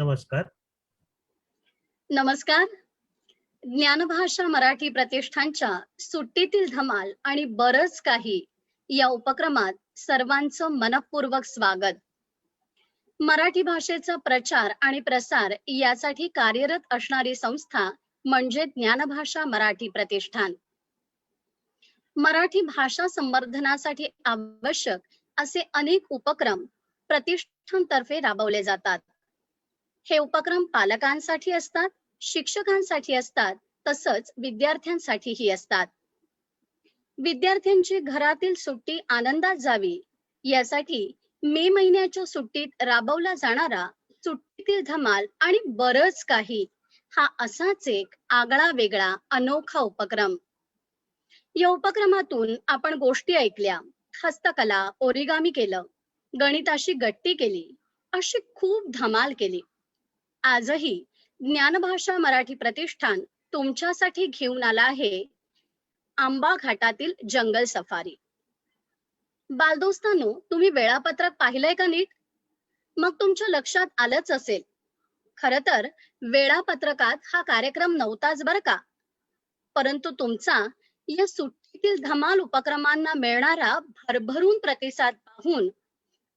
नमस्कार. नमस्कार. ज्ञानभाषा मराठी प्रतिष्ठानच्या सुट्टीतील धमाल आणि बरंच काही या उपक्रमात सर्वांचं मनपूर्वक स्वागत. मराठी भाषेचा प्रचार आणि प्रसार यासाठी कार्यरत असणारी संस्था म्हणजे ज्ञानभाषा मराठी प्रतिष्ठान. मराठी भाषा संवर्धनासाठी आवश्यक असे अनेक उपक्रम प्रतिष्ठानतर्फे राबवले जातात. हे उपक्रम पालकांसाठी असतात, शिक्षकांसाठी असतात, तसंच विद्यार्थ्यांसाठीही असतात. विद्यार्थ्यांची घरातील सुट्टी आनंदात जावी यासाठी मे महिन्याच्या सुट्टीत राबवला जाणारा सुट्टीतील धमाल आणि बरंच काही हा असाच एक आगळा वेगळा अनोखा उपक्रम. या उपक्रमातून आपण गोष्टी ऐकल्या, हस्तकला, ओरिगामी केलं, गणिताशी गट्टी केली, अशी खूप धमाल केली. आजही ज्ञानभाषा मराठी प्रतिष्ठान तुमच्यासाठी घेऊन आला आहे आंबा घाटातील जंगल सफारी. बालदोस्तांनो, तुम्ही वेळापत्रक पाहिलंय का नीट? मग तुमच्या लक्षात आलंच असेल, खर तर वेळापत्रकात हा कार्यक्रम नव्हताच बरं का. परंतु तुमचा या सुट्टीतील धमाल उपक्रमांना मिळणारा भरभरून प्रतिसाद पाहून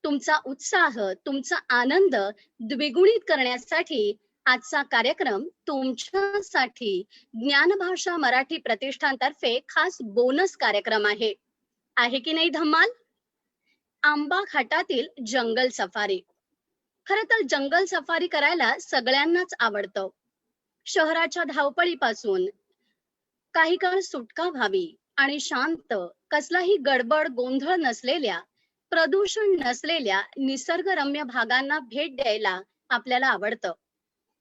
तुमचा उत्साह, तुमचा आनंद द्विगुणित करण्यासाठी आजचा कार्यक्रम तुमच्यासाठी ज्ञानभाषा मराठी प्रतिष्ठानतर्फे खास बोनस कार्यक्रम आहे की नाही धमाल? आंबा घाटातील जंगल सफारी. खर तर जंगल सफारी करायला सगळ्यांनाच आवडतं. शहराच्या धावपळीपासून काही काळ सुटका व्हावी आणि शांत, कसलाही गडबड गोंधळ नसलेल्या, प्रदूषण नसलेल्या निसर्गरम्य भागांना भेट द्यायला आपल्याला आवडतं.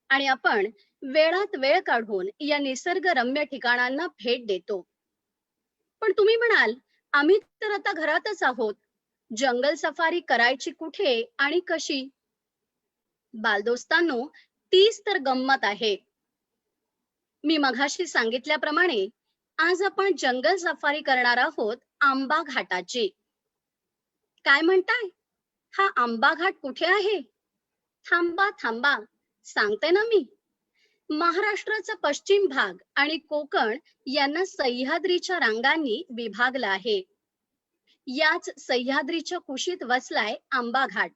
आणि आपण वेळात वेळ काढून या निसर्गरम्य ठिकाणांना भेट देतो. पण तुम्ही म्हणाल, आम्ही तर आता घरातच आहोत, जंगल सफारी करायची कुठे आणि कशी? बालदोस्तांनो, तीच तर गंमत आहे. मी मघाशी सांगितल्याप्रमाणे आज आपण जंगल सफारी करणार आहोत आंबा घाटाची. काय म्हणताय? हा आंबा घाट कुठे आहे? थांबा थांबा, सांगते ना मी. महाराष्ट्राचा पश्चिम भाग आणि कोकण यांना सह्याद्रीच्या रांगांनी विभागलं आहे. याच सह्याद्रीच्या कुशीत वसलाय आंबा घाट.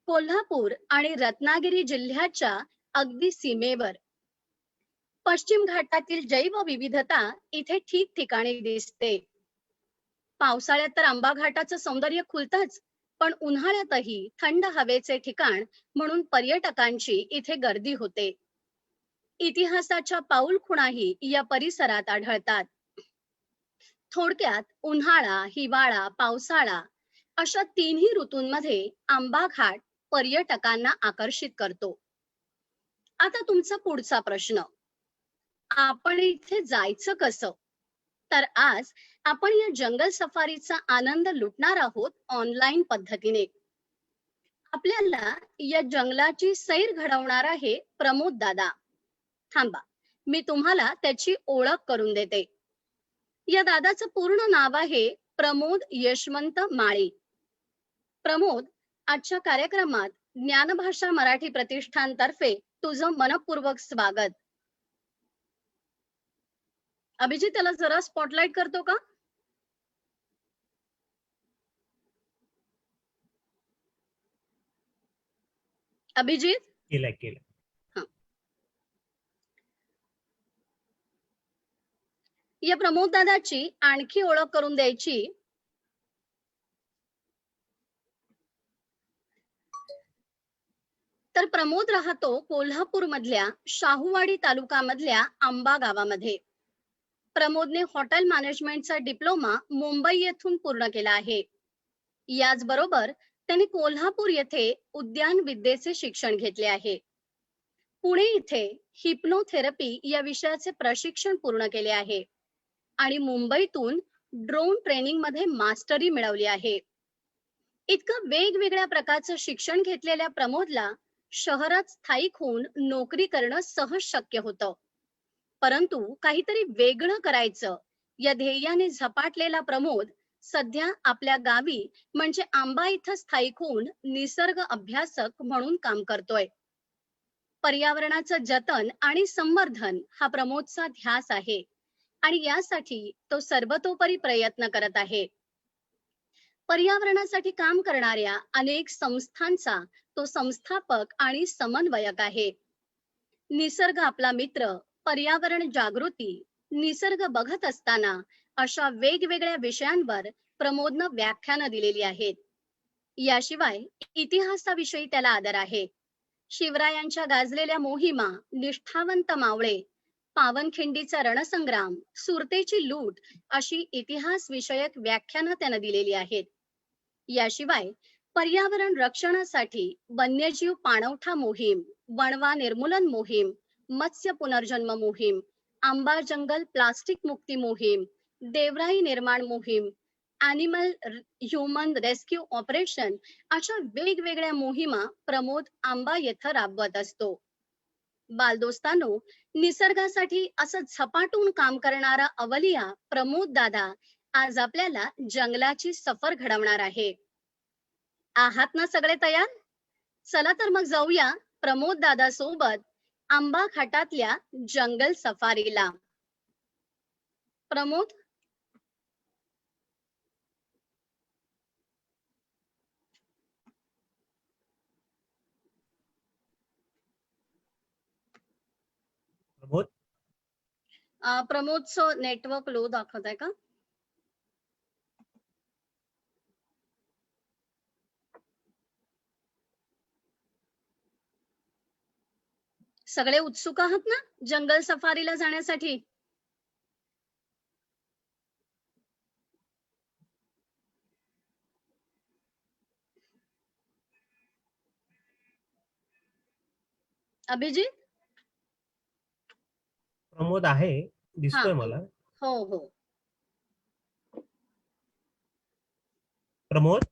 कोल्हापूर आणि रत्नागिरी जिल्ह्याच्या अगदी सीमेवर. पश्चिम घाटातील जैवविविधता इथे ठिकठिकाणी दिसते. पावसाळ्यात तर आंबा घाटाचं सौंदर्य खुलतच, पण उन्हाळ्यातही थंड हवेचे ठिकाण म्हणून पर्यटकांची इथे गर्दी होते. इतिहासाच्या पाऊलखुणाही या परिसरात आढळतात. थोडक्यात उन्हाळा, हिवाळा, पावसाळा अशा तिन्ही ऋतूंमध्ये आंबा घाट पर्यटकांना आकर्षित करतो. आता तुमचा पुढचा प्रश्न, आपण इथे जायचं कसं? तर आज आपण या जंगल सफारीचा आनंद लुटणार आहोत ऑनलाईन पद्धतीने. आपल्याला या जंगलाची सैर घडवणार आहे प्रमोद दादा. थांबा, मी तुम्हाला त्याची ओळख करून देते. या दादाचं पूर्ण नाव आहे प्रमोद यशवंत माळी. प्रमोद, आजच्या कार्यक्रमात ज्ञानभाषा मराठी प्रतिष्ठानतर्फे तुझं मनपूर्वक स्वागत. अभिजित, त्याला जरा स्पॉटलाइट करतो का? अभिजित, केलं. या प्रमोद दादाची आणखी ओळख करून द्यायची. तर प्रमोद राहतो कोल्हापूर मधल्या शाहूवाडी तालुका मधल्या आंबा गावामध्ये. प्रमोदने हॉटेल मॅनेजमेंटचा डिप्लोमा मुंबई येथून पूर्ण केला आहे. याचबरोबर त्यांनी कोल्हापूर येथे उद्यान विद्येचे शिक्षण घेतले आहे. पुणे इथे हिप्नोथेरपी या विषयाचे प्रशिक्षण पूर्ण केले आहे आणि मुंबईतून ड्रोन ट्रेनिंग मध्ये मास्टरी मिळवली आहे. इतकं वेगवेगळ्या प्रकारचं शिक्षण घेतलेल्या प्रमोदला शहरात स्थायिक होऊन नोकरी करणं सहज शक्य होतं. परंतु काहीतरी वेगळं करायचं या ध्येयाने झपाटलेला प्रमोद सध्या आपल्या गावी म्हणजे आंबा इथं स्थायिक होऊन निसर्ग अभ्यासक म्हणून काम करतोय. पर्यावरणाचं जतन आणि संवर्धन हा प्रमोदचा ध्यास आहे आणि यासाठी तो सर्वतोपरी प्रयत्न करत आहे. पर्यावरणासाठी काम करणाऱ्या अनेक संस्थांचा तो संस्थापक आणि समन्वयक आहे. निसर्ग आपला मित्र, पर्यावरण जागृती, निसर्ग बघत असताना अशा वेगवेगळ्या विषयांवर प्रमोदनं व्याख्यानं दिलेली आहेत. याशिवाय इतिहासाविषयी त्याला आदर आहे. शिवरायांच्या गाजलेल्या मोहिमा, निष्ठावंत मावळे, पावनखिंडीचा रणसंग्राम, सुरतेची लूट अशी इतिहास विषयक व्याख्यानं त्यानं दिलेली आहेत. याशिवाय पर्यावरण रक्षणासाठी वन्यजीव पाणवठा मोहीम, वणवा निर्मूलन मोहीम, मत्स्य पुनर्जन्म मोहीम, आंबा जंगल प्लास्टिक मुक्ती मोहीम, देवराई निर्माण मोहीम, अॅनिमल ह्युमन रेस्क्यू ऑपरेशन अशा वेगवेगळ्या मोहिमा प्रमोद आंबा येथे राबवत असतो. बालदोस्तांनो, निसर्गासाठी असं झपाटून काम करणारा अवलिया प्रमोद दादा आज आपल्याला जंगलाची सफर घडवणार आहे. आहात ना सगळे तयार? चला तर मग जाऊया प्रमोद दादा सोबत आंबा घाटातल्या जंगल सफारीला. प्रमोद, प्रमोद. प्रमोदचं नेटवर्क लो दाखवत आहे का? सगळे उत्सुक आहात ना जंगल सफारीला जाण्यासाठी? अभिजित? प्रमोद आहे, हा, दिसतोय मला. हो हो. प्रमोद,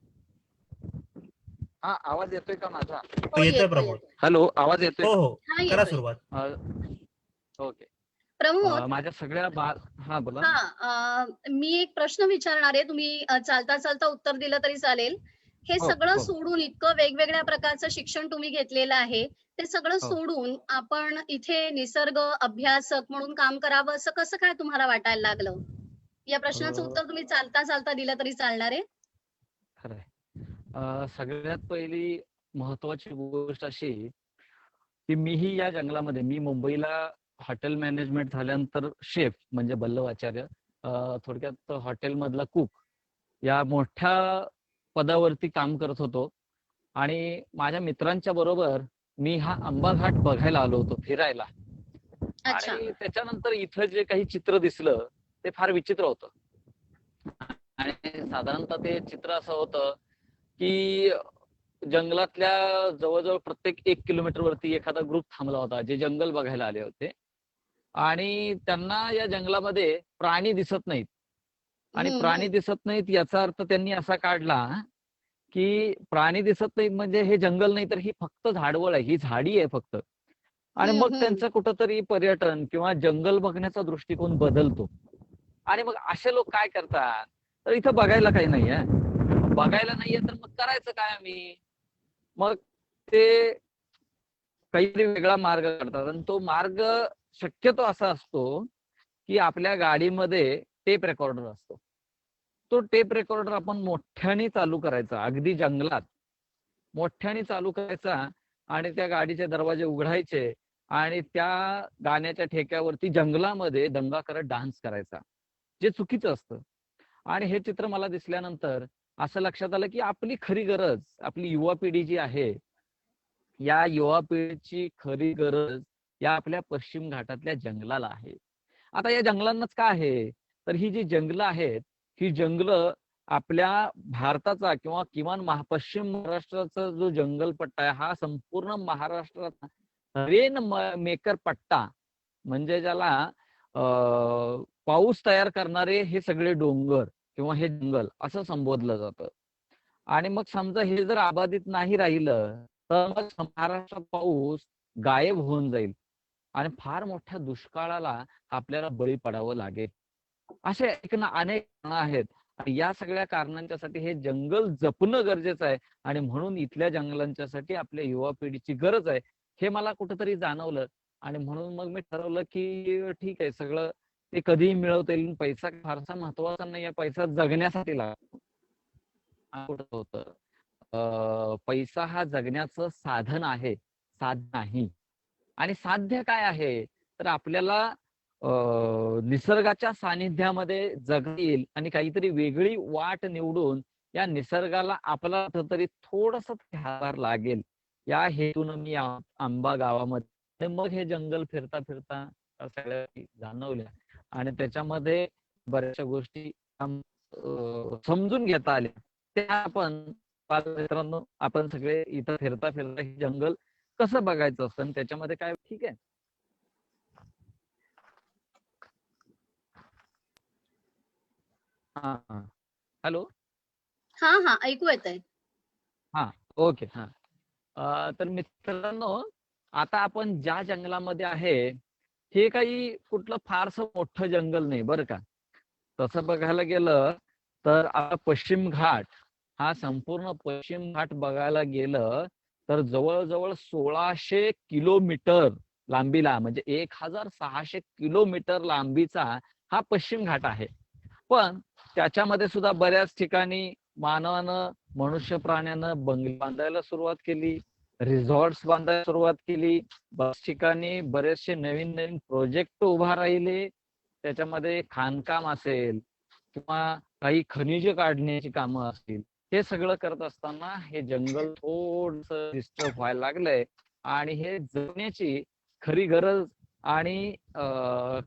हा, आवाज येतोय का माझा? हो, येतोय येतोय प्रमोद. येतोय. हॅलो, आवाज येतोय हो का? हो, हा, करा येतोय. सुरुवात. ओके. प्रमोद, माझ्या सगळ्या हा, बोला. हा, मी एक प्रश्न विचारणार आहे. तुम्ही चालता चालता उत्तर दिलं तरी चालेल. हे हो, सगळं हो. सोडून, इतकं वेगवेगळ्या प्रकारचं शिक्षण तुम्ही घेतलेलं आहे, ते सगळं हो. सोडून आपण इथे निसर्ग अभ्यासक म्हणून काम करावं असं कसं काय तुम्हाला वाटायला लागलं? या प्रश्नाचं उत्तर तुम्ही चालता चालता दिलं तरी चालणार आहे. खरंय. सगळ्यात पहिली महत्वाची गोष्ट अशी की मीही या जंगलामध्ये, मी मुंबईला हॉटेल मॅनेजमेंट झाल्यानंतर शेफ म्हणजे बल्लव आचार्य, थोडक्यात हॉटेल मधला कुक या मोठ्या पदावरती काम करत होतो. आणि माझ्या मित्रांच्या बरोबर मी हा आंबा घाट बघायला आलो होतो, फिरायला. अच्छा. आणि त्याच्यानंतर इथं जे काही चित्र दिसलं ते फार विचित्र होतं. आणि साधारणतः ते चित्र असं होतं की जंगलातल्या जवळजवळ प्रत्येक 1 किलोमीटर वरती एखादा ग्रुप थांबला होता, जे जंगल बघायला आले होते. आणि त्यांना या जंगलामध्ये प्राणी दिसत नाहीत. आणि प्राणी दिसत नाहीत याचा अर्थ त्यांनी असा काढला की प्राणी दिसत नाहीत म्हणजे हे जंगल नाही, तर ही फक्त झाडवळ आहे, ही झाडी आहे फक्त. आणि मग त्यांचं कुठंतरी पर्यटन किंवा जंगल बघण्याचा दृष्टिकोन बदलतो. आणि मग असे लोक काय करतात, तर इथं बघायला काही नाहीये, बघायला नाहीये तर मग करायचं काय आम्ही? मग ते काहीतरी वेगळा मार्ग काढतात. आणि तो मार्ग शक्यतो असा असतो की आपल्या गाडीमध्ये टेप रेकॉर्डर असतो. तो टेप रेकॉर्डर आपण मोठ्याने चालू करायचा, अगदी जंगलात मोठ्याने चालू करायचा आणि त्या गाडीचे दरवाजे उघडायचे आणि त्या गाण्याच्या ठेक्यावरती जंगलामध्ये दंगा करत डान्स करायचा, जे चुकीचं असतं. आणि हे चित्र मला दिसल्यानंतर असं लक्षात आलं की आपली खरी गरज, आपली युवा पिढी जी आहे, या युवा पिढीची खरी गरज या आपल्या पश्चिम घाटातल्या जंगलाला आहे. आता या जंगलांनाच काय आहे, तर ही जी जंगलं आहेत, ही जंगलं आपल्या भारताचा किंवा किमान पश्चिम महाराष्ट्राचा जो जंगलपट्टा आहे, हा संपूर्ण महाराष्ट्रात रेन मेकर पट्टा, म्हणजे ज्याला पाऊस तयार करणारे हे सगळे डोंगर किंवा हे जंगल असं संबोधलं जातं. आणि मग समजा हे जर अबाधित नाही राहिलं तर मग महाराष्ट्रात पाऊस गायब होऊन जाईल आणि फार मोठ्या दुष्काळाला आपल्याला बळी पडावं लागेल. असे अनेक कारणं आहेत. आणि या सगळ्या कारणांच्यासाठी हे जंगल जपणं गरजेचं आहे. आणि म्हणून इथल्या जंगलांच्यासाठी आपल्या युवा पिढीची गरज आहे हे मला कुठेतरी जाणवलं. आणि म्हणून मग मी ठरवलं की ठीक आहे, सगळं ते कधीही मिळवता येईल, पैसा फारसा महत्वाचा नाहीये, पैसा जगण्यासाठी लागतो. कुठं होतं पैसा हा जगण्याचं साधन आहे, साधन नाही. आणि साध्य काय आहे, तर आपल्याला निसर्गाच्या सानिध्यामध्ये जगता येईल आणि काहीतरी वेगळी वाट निवडून या निसर्गाला आपला तरी थोडस हातभार लागेल, या हेतून मी आंबा गावामध्ये मग हे जंगल फिरता फिरता सगळ्या जाणवल्या. आणि त्याच्यामध्ये बऱ्याचशा गोष्टी समजून घेता आल्या. त्या आपण मित्रांनो, आपण सगळे इथं फिरता फिरता हे जंगल कसं बघायचं असतं आणि त्याच्यामध्ये काय, ठीक आहे. हा हा, हॅलो. हा हा, ऐकू येतंय. हा, ओके. हा, तर मित्रांनो, आता आपण ज्या जंगलामध्ये आहे हे काही कुठलं फारसं मोठं जंगल नाही बरं का. तसं बघायला गेलं तर पश्चिम घाट, हा संपूर्ण पश्चिम घाट बघायला गेलं तर जवळजवळ 1600 किलोमीटर लांबीला, म्हणजे 1600 किलोमीटर लांबीचा हा पश्चिम घाट आहे. पण त्याच्यामध्ये सुद्धा बऱ्याच ठिकाणी मानवानं, मनुष्य प्राण्यानं बंगले बांधायला सुरुवात केली, रिसॉर्ट्स बांधायला सुरुवात केली. बऱ्याच ठिकाणी बरेचसे नवीन नवीन प्रोजेक्ट उभा राहिले. त्याच्यामध्ये खाणकाम असेल किंवा काही खनिज काढण्याची कामं असतील, हे सगळं करत असताना हे जंगल थोडस डिस्टर्ब व्हायला लागलंय. आणि हे जगण्याची खरी गरज आणि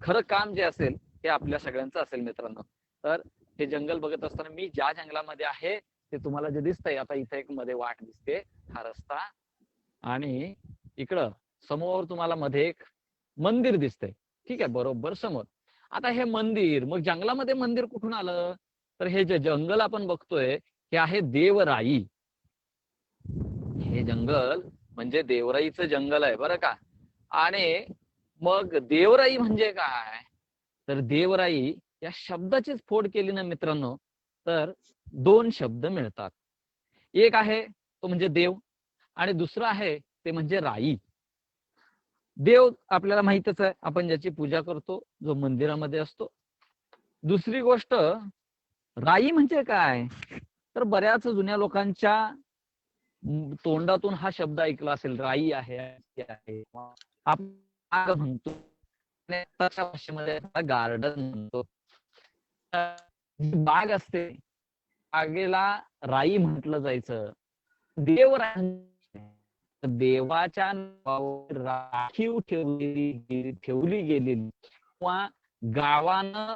खरं काम जे असेल ते आपल्या सगळ्यांचं असेल मित्रांनो. तर हे जंगल बघत असताना मी ज्या जंगलामध्ये आहे ते तुम्हाला जे दिसतंय, आता इथे एक मध्ये वाट दिसते, हा रस्ता, आणि इकडं समोर तुम्हाला मध्ये एक मंदिर दिसतंय, ठीक आहे, बरोबर समोर. आता हे मंदिर, मग जंगलामध्ये मंदिर कुठून आलं, तर हे जे जंगल आपण बघतोय हे आहे देवराई. हे जंगल म्हणजे देवराईचं जंगल आहे बरं का. आणि मग देवराई म्हणजे काय, तर देवराई या शब्दाचीच फोड केली ना मित्रांनो, तर 2 शब्द मिळतात. एक आहे तो म्हणजे देव, आणि दुसरा आहे ते म्हणजे राई. देव आपल्याला माहितच आहे, आपण ज्याची पूजा करतो, जो मंदिरामध्ये असतो. दुसरी गोष्ट, राई म्हणजे काय, तर बऱ्याच जुन्या लोकांच्या तोंडातून हा शब्द ऐकला असेल, राई आहे, आपण बाग म्हणतो, भाषेमध्ये गार्डन म्हणतो. बाग असते, बागेला राई म्हटलं जायचं. देव देवाच्या नावावर राखीव ठेवली गेलेली, किंवा गावानं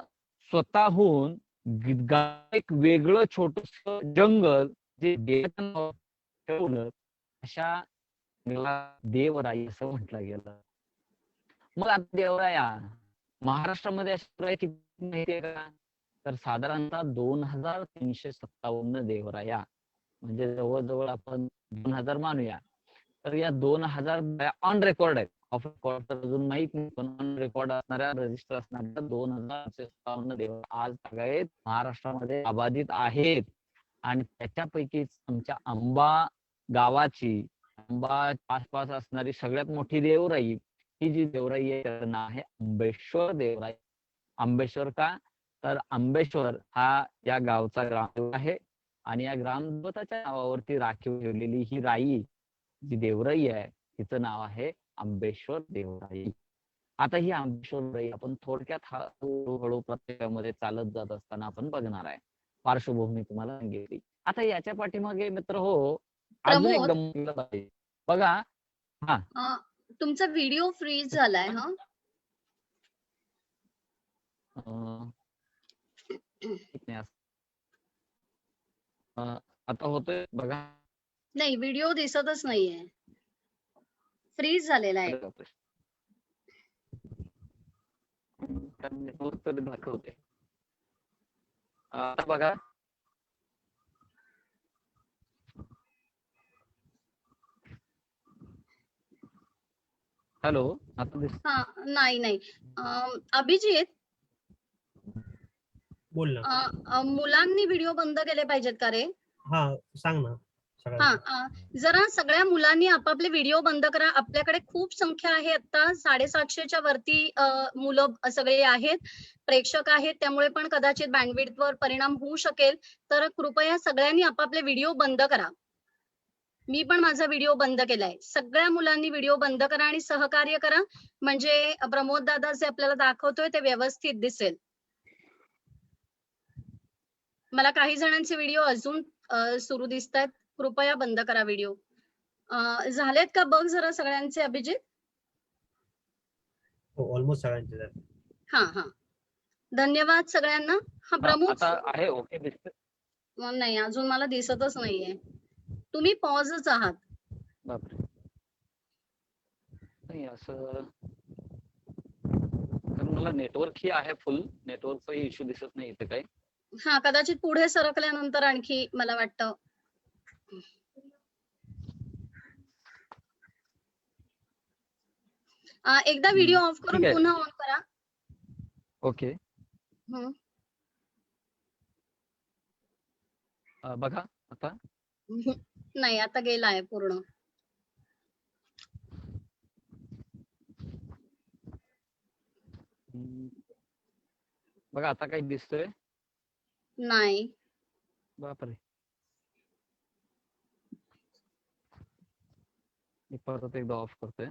स्वतःहून एक वेगळं छोटस जंगल जे देवाच्या नावावर ठेवलं, अशा देवराई असं म्हटलं गेलं. मग आता देवराया महाराष्ट्रामध्ये अशा किती माहितीये का, तर साधारणतः 2357 देवराया, म्हणजे जवळजवळ आपण 2000 मानूया, तर या 2000 ऑन रेकॉर्ड आहेत. ऑफ रेकॉर्ड तर अजून माहित नाही, पण ऑन रेकॉर्ड असणाऱ्या, रजिस्टर असणाऱ्या 2057 देवराया आज सगळ्यात महाराष्ट्रामध्ये अबाधित आहेत. आणि त्याच्यापैकीच आमच्या आंबा गावाची, आंबा आसपास असणारी सगळ्यात मोठी देवराई, ही जी देवराई आहे त्याचं नाव आहे आंबेश्वर देवराई. आंबेश्वर का, तर आंबेश्वर हा या गावचा ग्रामदेव आहे. आणि या ग्रामदेवताच्या नावावरती राखीव ठेवलेली ही राई, जी देवराई आहे, तिचं नाव आहे आंबेश्वर देवराई. आता ही आंबेश्वर देवराई आपण थोडक्यात हळूहळू प्रत्येकामध्ये चालत जात असताना आपण बघणार आहे. पार्श्वभूमी तुम्हाला सांगितली. आता याच्या पाठीमागे मित्र हो, अजून एक प्रमोद, गंमत आहे बघा. हा, तुमचा व्हिडिओ फ्रीज झालाय. हा, आता होतोय बघा. नाही, व्हिडिओ दिसतच नाहीये, फ्रीज झालेला आहे. दाखवते आता बघा. हॅलो, आता हा, नाही नाही, अभिजित, बोल ना. मुलांनी व्हिडिओ बंद केले पाहिजेत का रे? हा, सांग ना. हा जरा सगळ्या मुलांनी आपापले व्हिडिओ बंद करा. आपल्याकडे खूप संख्या आहे आता 750च्या वरती मुलं सगळे आहेत, प्रेक्षक आहेत, त्यामुळे पण कदाचित बँडविड्थ वर परिणाम होऊ शकेल. तर कृपया सगळ्यांनी आपापले व्हिडिओ बंद करा. मी पण माझा व्हिडिओ बंद केलाय. सगळ्या मुलांनी व्हिडिओ बंद करा आणि सहकार्य करा, म्हणजे प्रमोद दादा जे आपल्याला दाखवतोय ते व्यवस्थित दिसेल. मला काही जणांचे व्हिडिओ अजून सुरू दिसत आहेत. कृपया बंद करा व्हिडिओ. झालेत का बघ जरा सगळ्यांचे अभिजित? हो, ऑलमोस्ट सगळ्यांचे झाले. हा धन्यवाद सगळ्यांना. हा प्रमोद आता आहे ओके दिसतंय. नाही, अजून मला दिसतच नाहीये. तुम्ही पॉजच आहात. बापरे, नाही असं, कारण मला नेटवर्क ही आहे, फुल नेटवर्कचा इश्यू दिसत नाही इथे काही. हा कदाचित पुढे सरकल्यानंतर आणखी मला वाटतं. एकदा व्हिडिओ ऑफ करून ठीक आहे. पुन्हा ऑन करा. ओके, बघा आता. नाही, आता गेलाय पूर्ण. बघा आता काही दिसतोय? नाही. बापरे, मी परत एकदा ऑफ करतोय.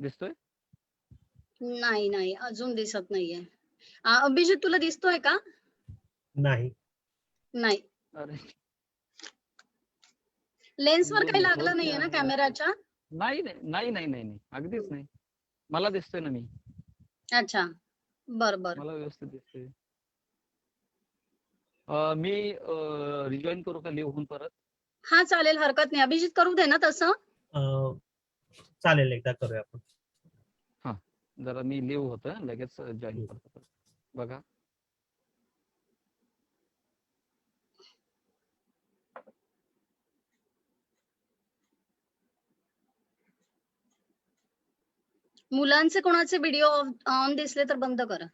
दिसतोय? नाही अजून दिसत नाहीये. अभिजित तुला दिसतोय का? नाही. नाही. अरे, लेन्सवर काही लागलं नाहीये ना कॅमेराच्या? नाही अगदीच नाही. मला दिसतोय ना मी. अच्छा, बर मला व्यवस्थित दिसतोय. मी रिजॉईन करू का लिहून परत? हा चालेल, हरकत नाही. अभिजित करू दे ना तसं. चालेल, एकदा करूया आपण. जरा मी लिहू होतं, लगेच जॉईन करतो. बघा मुलांचे कोणाचे व्हिडिओ ऑन दिसले तर बंद करा.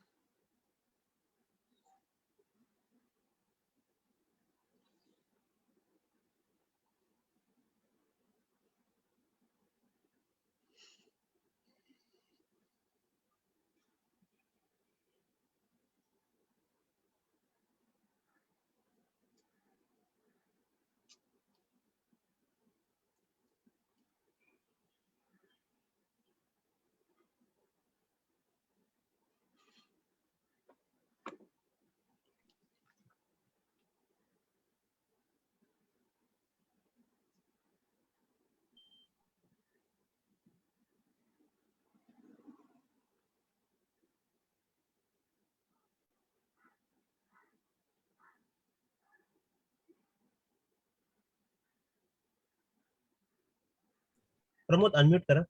प्रमोद अनम्यूट करा.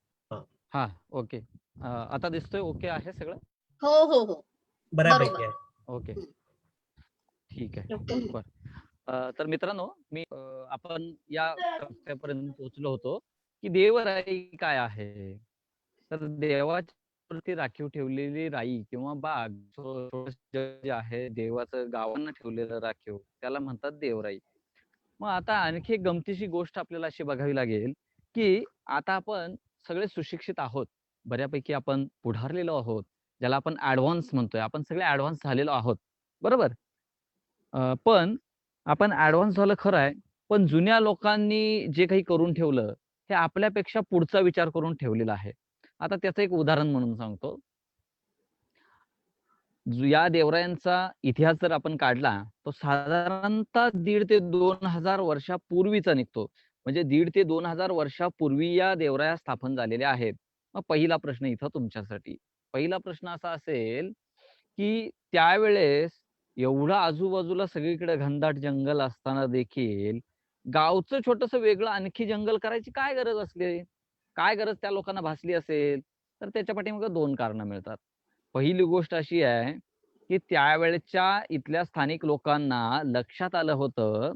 हा ओके. आता दिसतोय? ओके आहे सगळं? हो बऱ्यापैकी आहे. ओके, ठीक आहे. बर, तर मित्रांनो, मी आपण या टप्प्यापर्यंत पोहोचलो होतो की देवराई काय आहे. तर देवाच्या प्रती राखीव ठेवलेली राई किंवा बाग जे आहे, देवाचं गावांना ठेवलेलं राखीव, त्याला म्हणतात देवराई. मग आता आणखी एक गमतीची गोष्ट आपल्याला अशी बघावी लागेल की आता आपण सगळे सुशिक्षित आहोत, बऱ्यापैकी आपण पुढारलेलो आहोत, ज्याला आपण ऍडव्हान्स म्हणतोय. आपण सगळे ऍडव्हान्स झालेलो आहोत, बरोबर. पण आपण ऍडव्हान्स झालं खरं आहे, पण जुन्या लोकांनी जे काही करून ठेवलं हे आपल्यापेक्षा पुढचा विचार करून ठेवलेला आहे. आता त्याचं एक उदाहरण म्हणून सांगतो. या देवरायांचा इतिहास जर आपण काढला तो साधारणतः 1,500 ते 2,000 वर्षापूर्वीचा निघतो. म्हणजे 1,500 ते 2,000 वर्षापूर्वी या देवराया स्थापन झालेल्या आहेत. मग पहिला प्रश्न इथं तुमच्यासाठी, पहिला प्रश्न असा असेल की त्यावेळेस एवढं आजूबाजूला सगळीकडे घनदाट जंगल असताना देखील गावचं छोटस वेगळं आणखी जंगल करायची काय गरज असली, काय गरज त्या लोकांना भासली असेल? तर त्याच्या पाठीमागे 2 कारणं मिळतात. पहिली गोष्ट अशी आहे की त्यावेळेच्या इथल्या स्थानिक लोकांना लक्षात आलं होतं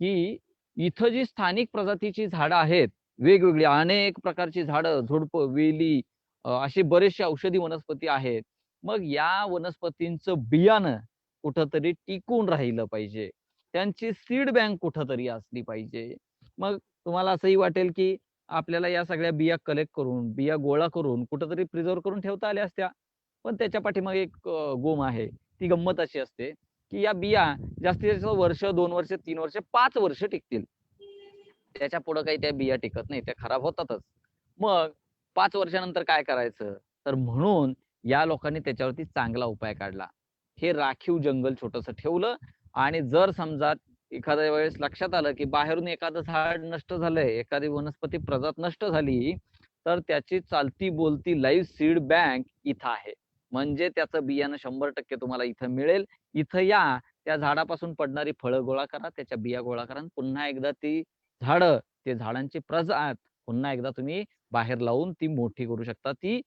की इथं जी स्थानिक प्रजातीची झाडं आहेत, वेगवेगळी अनेक प्रकारची झाडं, झुडपं, वेली, असे बरेचसे औषधी वनस्पती आहेत, मग या वनस्पतींचं बियाणं कुठंतरी टिकून राहिलं पाहिजे, त्यांची सीड बँक कुठंतरी असली पाहिजे. मग तुम्हाला असंही वाटेल की आपल्याला या सगळ्या बिया कलेक्ट करून, बिया गोळा करून कुठंतरी प्रिझर्व्ह करून ठेवता आल्या असत्या. पण त्याच्या पाठीमागे एक गोम आहे. ती गंमत अशी असते की या बिया जास्तीत जास्त वर्ष, 2 वर्ष, 3 वर्ष, 5 वर्ष टिकतील. त्याच्या पुढे काही त्या बिया टिकत नाही, त्या खराब होतातच. मग 5 वर्षानंतर काय करायचं? तर म्हणून या लोकांनी त्याच्यावरती चांगला उपाय काढला. हे राखीव जंगल छोटंसं ठेवलं आणि जर समजा एखाद्या वेळेस लक्षात आलं की बाहेरून एखादं झाड नष्ट झालंय, एखादी वनस्पती प्रजात नष्ट झाली, तर त्याची चालती बोलती लाईव्ह सीड बँक इथं आहे. म्हणजे त्याचं बियाणं 100% तुम्हाला इथं मिळेल. इथं या, त्या झाडापासून पडणारी फळं गोळा करा, त्याच्या बिया गोळा करा आणि पुन्हा एकदा ती झाडं, ते झाडांची प्रजात पुन्हा एकदा तुम्ही बाहेर लावून ती मोठी करू शकता, ती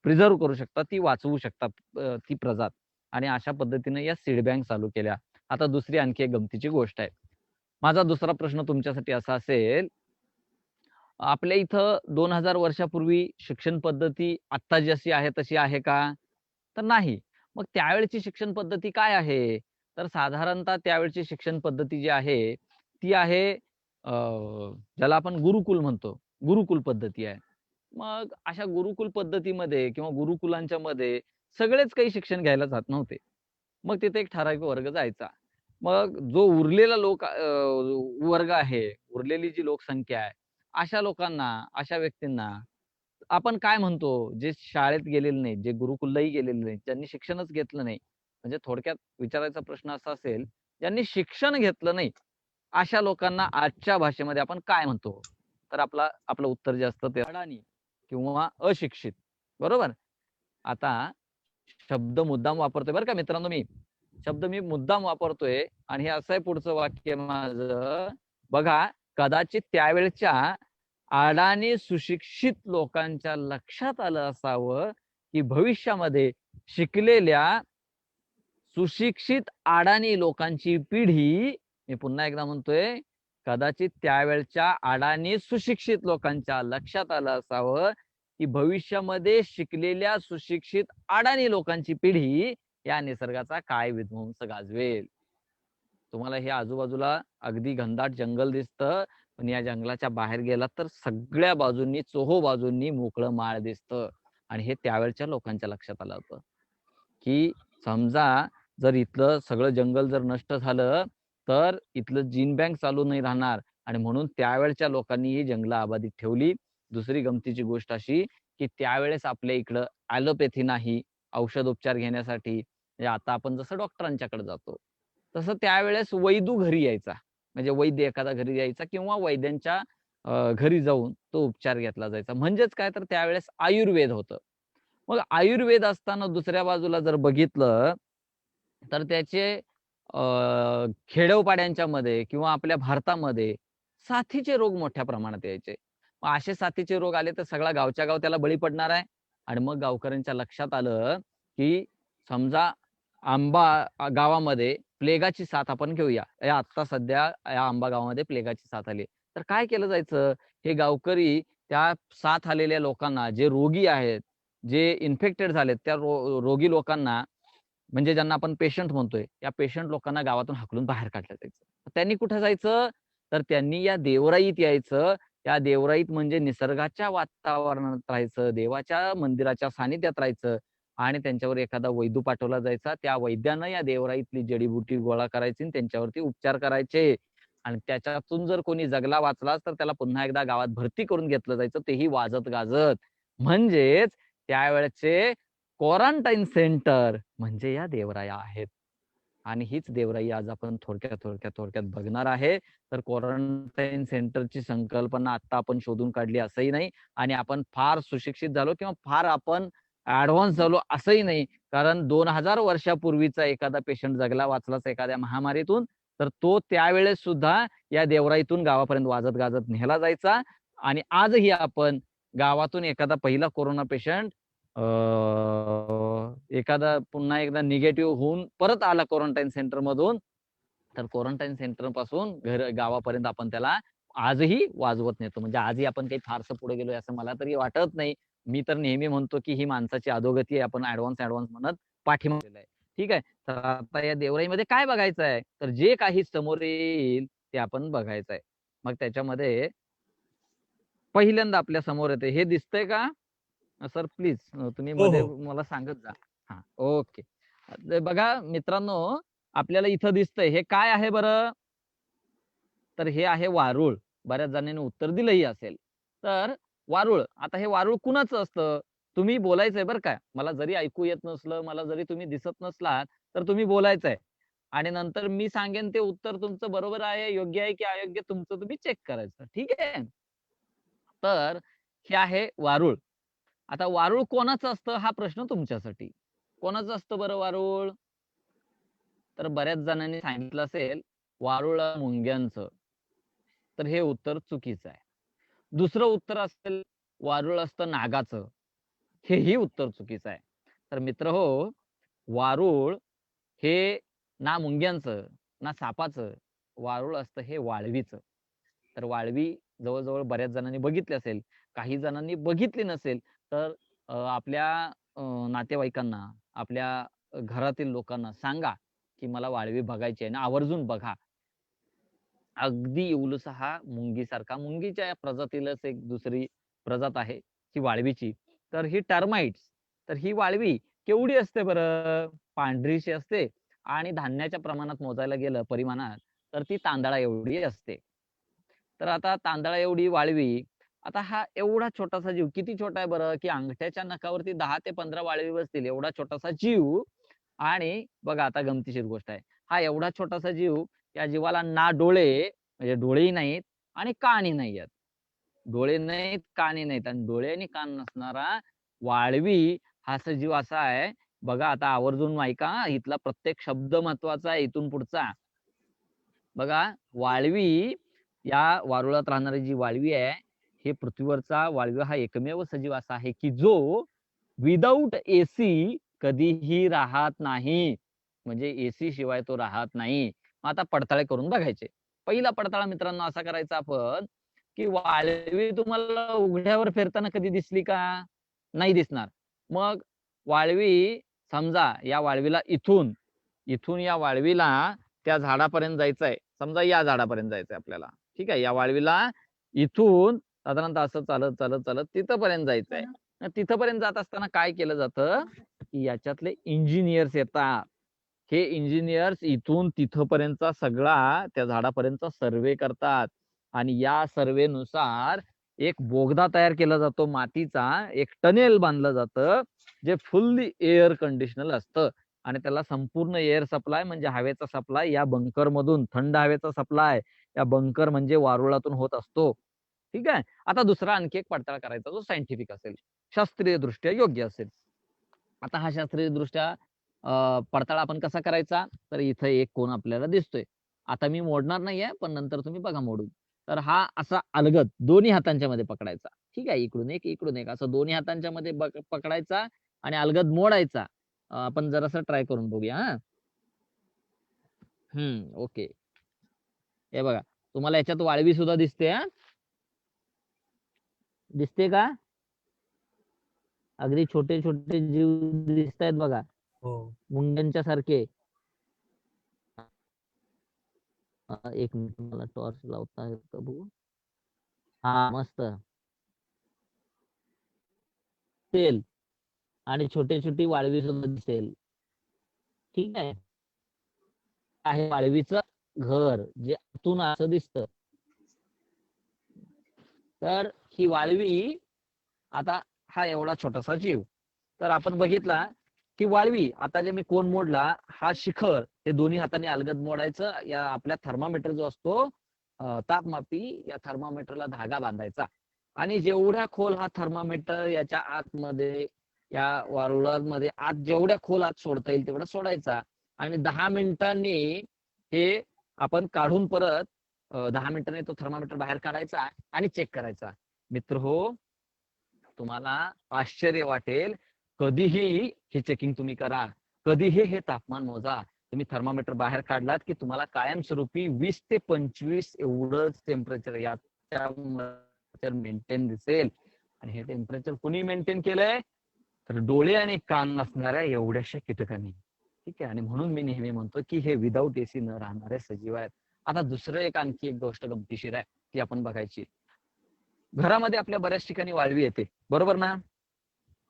प्रिझर्व्ह करू शकता, ती वाचवू शकता ती प्रजात. आणि अशा पद्धतीने या सीड बँक चालू केल्या. आता दुसरी आणखी एक गमतीची गोष्ट आहे. माझा दुसरा प्रश्न तुमच्यासाठी असा असेल, आपल्या इथं 2000 वर्षापूर्वी शिक्षण पद्धती आत्ता जशी आहे तशी आहे का? तर नाही. मग त्यावेळची शिक्षण पद्धती काय आहे? तर साधारणतः त्यावेळची शिक्षण पद्धती जी आहे, ती आहे ज्याला आपण गुरुकुल म्हणतो. गुरुकुल पद्धती आहे. मग अशा गुरुकुल पद्धतीमध्ये किंवा गुरुकुलांच्या मध्ये सगळेच काही शिक्षण घ्यायला जात नव्हते. मग तिथे एक ठराविक वर्ग जायचा. मग जो उरलेला वर्ग आहे, उरलेली जी लोकसंख्या आहे, अशा लोकांना, अशा व्यक्तींना आपण काय म्हणतो, जे शाळेत गेलेले नाहीत, जे गुरुकुललाही गेलेले नाहीत, ज्यांनी शिक्षणच घेतलं नाही. म्हणजे थोडक्यात विचारायचा प्रश्न असा असेल, ज्यांनी शिक्षण घेतलं नाही, अशा लोकांना आजच्या भाषेमध्ये आपण काय म्हणतो? तर आपलं उत्तर जे असतं ते अडाणी किंवा अशिक्षित. बरोबर? आता शब्द मुद्दाम वापरतोय बरं का मित्रांनो मी. शब्द मी मुद्दाम वापरतोय आणि हे असं आहे पुढचं वाक्य माझं. बघा, कदाचित त्यावेळच्या अडाणी सुशिक्षित लोकांच्या लक्षात आलं असावं, की भविष्यामध्ये शिकलेल्या सुशिक्षित अडाणी लोकांची पिढी, मी पुन्हा एकदा म्हणतोय, कदाचित त्यावेळच्या अडाणी सुशिक्षित लोकांच्या लक्षात आलं असावं, की भविष्यामध्ये शिकलेल्या सुशिक्षित अडाणी लोकांची पिढी या निसर्गाचा काय विध्वंस गाजवेल. तुम्हाला हे आजूबाजूला अगदी घनदाट जंगल दिसतं, पण या जंगलाच्या बाहेर गेलात तर सगळ्या बाजूंनी, चोहो बाजूंनी मोकळं माळ दिसतं. आणि हे त्यावेळच्या लोकांच्या लक्षात आलं होतं, की समजा जर इथलं सगळं जंगल जर नष्ट झालं, तर इथलं जीन बँक चालू नाही राहणार आणि म्हणून त्यावेळच्या लोकांनी ही जंगलं अबाधित ठेवली. दुसरी गमतीची गोष्ट अशी, की त्यावेळेस आपल्या इकडं ॲलोपॅथी नाही, औषधोपचार घेण्यासाठी. म्हणजे आता आपण जसं डॉक्टरांच्याकडे जातो, तसं त्यावेळेस वैदू घरी यायचा. म्हणजे वैद्य एखादा घरी यायचा किंवा वैद्यांच्या घरी जाऊन तो उपचार घेतला जायचा. म्हणजेच काय, तर त्यावेळेस आयुर्वेद होतं. मग आयुर्वेद असताना दुसऱ्या बाजूला जर बघितलं, तर त्याचे खेडोपाड्यांच्या मध्ये किंवा आपल्या भारतामध्ये साथीचे रोग मोठ्या प्रमाणात यायचे. मग असे साथीचे रोग आले तर सगळा गावच्या गाव त्याला बळी पडणार आहे. आणि मग गावकऱ्यांच्या लक्षात आलं, की समजा गावामध्ये प्लेगाची साथ आपण घेऊया. या आत्ता सध्या या आंबा गावामध्ये प्लेगाची साथ आली. तर काय केलं जायचं? हे गावकरी त्या साथ आलेल्या लोकांना, जे रोगी आहेत, जे इन्फेक्टेड झालेत, त्या रोगी लोकांना, म्हणजे ज्यांना आपण पेशंट म्हणतोय, या पेशंट लोकांना गावातून हाकलून बाहेर काढलं जायचं. त्यांनी कुठे जायचं? तर त्यांनी या देवराईत यायचं. या देवराईत म्हणजे निसर्गाच्या वातावरणात राहायचं, देवाच्या मंदिराच्या सानिध्यात राहायचं आणि त्यांच्यावर एखादा वैद्य पाठवला जायचा. त्या वैद्यानं या देवराईतली जडीबुटी गोळा करायची आणि त्यांच्यावरती उपचार करायचे. आणि त्याच्यातून जर कोणी जगला वाचलाच तर त्याला पुन्हा एकदा गावात भरती करून घेतलं जायचं, तेही वाजत गाजत. म्हणजेच त्यावेळचे क्वारंटाईन सेंटर म्हणजे या देवराया आहेत. आणि हीच देवराई आज आपण थोडक्यात बघणार आहे. तर क्वारंटाईन सेंटरची संकल्पना आता आपण शोधून काढली असंही नाही आणि आपण फार सुशिक्षित झालो किंवा फार आपण ऍडव्हान्स झालो असंही नाही. कारण 2000 वर्षापूर्वीचा एखादा पेशंट जगला वाचलाच एखाद्या महामारीतून, तर तो त्यावेळेस सुद्धा या देवराईतून गावापर्यंत वाजत गाजत नेला जायचा. आणि आजही आपण गावातून एखादा पहिला कोरोना पेशंट एखादा पुन्हा एकदा निगेटिव्ह होऊन परत आला क्वारंटाईन सेंटर मधून, तर क्वारंटाईन सेंटर पासून गावापर्यंत आपण त्याला आजही वाजवत नेतो. म्हणजे आजही आपण काही फारसं पुढे गेलोय असं मला तरी वाटत नाही. मी तर नेहमी म्हणतो की ही माणसाची अधोगती आहे, आपण ऍडव्हान्स म्हणत पाठीमागे आहे. ठीक आहे. तर आता या देवराईमध्ये काय बघायचं आहे, तर जे काही समोर येईल ते आपण बघायचं आहे. मग त्याच्यामध्ये पहिल्यांदा आपल्या समोर येते, हे दिसतंय का सर? प्लीज तुम्ही हो मध्ये हो. मला सांगत जा. हा, ओके. बघा मित्रांनो, आपल्याला इथं दिसतंय हे काय आहे बरं? तर हे आहे वारुळ. बऱ्याच जणांनी उत्तर दिलंही असेल. तर वारुळ, आता हे वारुळ कुणाचं असतं? तुम्ही बोलायचंय बरं का. मला जरी ऐकू येत नसलं, मला जरी तुम्ही दिसत नसलात, तर तुम्ही बोलायचंय. आणि नंतर मी सांगेन ते उत्तर तुमचं बरोबर आहे, योग्य आहे की अयोग्य, तुमचं तुम्ही चेक करायचं. ठीक आहे? तर हे आहे वारुळ. आता वारुळ कोणाचं असतं हा प्रश्न तुमच्यासाठी. कोणाचं असतं बरं वारुळ? तर बऱ्याच जणांनी सांगितलं असेल वारुळ मुंग्यांचं. तर हे उत्तर चुकीचं आहे. दुसरं उत्तर असेल वारुळ असतं नागाचं. हेही उत्तर चुकीचं आहे. तर मित्रहो, वारुळ हे ना मुंग्यांचं ना सापाचं, वारुळ असतं हे वाळवीचं. तर वाळवी जवळजवळ बऱ्याच जणांनी बघितली असेल, काही जणांनी बघितली नसेल, तर आपल्या नातेवाईकांना, आपल्या घरातील लोकांना सांगा की मला वाळवी बघायची आहे ना, आवर्जून बघा. अगदी इवलूसा हा मुंगीसारखा, मुंगीच्या या प्रजातीलाच एक दुसरी प्रजात आहे ही वाळवीची. तर ही टर्माइट्स, तर ही वाळवी केवढी असते बरं? पांढरीशी असते आणि धान्याच्या प्रमाणात मोजायला गेलं परिमाणात, तर ती तांदळा एवढी असते. तर आता तांदळा एवढी वाळवी, आता हा एवढा छोटासा जीव किती छोटा आहे बरं, की अंगठ्याच्या नखावरती 10 ते 15 वाळवी बसतील एवढा छोटासा जीव. आणि बघा आता गमतीशीर गोष्ट आहे. हा एवढा छोटासा जीव, या जीवाला ना डोळे, म्हणजे डोळेही नाहीत आणि कानही नाहीयेत. डोळे नाहीत, कानही नाहीत आणि डोळे आणि कान नसणारा वाळवी हा सजीव असा आहे. बघा आता आवर्जून ऐका हां, इथला प्रत्येक शब्द महत्वाचा आहे इथून पुढचा. बघा, वाळवी, या वारुळात राहणारी जी वाळवी आहे, हे पृथ्वीवरचा वाळवी हा एकमेव सजीव असा आहे की जो विदाऊट एसी कधीही राहत नाही. म्हणजे एसी शिवाय तो राहत नाही. मग आता पडताळे करून बघायचे. पहिला पडताळा मित्रांनो असा करायचा आपण, की वाळवी तुम्हाला उघड्यावर फिरताना कधी दिसली का? नाही दिसणार. मग वाळवी, समजा या वाळवीला इथून, इथून या वाळवीला त्या झाडापर्यंत जायचंय. समजा या झाडापर्यंत जायचंय आपल्याला. ठीक आहे. या वाळवीला इथून साधारणतः असं चालत, चालत, चालत तिथपर्यंत जायचंय. तिथपर्यंत जात असताना काय केलं जातं, की याच्यातले इंजिनियर्स येतात. हे इंजिनियर्स इथून तिथपर्यंतचा सगळा त्या झाडापर्यंतचा सर्वे करतात आणि या सर्वेनुसार एक बोगदा तयार केला जातो मातीचा, एक टनेल बांधलं जातं, जे फुल्ली एअर कंडिशनल असतं आणि त्याला संपूर्ण एअर सप्लाय म्हणजे हवेचा सप्लाय या बंकर मधून, थंड हवेचा सप्लाय या बंकर म्हणजे वारुळातून होत असतो. ठीक आहे. आता दुसरा आणखी एक पडताळा करायचा जो सायंटिफिक असेल, शास्त्रीय दृष्ट्या योग्य असेल. आता हा शास्त्रीय दृष्ट्या पडताळा आपण कसा करायचा, तर इथं एक कोण आपल्याला दिसतोय. आता मी मोडणार नाहीये, पण नंतर तुम्ही बघा मोडून. तर हा असा अलगद दोन्ही हातांच्या मध्ये पकडायचा. ठीक आहे. इकडून एक असं दोन्ही हातांच्या मध्ये पकडायचा आणि अलगद मोडायचा. आपण जरासं ट्राय करून बघूया हा. ओके. हे बघा, तुम्हाला याच्यात वाळवी सुद्धा दिसते हा. दिसते का? अगदी छोटे छोटे जीव दिसतायत बघा, हो. मुंग्यांच्या सारखे. एक मिनिट मला टॉर्च लावता येतं बघू. हा मस्त. दिसेल आणि छोटे छोटी वाळवी सुद्धा दिसेल. ठीक आहे. आहे वाळवीचं घर, जे आतून असं दिसतं. तर ही वाळवी, आता हा एवढा छोटासा जीव, तर आपण बघितला की वाळवी, आता जे मी कोन मोडला, हा शिखर हे दोन्ही हाताने अलगद मोडायचं. या आपल्या थर्मामीटर जो असतो, तापमापी, या थर्मामीटरला धागा बांधायचा आणि जेवढ्या खोल हा थर्मामीटर याच्या आतमध्ये, या वारुळामध्ये आत जेवढ्या खोल आत सोडता येईल तेवढा सोडायचा आणि 10 मिनिटांनी हे आपण काढून परत 10 मिनिटांनी तो थर्मामीटर बाहेर काढायचा आणि चेक करायचा. मित्र हो, तुम्हाला आश्चर्य वाटेल. कधीही हे चेकिंग तुम्ही करा, कधीही हे तापमान मोजा. तुम्ही थर्मामीटर बाहेर काढलात की तुम्हाला कायमस्वरूपी 20 ते 25 एवढंच टेम्परेचर याच्या मेंटेन दिसेल. आणि हे टेम्परेचर कुणी मेंटेन केलंय? तर डोळे आणि कान नसणाऱ्या एवढ्याशा कीटकांनी. ठीक आहे. आणि म्हणून मी नेहमी म्हणतो की हे विदाऊट एसी न राहणारे सजीव आहेत. आता दुसरं आणखी एक गोष्ट गमतीशीर आहे ती आपण बघायची. घरामध्ये आपल्या बऱ्याच ठिकाणी वाळवी येते, बरोबर ना?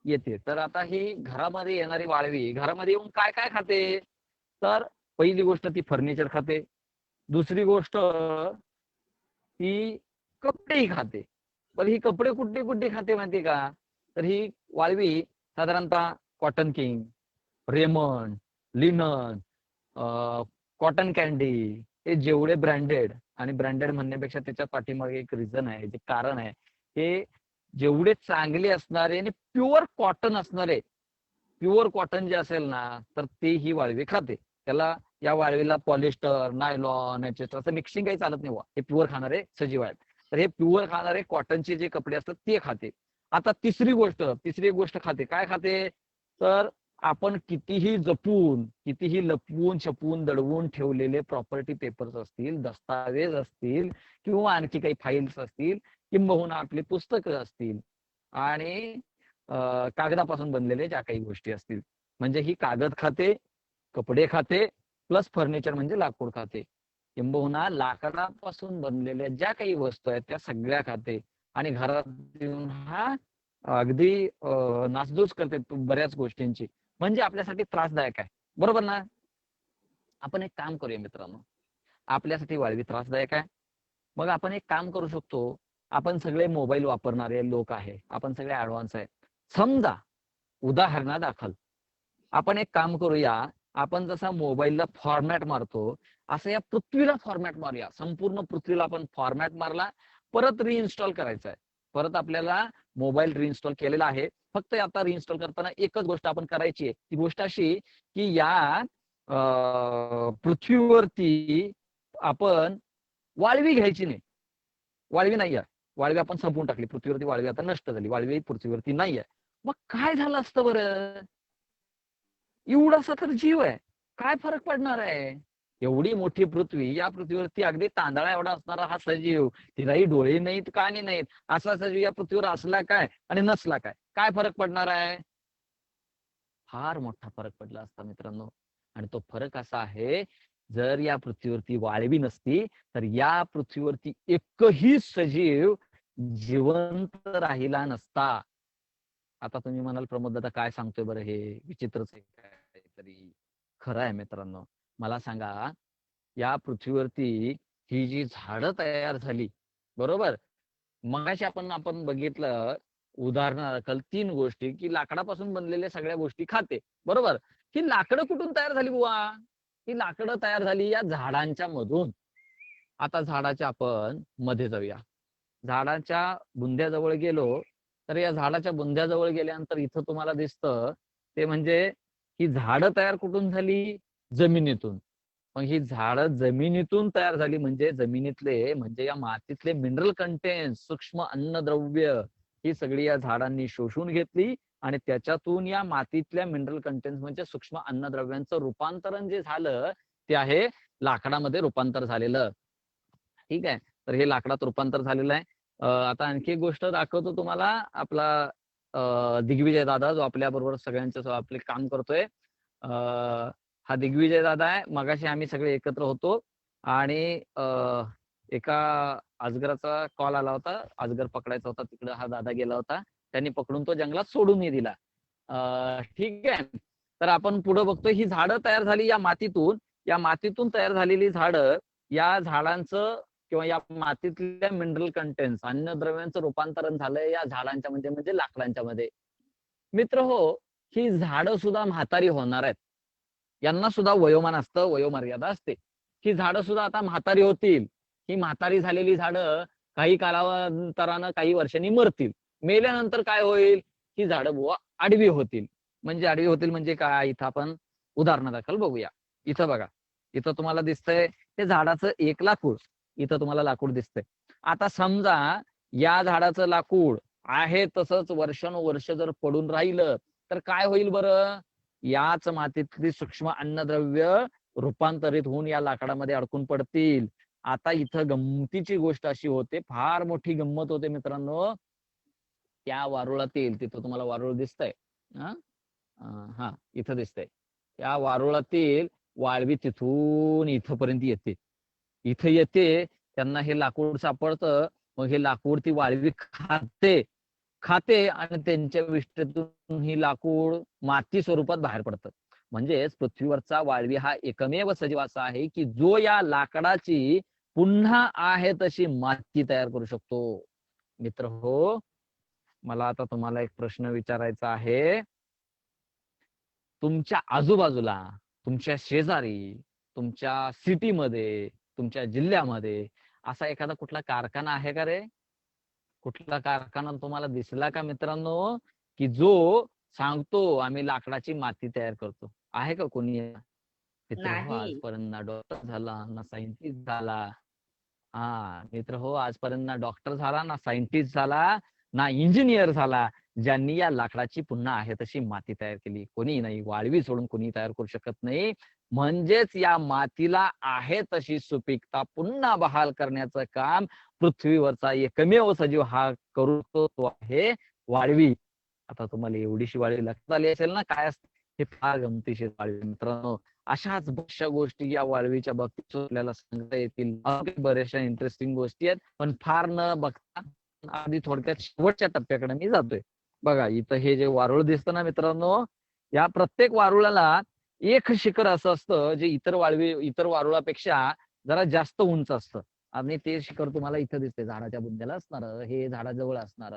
येते. तर आता ही घरामध्ये येणारी वाळवी घरामध्ये येऊन काय काय खाते? तर पहिली गोष्ट ती फर्निचर खाते. दुसरी गोष्ट ती कपडेही खाते. पण ही कपडे कुठे कुठे खाते माहिती का? तर ही वाळवी साधारणतः cotton king, Raymond, linen, cotton candy, हे जेवढे ब्रँडेड, आणि ब्रँडेड म्हणण्यापेक्षा त्याच्या पाठीमागे एक रिझन आहे, जे कारण आहे, हे जेवढे चांगले असणारे आणि प्युअर कॉटन असणारे, प्युअर कॉटन जे असेल ना, तर ते ही वाळवी खाते. त्याला, या वाळवीला पॉलिस्टर, नायलॉन, असं मिक्सिंग काही चालत नाही. हे प्युअर खाणारे सजीव आहेत. तर हे प्युअर खाणारे कॉटनचे जे कपडे असतात ते खाते. आता तिसरी गोष्ट खाते. काय खाते? तर आपण कितीही जपून, कितीही लपवून छपून दडवून ठेवलेले प्रॉपर्टी पेपर्स असतील, दस्तावेज असतील, किंवा आणखी काही फाईल्स असतील, किंबहुना आपली पुस्तकं असतील, आणि कागदापासून बनलेले ज्या काही गोष्टी असतील, म्हणजे ही कागद खाते, कपडे खाते, प्लस फर्निचर म्हणजे लाकूड खाते, किंबहुना लाकडापासून बनलेल्या ज्या काही वस्तू आहेत त्या सगळ्या खाते. आणि घरात येऊन हा अगदी नासधूस करते बऱ्याच गोष्टींची, म्हणजे आपल्यासाठी त्रासदायक आहे, बरोबर ना? आपण एक काम करूया मित्रांनो, आपल्यासाठी वाळवी त्रासदायक आहे. मग आपण एक काम करू शकतो, आपण सगळे मोबाईल वापरणारे लोक आहे, आपण सगळे ऍडव्हान्स आहे. समजा उदाहरणादाखल आपण एक काम करूया, आपण जसा मोबाईलला फॉर्मॅट मारतो असं या पृथ्वीला फॉर्मॅट मारूया. संपूर्ण पृथ्वीला आपण फॉर्मॅट मारला, परत रिइन्स्टॉल करायचा आहे. परत आपल्याला मोबाईल रिइन्स्टॉल केलेला आहे. फक्त आता रिइन्स्टॉल करताना एकच गोष्ट आपण करायची आहे. ती गोष्ट अशी की या पृथ्वीवरती आपण वाळवी घ्यायची नाही. वाळवी नाही आहे. वाळवी आपण संपवून टाकली. पृथ्वीवरती वाळवी आता नष्ट झाली. वाळवी पृथ्वीवरती नाही आहे. मग काय झालं असतं बरं? एवढासा तर जीव आहे, काय फरक पडणार आहे? एवढी मोठी पृथ्वी, या पृथ्वीवरती अगदी तांदळा एवढा असणारा हा सजीव, तिलाही डोळे नाहीत, कानी नाहीत, असा सजीव या पृथ्वीवर असला काय आणि नसला काय, काय फरक पडणार आहे? फार मोठा फरक पडला असता मित्रांनो. आणि तो फरक असा आहे, जर या पृथ्वीवरती वाळवी नसती तर या पृथ्वीवरती एकही सजीव जिवंत राहिला नसता. आता तुम्ही म्हणाल, प्रमोद दादा काय सांगतोय बरं, हे विचित्रच आहे काहीतरी. खरं आहे मित्रांनो. मला सांगा, या पृथ्वीवरती ही जी झाडं तयार झाली, बरोबर, मगाशी आपण बघितलं उदाहरणादाखल 3 गोष्टी, की लाकडापासून बनलेल्या सगळ्या गोष्टी खाते, बरोबर. ही लाकडं कुठून तयार झाली बुवा? ही लाकडं तयार झाली या झाडांच्या मधून. आता झाडाच्या आपण मध्ये जाऊया. झाडाच्या बुंध्याजवळ गेलो, तर या झाडाच्या बुंध्याजवळ गेल्यानंतर इथं तुम्हाला दिसतं ते म्हणजे ही झाडं तयार कुठून झाली? जमिनीतून. मग ही झाडं जमिनीतून तयार झाली म्हणजे जमिनीतले, म्हणजे या मातीतले मिनरल कंटेंट, सूक्ष्म अन्नद्रव्य, ही सगळी या झाडांनी शोषून घेतली, आणि त्याच्यातून या मातीतल्या मिनरल कंटेंट म्हणजे सूक्ष्म अन्नद्रव्यांचं रूपांतरण जे झालं ते आहे लाकडामध्ये रूपांतर झालेलं. ठीक आहे. तर हे लाकडात रूपांतर झालेलं आहे. आता आणखी एक गोष्ट दाखवतो तुम्हाला. आपला दिग्विजय दादा, जो आपल्या बरोबर सगळ्यांचं आपले काम करतोय, हा दिग्विजय दादा आहे. मगाशी आम्ही सगळे एकत्र होतो आणि एका अजगराचा कॉल आला होता. अजगर पकडायचा होता, तिकडे हा दादा गेला होता. त्यांनी पकडून तो जंगलात सोडूनही दिला. ठीक आहे. तर आपण पुढे बघतोय, ही झाडं तयार झाली या मातीतून. या मातीतून तयार झालेली झाडं, या झाडांचं किंवा या मातीतल्या मिनरल कंटेंट्स, अन्नद्रव्यांचं रूपांतरण झालंय या झाडांच्या म्हणजे लाकडांच्या मध्ये. मित्र हो, ही झाडं सुद्धा म्हातारी होणार आहेत. यांना सुद्धा वयोमान असतं, वयोमर्यादा असते. ही झाडं सुद्धा आता म्हातारी होतील. ही म्हातारी झालेली झाडं काही कालांतरानं, काही वर्षांनी मरतील. मेल्यानंतर काय होईल? ही झाडं बुवा आडवी होतील. म्हणजे आडवी होतील म्हणजे काय? इथं आपण उदाहरणादाखल बघूया. इथं बघा, इथं तुम्हाला दिसतंय हे झाडाचं एक लाकूड. इथं तुम्हाला लाकूड दिसतंय. आता समजा या झाडाचं लाकूड आहे तसंच वर्षानुवर्ष जर पडून राहिलं तर काय होईल बरं? याच मातीतली सूक्ष्म अन्नद्रव्य रूपांतरित होऊन या लाकडामध्ये अडकून पडतील. आता इथं गमतीची गोष्ट अशी होते, फार मोठी गंमत होते मित्रांनो. त्या वारुळातील, तिथं तुम्हाला वारुळ दिसतंय हा इथं दिसतंय, त्या वारुळातील वाळवी तिथून इथपर्यंत येते. इथं येते, त्यांना हे लाकूड सापडतं. मग हे लाकूड ती वाळवी खाते आणि त्यांच्या विष्ठेतून ही लाकूड माती स्वरूपात बाहेर पडतं. म्हणजेच पृथ्वीवरचा वाळवी हा एकमेव सजीव असा आहे की जो या लाकडाची पुन्हा आहे तशी माती तयार करू शकतो. मित्र हो, मला आता तुम्हाला एक प्रश्न विचारायचा आहे. तुमच्या आजूबाजूला, तुमच्या शेजारी, तुमच्या सिटीमध्ये, तुमच्या जिल्ह्यामध्ये असा एखादा कुठला कारखाना आहे का रे? कुठला कारखाना तुम्हाला दिसला का मित्रांनो, की जो सांगतो आम्ही लाकडाची माती तयार करतो? आहे का कोणी? मित्र हो, नाही. आजपर्यंत ना डॉक्टर झाला ना सायंटिस्ट झाला. मित्र हो, आजपर्यंत ना डॉक्टर झाला ना सायंटिस्ट झाला ना इंजिनियर झाला ज्यांनी या लाकडाची पुन्हा आहे तशी माती तयार केली. कोणी नाही, वाळवी सोडून कोणी तयार करू शकत नाही. म्हणजेच या मातीला आहे तशी सुपीकता पुन्हा बहाल करण्याचं काम पृथ्वीवरचा एकमेव सजीव हा करतो, तो आहे वाळवी. आता तुम्हाला एवढीशी वाळवी लक्षात आली असेल ना काय असते हे? फार गमतीशीर वाळवी मित्रांनो. अशाच बऱ्याचशा गोष्टी या वाळवीच्या बाबतीत आपल्याला सांगता येतील. बऱ्याचशा इंटरेस्टिंग गोष्टी आहेत, पण फार न बघता आधी थोडक्यात शेवटच्या टप्प्याकडे मी जातोय. बघा, इथं हे जे वारुळ दिसतं ना मित्रांनो, या प्रत्येक वारुळाला एक शिखर असं असतं जे इतर वारुळापेक्षा जरा जास्त उंच असतं. आणि ते शिखर तुम्हाला इथं दिसते, झाडाच्या बुंध्याला असणार, हे झाडाजवळ असणार,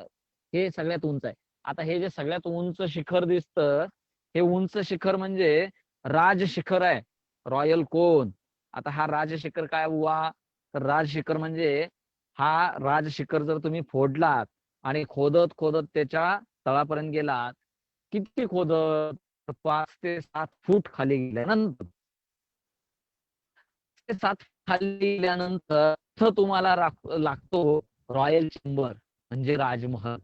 हे सगळ्यात उंच आहे. आता हे जे सगळ्यात उंच शिखर दिसतं, हे उंच शिखर म्हणजे राजशिखर आहे, रॉयल कोन. आता हा राजशिखर काय हुआ? तर राजशिखर म्हणजे हा राजशिखर जर तुम्ही फोडलात आणि खोदत खोदत त्याच्या तळापर्यंत गेलात, किती खोदत? 5 ते 7 फूट खाली गेल्यानंतर, 7 खाली गेल्यानंतर तुम्हाला लागतो रॉयल चेंबर, म्हणजे राजमहल.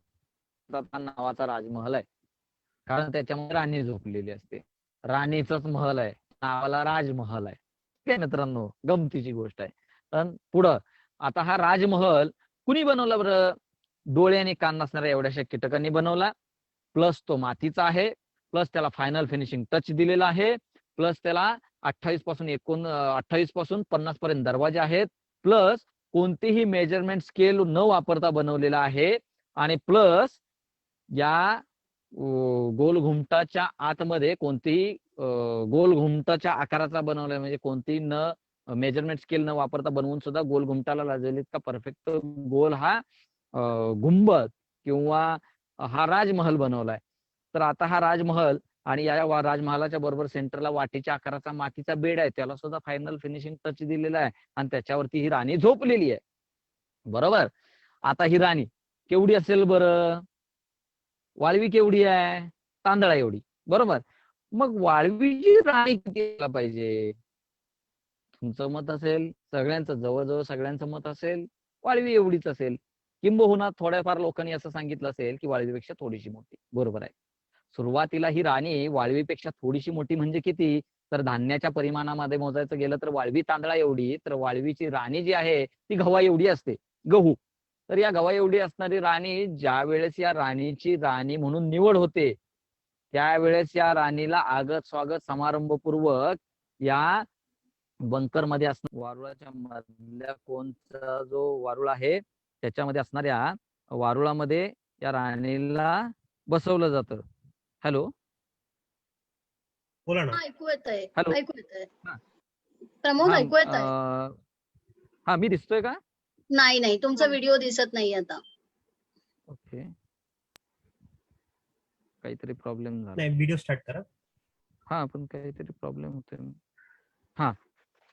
नावाचा राजमहल आहे, कारण त्याच्यामध्ये राणी झोपलेली असते. राणीचाच महल आहे, नावाला राजमहल आहे. ठीक आहे मित्रांनो, गमतीची गोष्ट आहे. पण पुढं आता हा राजमहल कुणी बनवला बरं? डोळे आणि कान नसणाऱ्या एवढ्याशा कीटकांनी बनवला. प्लस तो मातीचा आहे, प्लस त्याला फायनल फिनिशिंग टच दिलेला आहे, प्लस त्याला 28 पासून 50 पर्यंत दरवाजे आहेत, प्लस कोणतेही मेजरमेंट स्केल न वापरता बनवलेला आहे, आणि प्लस या गोल घुमटाच्या आतमध्ये कोणतेही गोल घुमटाच्या आकाराचा बनवलाय, म्हणजे कोणतीही मेजरमेंट स्केल न वापरता बनवून सुद्धा गोल घुमटाला लागेल इतका परफेक्ट गोल हा गुंबद किंवा हा राजमहल बनवलाय. तर आता हा राजमहल, आणि या राजमहालाच्या बरोबर सेंटरला वाटीच्या आकाराचा मातीचा बेड आहे, त्याला सुद्धा फायनल फिनिशिंग टच दिलेला आहे, आणि त्याच्यावरती ही राणी झोपलेली आहे. बरोबर. आता ही राणी केवढी असेल बरं? वाळवी केवढी आहे? तांदळा एवढी. बरोबर. मग वाळवीची राणी किती पाहिजे? तुमचं मत असेल, सगळ्यांचं जवळजवळ सगळ्यांचं मत असेल वाळवी एवढीच असेल. किंबहुना थोड्याफार लोकांनी असं सांगितलं असेल की वाळवीपेक्षा थोडीशी मोठी. बरोबर आहे. सुरुवातीला ही राणी वाळवीपेक्षा थोडीशी मोठी म्हणजे किती? तर धान्याच्या परिमाणामध्ये मोजायचं गेलं तर वाळवी तांदळा एवढी, तर वाळवीची राणी जी आहे ती गव्हा एवढी असते, गहू. तर या गव्हा एवढी असणारी राणी ज्या वेळेस या राणीची राणी म्हणून निवड होते, त्यावेळेस या राणीला आगत स्वागत समारंभपूर्वक या बंकर मध्ये असणार वारुळाच्या मधल्या कोणचा जो वारुळ आहे त्याच्यामध्ये असणाऱ्या वारुळामध्ये या राणीला बसवलं जातं. हॅलो, बोला ना. ऐकू येतंय, हॅलो. ऐकू येतंय. हा. प्रमोद, ऐकू येतंय? हा, मी दिसतोय का? नाही, तुमचा व्हिडिओ दिसत नाही आता. ओके, काहीतरी प्रॉब्लेम झाला. नाही, व्हिडिओ स्टार्ट करा. हा, पण काहीतरी प्रॉब्लेम होतोय. हा,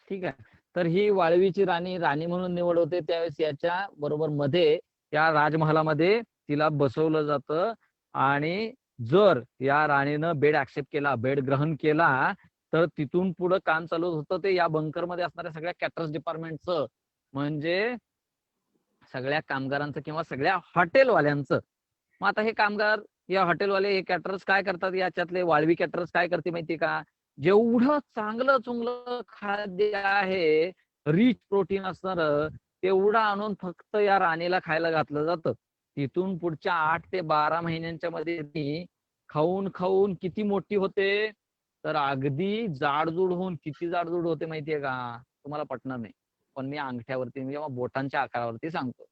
ठीक आहे. तर ही वाळवीची राणी म्हणून निवड होते, त्यावेळेस याच्या बरोबर मध्ये या राजमहालामध्ये तिला बसवलं जातं, आणि जर या राणीनं बेड ऍक्सेप्ट केला, बेड ग्रहण केला, तर तिथून पुढे काम चालू होतं ते या बंकर मध्ये असणाऱ्या सगळ्या कॅटर्स डिपार्टमेंटचं, म्हणजे सगळ्या कामगारांचं किंवा सगळ्या हॉटेलवाल्यांचं. मग आता हे कामगार, या हॉटेलवाले, हे कॅटरर्स काय करतात? याच्यातले वाळवी कॅटरर्स काय करते माहिती का? जेवढं चांगलं चुंगलं खाद्य आहे, रिच प्रोटीन असणार, तेवढं आणून फक्त या राणीला खायला घातलं जातं. तिथून पुढच्या 8 ते 12 महिन्यांच्या मध्ये ती खाऊन खाऊन किती मोठी होते, तर अगदी जाडजूड होऊन किती जाडजूड होते माहितीये का, तुम्हाला पटणार नाही, पण मी अंगठ्यावरती किंवा बोटांच्या आकारावरती सांगतो.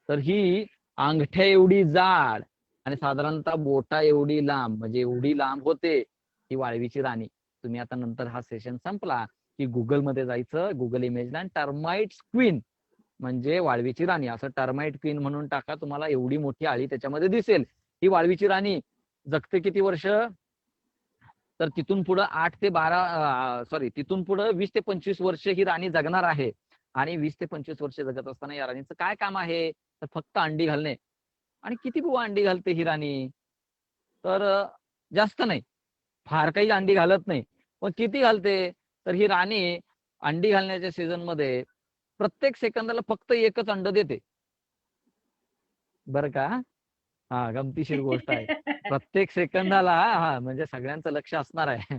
तर ही अंगठ्या एवढी जाड आणि साधारणतः बोटा एवढी लांब, म्हणजे एवढी लांब होते ही वाळवीची राणी. तुम्ही आता नंतर हा सेशन संपला की गुगलमध्ये जायचं, गुगल इमेजला टर्माइट क्वीन म्हणजे वाळवीची राणी असं टर्माइट क्वीन म्हणून टाका, तुम्हाला एवढी मोठी आळी त्याच्यामध्ये दिसेल. ही वाळवीची राणी जगते किती वर्ष, तर तिथून पुढे 20 ते 25 वर्ष ही राणी जगणार आहे. आणि 20 ते 25 वर्ष जगत असताना या राणीचं काय काम आहे, तर फक्त अंडी घालणे. आणि किती बुवा अंडी घालते ही राणी, तर जास्त नाही, फार काही अंडी घालत नाही. पण किती घालते, तर ही राणी अंडी घालण्याच्या सीझन मध्ये प्रत्येक सेकंदाला फक्त एकच अंड देते, बरं का. हा गमतीशीर गोष्ट आहे. प्रत्येक सेकंदाला, हा म्हणजे सगळ्यांचं लक्ष असणार आहे.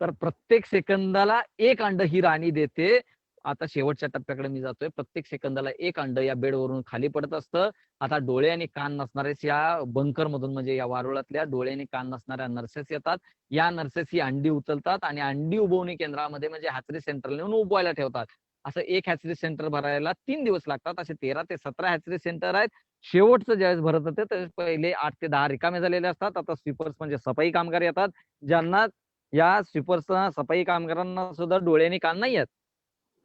तर प्रत्येक सेकंदाला एक अंड ही राणी देते. आता शेवटच्या टप्प्याकडे मी जातोय. प्रत्येक सेकंदाला एक अंड या बेडवरून खाली पडत असतं. आता डोळे आणि कान नसणारे या बंकर मधून, म्हणजे या वारुळातल्या डोळे आणि कान नसणाऱ्या नर्सेस येतात. या नर्सेस ही अंडी उचलतात आणि अंडी उबवणी केंद्रामध्ये म्हणजे हॅचरी सेंटर नेऊन उबवायला ठेवतात. असं एक हॅचरी सेंटर भरायला 3 दिवस लागतात. असे 13 ते 17 हॅचरी सेंटर आहेत. शेवटचं ज्यावेळेस भरत होते त्यावेळेस पहिले 8 ते 10 रिकामे झालेले असतात. आता स्वीपर्स म्हणजे सफाई कामगार येतात, ज्यांना या स्वीपर्सना सफाई कामगारांना सुद्धा डोळे आणि कान नाही आहेत.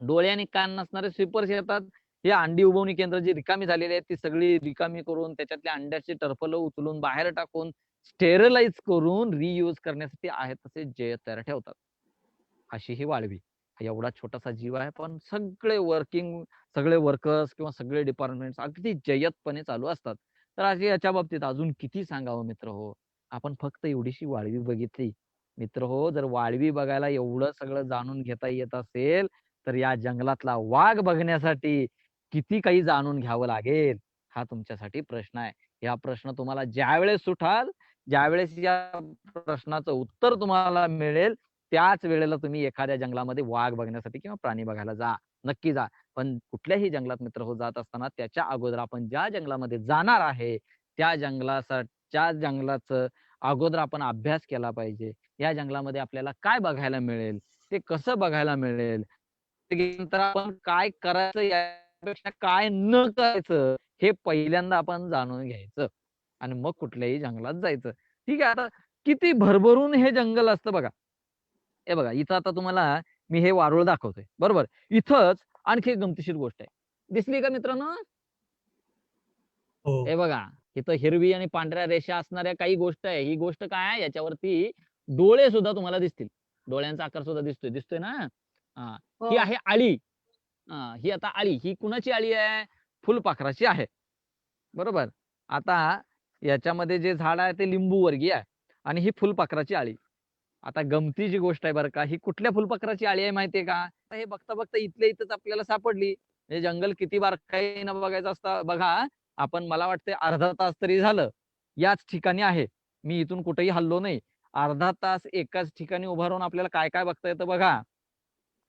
डोळे आणि कान नसणारे स्वीपर्स येतात. हे अंडी उबवणी केंद्र जी रिकामी झालेली आहेत ती सगळी रिकामी करून त्याच्यातल्या अंड्याची टरफलं उचलून बाहेर टाकून स्टेरलाइज करून रियूज करण्यासाठी आहेत तसे जयत तयार ठेवतात. अशी ही वाळवी. एवढा छोटासा जीव आहे, पण सगळे वर्कर्स किंवा सगळे डिपार्टमेंट अगदी जयतपणे चालू असतात. तर अशी याच्या बाबतीत अजून किती सांगावं मित्र हो. आपण फक्त एवढीशी वाळवी बघितली. मित्र हो, जर वाळवी बघायला एवढं सगळं जाणून घेता येत असेल, तर या जंगलातला वाघ बघण्यासाठी किती काही जाणून घ्यावं लागेल, हा तुमच्यासाठी प्रश्न आहे. या प्रश्न तुम्हाला ज्यावेळेस सुटाल, ज्यावेळेस या प्रश्नाचं उत्तर तुम्हाला मिळेल, त्याच वेळेला तुम्ही एखाद्या जंगलामध्ये वाघ बघण्यासाठी किंवा प्राणी बघायला जा, नक्की जा. पण कुठल्याही जंगलात मित्र हो जात असताना त्याच्या अगोदर आपण ज्या जंगलामध्ये जाणार आहे त्या जंगलाचं अगोदर आपण अभ्यास केला पाहिजे. या जंगलामध्ये आपल्याला काय बघायला मिळेल, ते कसं बघायला मिळेल, त्यानंतर आपण काय करायचं, यापेक्षा काय न करायचं हे पहिल्यांदा आपण जाणून घ्यायचं आणि मग कुठल्याही जंगलात जायचं. ठीक आहे. आता किती भरभरून हे जंगल असतं बघा. हे बघा, इथं आता तुम्हाला मी हे वारुळ दाखवतोय, बरोबर. इथंच आणखी एक गमतीशीर गोष्ट आहे, दिसली का मित्रांनो. हो. हे बघा, इथं हिरवी आणि पांढऱ्या रेषा असणाऱ्या काही गोष्ट आहे. ही गोष्ट काय आहे, याच्यावरती डोळे सुद्धा तुम्हाला दिसतील. डोळ्यांचा आकार सुद्धा दिसतोय ना. हा, ही आहे आळी. ही आता आळी, ही कुणाची आळी आहे, फुलपाखराची आहे, बरोबर. आता याच्यामध्ये जे झाड आहे ते लिंबू वर्गीय आहे आणि ही फुलपाखराची आळी. आता गमतीची गोष्ट आहे बरं का, ही कुठल्या फुलपाखराची आळी आहे माहितीये का. हे बघता बघता इथल्या इथंच आपल्याला सापडली. हे जंगल किती बारकाईनं बघायचं असतं बघा. आपण, मला वाटतं अर्धा तास तरी झालं याच ठिकाणी आहे. मी इथून कुठेही हल्लो नाही. अर्धा तास एकाच ठिकाणी उभा राहून आपल्याला काय काय बघता येतं बघा.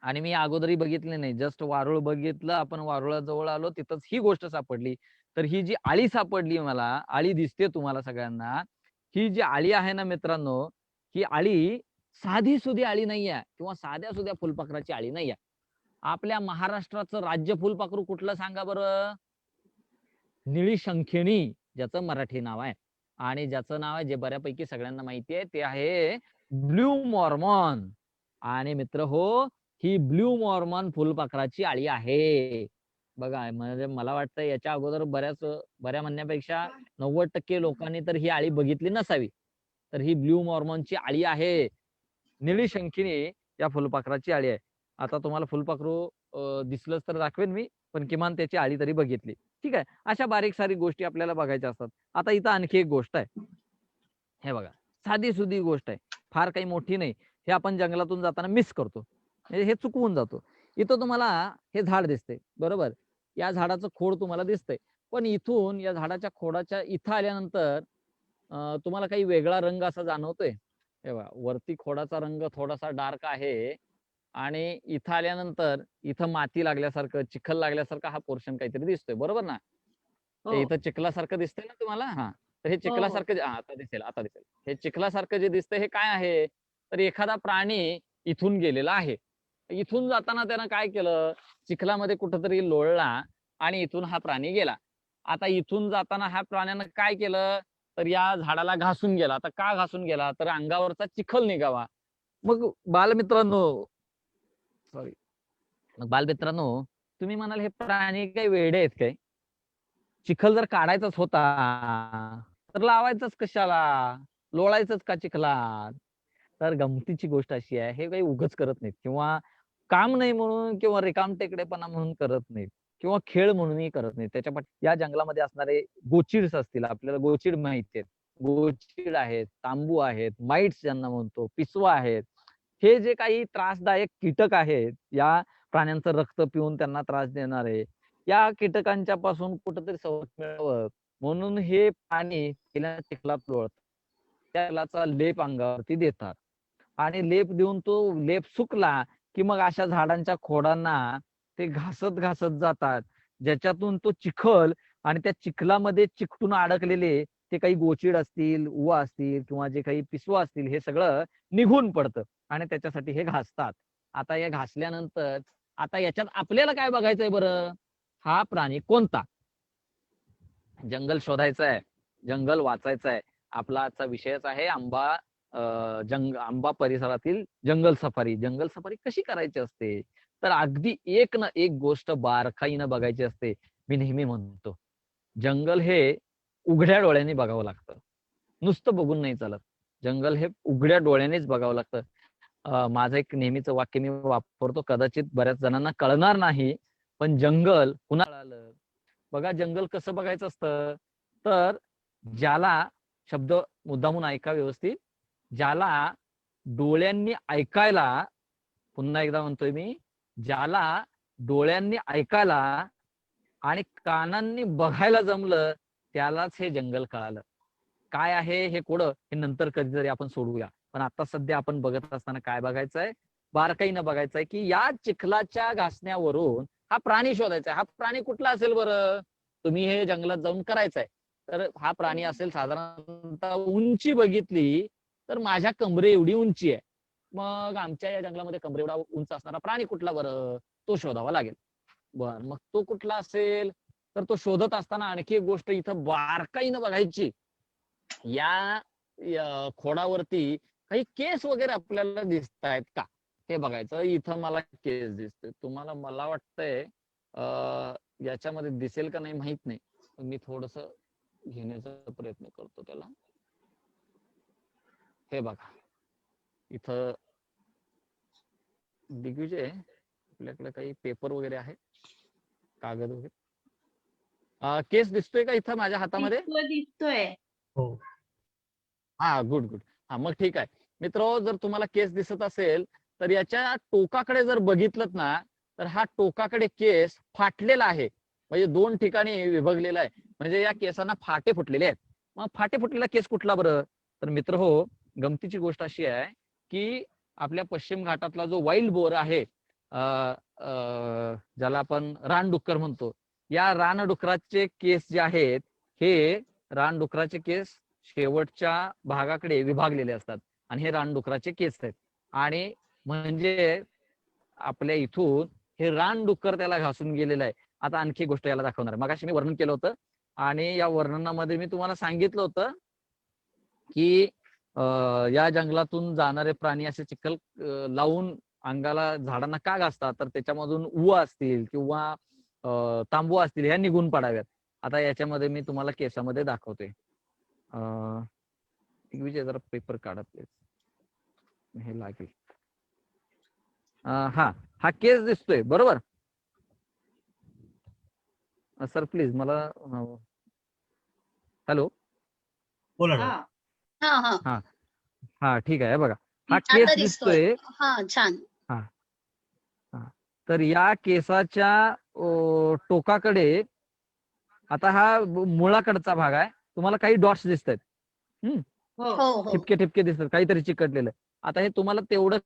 आणि मी अगोदरही बघितले नाही, जस्ट वारुळ बघितलं, आपण वारुळाजवळ आलो तिथंच ही गोष्ट सापडली. तर ही जी आळी सापडली, मला आळी दिसते तुम्हाला सगळ्यांना, ही जी आळी आहे ना मित्रांनो, ही आळी साधी सुधी आळी नाहीये किंवा साध्या सुध्या फुलपाखराची आळी नाहीये. आपल्या महाराष्ट्राचं राज्य फुलपाखरू कुठलं सांगा बरं, निळी शंखेनी, ज्याचं मराठी नाव आहे आणि ज्याचं नाव आहे जे बऱ्यापैकी सगळ्यांना माहिती आहे ते आहे ब्ल्यू मॉर्मॉन. आणि मित्र हो, ही ब्ल्यू मॉर्मॉन फुलपाखराची आळी आहे. बघा, म्हणजे मला वाटतं याच्या अगोदर बऱ्या म्हणण्यापेक्षा 90% लोकांनी तर ही आळी बघितली नसावी. तर ही ब्ल्यू मॉर्मॉनची आळी आहे. निळी शंखिनी या फुलपाखराची आळी आहे. आता तुम्हाला फुलपाखरू दिसलंच तर दाखवेन मी, पण किमान त्याची आळी तरी बघितली. ठीक आहे. अशा बारीक सारीक गोष्टी आपल्याला बघायच्या असतात. आता इथं आणखी एक गोष्ट आहे. हे बघा, साधी सुधी गोष्ट आहे, फार काही मोठी नाही. हे आपण जंगलातून जाताना मिस करतो, म्हणजे हे चुकवून जातो. इथं तुम्हाला हे झाड दिसते, बरोबर. या झाडाचं खोड तुम्हाला दिसतंय, पण इथून या झाडाच्या खोडाच्या इथं आल्यानंतर तुम्हाला काही वेगळा रंग असा जाणवतोय. हे बघा, वरती खोडाचा रंग थोडासा डार्क आहे आणि इथं आल्यानंतर इथं माती लागल्यासारखं, चिखल लागल्यासारखं हा पोर्शन काहीतरी दिसतोय, बरोबर ना. ते हो इथं चिखलासारखं दिसतंय ना तुम्हाला? तर हे हो चिखलासारखं आता दिसेल आता दिसेल. हे चिखलासारखं जे दिसतंय हे काय आहे? तर एखादा प्राणी इथून गेलेला आहे. इथून जाताना त्यानं काय केलं? चिखलामध्ये कुठंतरी लोळला आणि इथून हा प्राणी गेला. आता इथून जाताना ह्या प्राण्यानं काय केलं? तर या झाडाला घासून गेला. आता का घासून गेला? तर अंगावरचा चिखल निघावा. मग बालमित्रांनो, सॉरी. मग बालमित्रांनो, तुम्ही म्हणाल हे प्राणी काही वेडे आहेत काय? चिखल जर काढायचाच होता तर लावायचंच कशाला? लोळायचंच का चिखलात? तर गमतीची गोष्ट अशी आहे, हे काही उगाच करत नाहीत किंवा काम नाही म्हणून किंवा रिकामटेकडेपणा म्हणून करत नाहीत किंवा खेळ म्हणूनही करत नाहीत. त्याच्या या जंगलामध्ये असणारे गोचिड्स असतील, आपल्याला गोचिड माहिती आहेत. गोचिड आहेत, तांबू आहेत, माइट्स ज्यांना म्हणतो, पिसवा आहेत. हे जे काही त्रासदायक कीटक आहेत, या प्राण्यांचं रक्त पिऊन त्यांना त्रास देणारे, या कीटकांच्या पासून कुठेतरी संरक्षण मिळावं म्हणून हे प्राणी गेल्या चिखलात लोळतात. त्या तेलाचा लेप अंगावरती देतात आणि लेप देऊन तो लेप सुकला की मग अशा झाडांच्या खोडांना ते घासत घासत जातात, ज्याच्यातून तो चिखल आणि त्या चिखलामध्ये चिकटून अडकलेले ते काही गोचिड असतील, उवा असतील किंवा जे काही पिसवा असतील, हे सगळं निघून पडतं आणि त्याच्यासाठी हे घासतात. आता हे घासल्यानंतर आता याच्यात आपल्याला काय बघायचंय बरं? हा प्राणी कोणता? जंगल शोधायचं आहे, जंगल वाचायचं आहे. आपला आजचा विषयच आहे आंबा आंबा परिसरातील जंगल सफारी. जंगल सफारी कशी करायची असते? तर अगदी एक ना एक गोष्ट बारकाईनं बघायची असते. मी नेहमी म्हणतो, जंगल हे उघड्या डोळ्यांनी बघावं लागतं. नुसतं बघून नाही चालत. जंगल हे उघड्या डोळ्यानेच बघावं लागतं. माझं एक नेहमीचं वाक्य मी वापरतो, कदाचित बऱ्याच जणांना कळणार नाही, पण जंगल कुणाला कळालं? बघा, जंगल कसं बघायचं असतं? तर ज्याला शब्द मुद्दामून ऐका व्यवस्थित, ज्याला डोळ्यांनी ऐकायला, पुन्हा एकदा म्हणतोय मी, ज्याला डोळ्यांनी ऐकायला आणि कानांनी बघायला जमलं त्यालाच हे जंगल कळालं. काय आहे हे कोड हे नंतर कधीतरी आपण सोडूया, पण आता सध्या आपण बघत असताना काय बघायचंय? बारकाईनं बघायचंय की या चिखलाच्या घासण्यावरून हा प्राणी शोधायचा आहे. हा प्राणी कुठला असेल बरं? तुम्ही हे जंगलात जाऊन करायचंय. तर हा प्राणी असेल साधारणतः, उंची बघितली तर माझ्या कमरे एवढी उंची आहे. मग आमच्या या जंगलामध्ये कमरे एवढा उंच असणारा प्राणी कुठला बरं? तो शोधावा लागेल. बर, मग तो कुठला असेल? तर तो शोधत असताना आणखी एक गोष्ट इथं बारकाईनं बघायची. या खोडावरती काही केस वगैरे आपल्याला दिसत आहेत का हे बघायचं. इथं मला केस दिसते, तुम्हाला मला वाटतंय याच्यामध्ये दिसेल का नाही माहित नाही, मी थोडस घेण्याचा प्रयत्न करतो त्याला. हे बघा, इथं दिग्विजय, आपल्याकडे काही पेपर वगैरे आहे, कागद वगैरे. केस दिसतोय का इथं माझ्या हातामध्ये? दिसतोय. हो. हा, गुड गुड. हा, मग ठीक आहे मित्र, जर तुम्हाला केस दिसत असेल तर याच्या टोकाकडे जर बघितलं ना, तर हा टोकाकडे केस फाटलेला आहे, म्हणजे दोन ठिकाणी विभागलेला आहे, म्हणजे या केसांना फाटे फुटलेले आहेत. मग फाटे फुटलेला केस कुठला बरं? तर मित्र हो, गमतीची गोष्ट अशी आहे की आपल्या पश्चिम घाटातला जो वाईल्ड बोर आहे, ज्याला आपण रानडुक्कर म्हणतो, या रानडुकराचे केस जे आहेत, हे रानडुकराचे केस शेवटच्या भागाकडे विभागलेले असतात आणि हे रानडुकराचे केस आहेत. आणि म्हणजे आपल्या इथून हे रानडुक्कर त्याला घासून गेलेलं आहे. आता आणखी गोष्ट याला दाखवणार. मगाशी मी वर्णन केलं होतं आणि या वर्णनामध्ये मी तुम्हाला सांगितलं होतं की या जंगलातून जाणारे प्राणी असे चिखल लावून अंगाला, झाडांना का घासतात? तर त्याच्यामधून उवा असतील किंवा तांबू असतील, ह्या निघून पडाव्यात. आता याच्यामध्ये मी तुम्हाला केसामध्ये दाखवतोय. विजय, जरा पेपर काढा प्लीज, हे लागेल. हा केस दिसतोय बरोबर? सर प्लीज मला, हॅलो, बोला ना. हा हा हा हा ठीक आहे, बघा हा आता केस दिसतोय. दिसतोय. हा, छान. तर या केसाच्या टोकाकडे, आता हा मुळाकडचा भाग आहे, तुम्हाला काही डॉट्स दिसत आहेत, हो हो हो ठिपके ठिपके दिसतात, काहीतरी चिकटलेलं. आता हे तुम्हाला तेवढं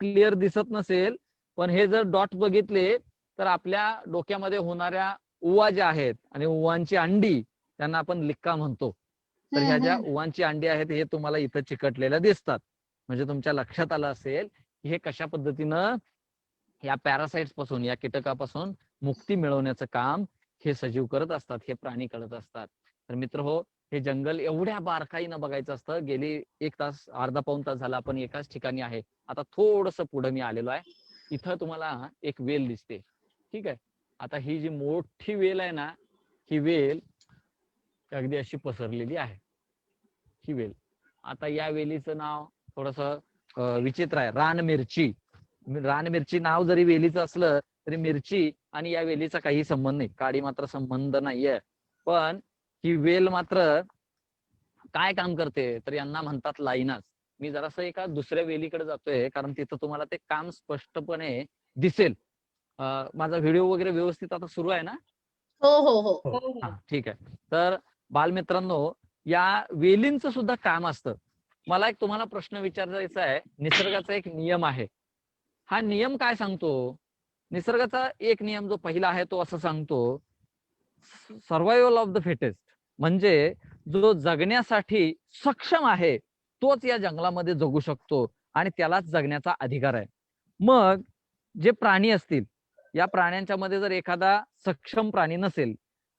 क्लिअर दिसत नसेल, पण हे जर डॉट बघितले तर आपल्या डोक्यामध्ये होणाऱ्या उवा ज्या आहेत आणि उवांची अंडी त्यांना आपण लिक्का म्हणतो. तर ह्या ज्या उवांची अंडी आहेत हे तुम्हाला इथं चिकटलेल्या दिसतात. म्हणजे तुमच्या लक्षात आलं असेल की हे कशा पद्धतीनं या पॅरासाइट्स पासून, या कीटकापासून मुक्ती मिळवण्याचं काम हे सजीव करत असतात, हे प्राणी करत असतात. तर मित्र हो, हे जंगल एवढ्या बारकाईनं बघायचं असतं. गेली 1 तास, अर्धा पाऊण तास झाला आपण एकाच ठिकाणी आहे. आता थोडस पुढे मी आलेलो आहे. इथं तुम्हाला एक वेल दिसते. ठीक आहे. आता ही जी मोठी वेल आहे ना, ही वेल अगदी अशी पसरलेली आहे. ही वेल. आता या वेलीचं नाव थोडस विचित्र आहे, रान मिरची. रान मिरची नाव जरी वेलीचं असलं तरी मिरची आणि या वेलीचा काही संबंध नाही, काडी मात्र संबंध नाहीये. पण ही वेल मात्र काय काम करते तर यांना म्हणतात लाईनास. मी जरासं एका दुसऱ्या वेलीकडे जातोय कारण तिथं तुम्हाला ते काम स्पष्टपणे दिसेल. माझा व्हिडिओ वगैरे व्यवस्थित आता सुरू आहे ना? हो हो हो. हा, ठीक आहे. तर बालमित्रांनो, या वेलींचं सुद्धा काम असतं. मला एक तुम्हाला प्रश्न विचारायचा आहे. निसर्गाचा एक नियम आहे. हा नियम काय सांगतो? निसर्गाचा एक नियम जो पहिला आहे तो असं सांगतो, सर्व्हायव्हल ऑफ द फिटेस्ट. म्हणजे जो जगण्यासाठी सक्षम आहे तोच या जंगलामध्ये जगू शकतो आणि त्यालाच जगण्याचा अधिकार आहे. मग जे प्राणी असतील, या प्राण्यांच्या मध्ये जर एखादा सक्षम प्राणी नसेल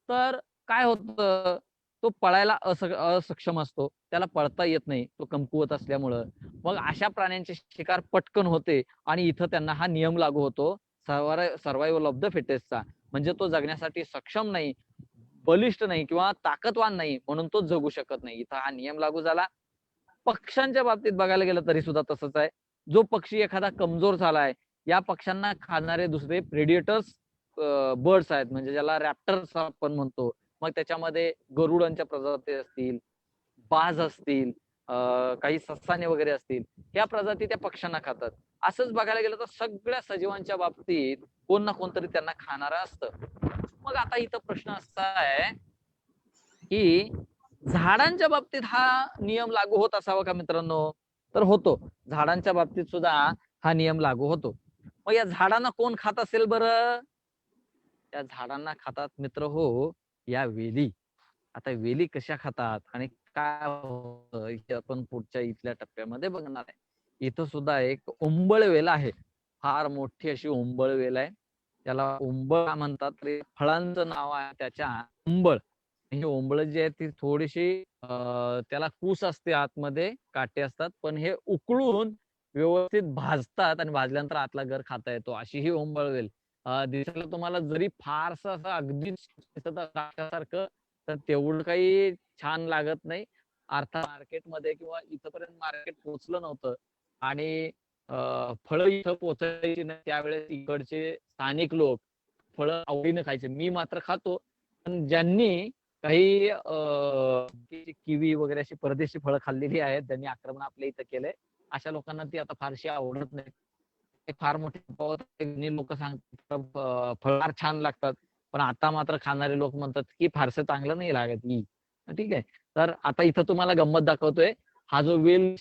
तर काय होतं, तो पळायला असक्षम असतो, त्याला पळता येत नाही, तो कमकुवत असल्यामुळं. मग अशा प्राण्यांची शिकार पटकन होते आणि इथं त्यांना हा नियम लागू होतो, सर्व्हायव्हल ऑफ द फिटेस्टचा. म्हणजे तो जगण्यासाठी सक्षम नाही, बलिष्ठ नाही किंवा ताकदवान नाही म्हणून तो जगू शकत नाही. इथं हा नियम लागू झाला. पक्ष्यांच्या बाबतीत बघायला गेलं तरी सुद्धा तसंच आहे. जो पक्षी एखादा कमजोर झालाय, या पक्ष्यांना खाणारे दुसरे प्रेडिएटर्स बर्ड्स आहेत, म्हणजे ज्याला रॅप्टर्स आपण म्हणतो. मग त्याच्यामध्ये गरुडांच्या प्रजाती असतील, बाज असतील, काही ससाने वगैरे असतील, ह्या प्रजाती त्या पक्ष्यांना खातात. असंच बघायला गेलं तर सगळ्या सजीवांच्या बाबतीत कोण ना कोणतरी त्यांना खाणारं असतं. मग आता इथं प्रश्न असा आहे की झाडांच्या बाबतीत हा नियम लागू होत असावा का मित्रांनो? तर होतो. झाडांच्या बाबतीत सुद्धा हा नियम लागू होतो. मग या झाडांना कोण खात असेल बरं? त्या झाडांना खातात मित्र हो, या वेली. आता वेली कशा खातात आणि काय होतं हे आपण पुढच्या इथल्या टप्प्यामध्ये बघणार आहे. इथं सुद्धा एक उंबळ वेल आहे. फार मोठी अशी उंबळ वेल आहे. त्याला उंबळ म्हणतात. तर फळांचं नाव आहे त्याच्या उंबळ. ही ओंबळ जी आहे ती थोडीशी त्याला कूस असते, आतमध्ये काटे असतात, पण हे उकळून व्यवस्थित भाजतात आणि भाजल्यानंतर आतला गर खाता येतो, अशी ही ओंबळ वेल. दिसायला तुम्हाला जरी फारसं असं अगदीच सारखं तर तेवढं काही छान लागत नाही. अर्थात मार्केटमध्ये किंवा इथपर्यंत मार्केट पोहोचलं नव्हतं आणि फळं इथं पोहोचायची नाही त्यावेळेस इकडचे स्थानिक लोक फळं आवडीनं खायचे. मी मात्र खातो, पण ज्यांनी काही किवी वगैरे अशी परदेशी फळं खाल्लेली आहेत, ज्यांनी आक्रमण आपल्या इथं केलंय, अशा लोकांना ती आता फारशी आवडत नाही. एक फार मोठी लोक सांगतात फळ छान लागतात, पण आता मात्र खाणारे लोक म्हणतात की फारसं चांगलं नाही लागत ही. ठीक आहे. तर आता इथं तुम्हाला गंमत दाखवतोय. हा जो वेल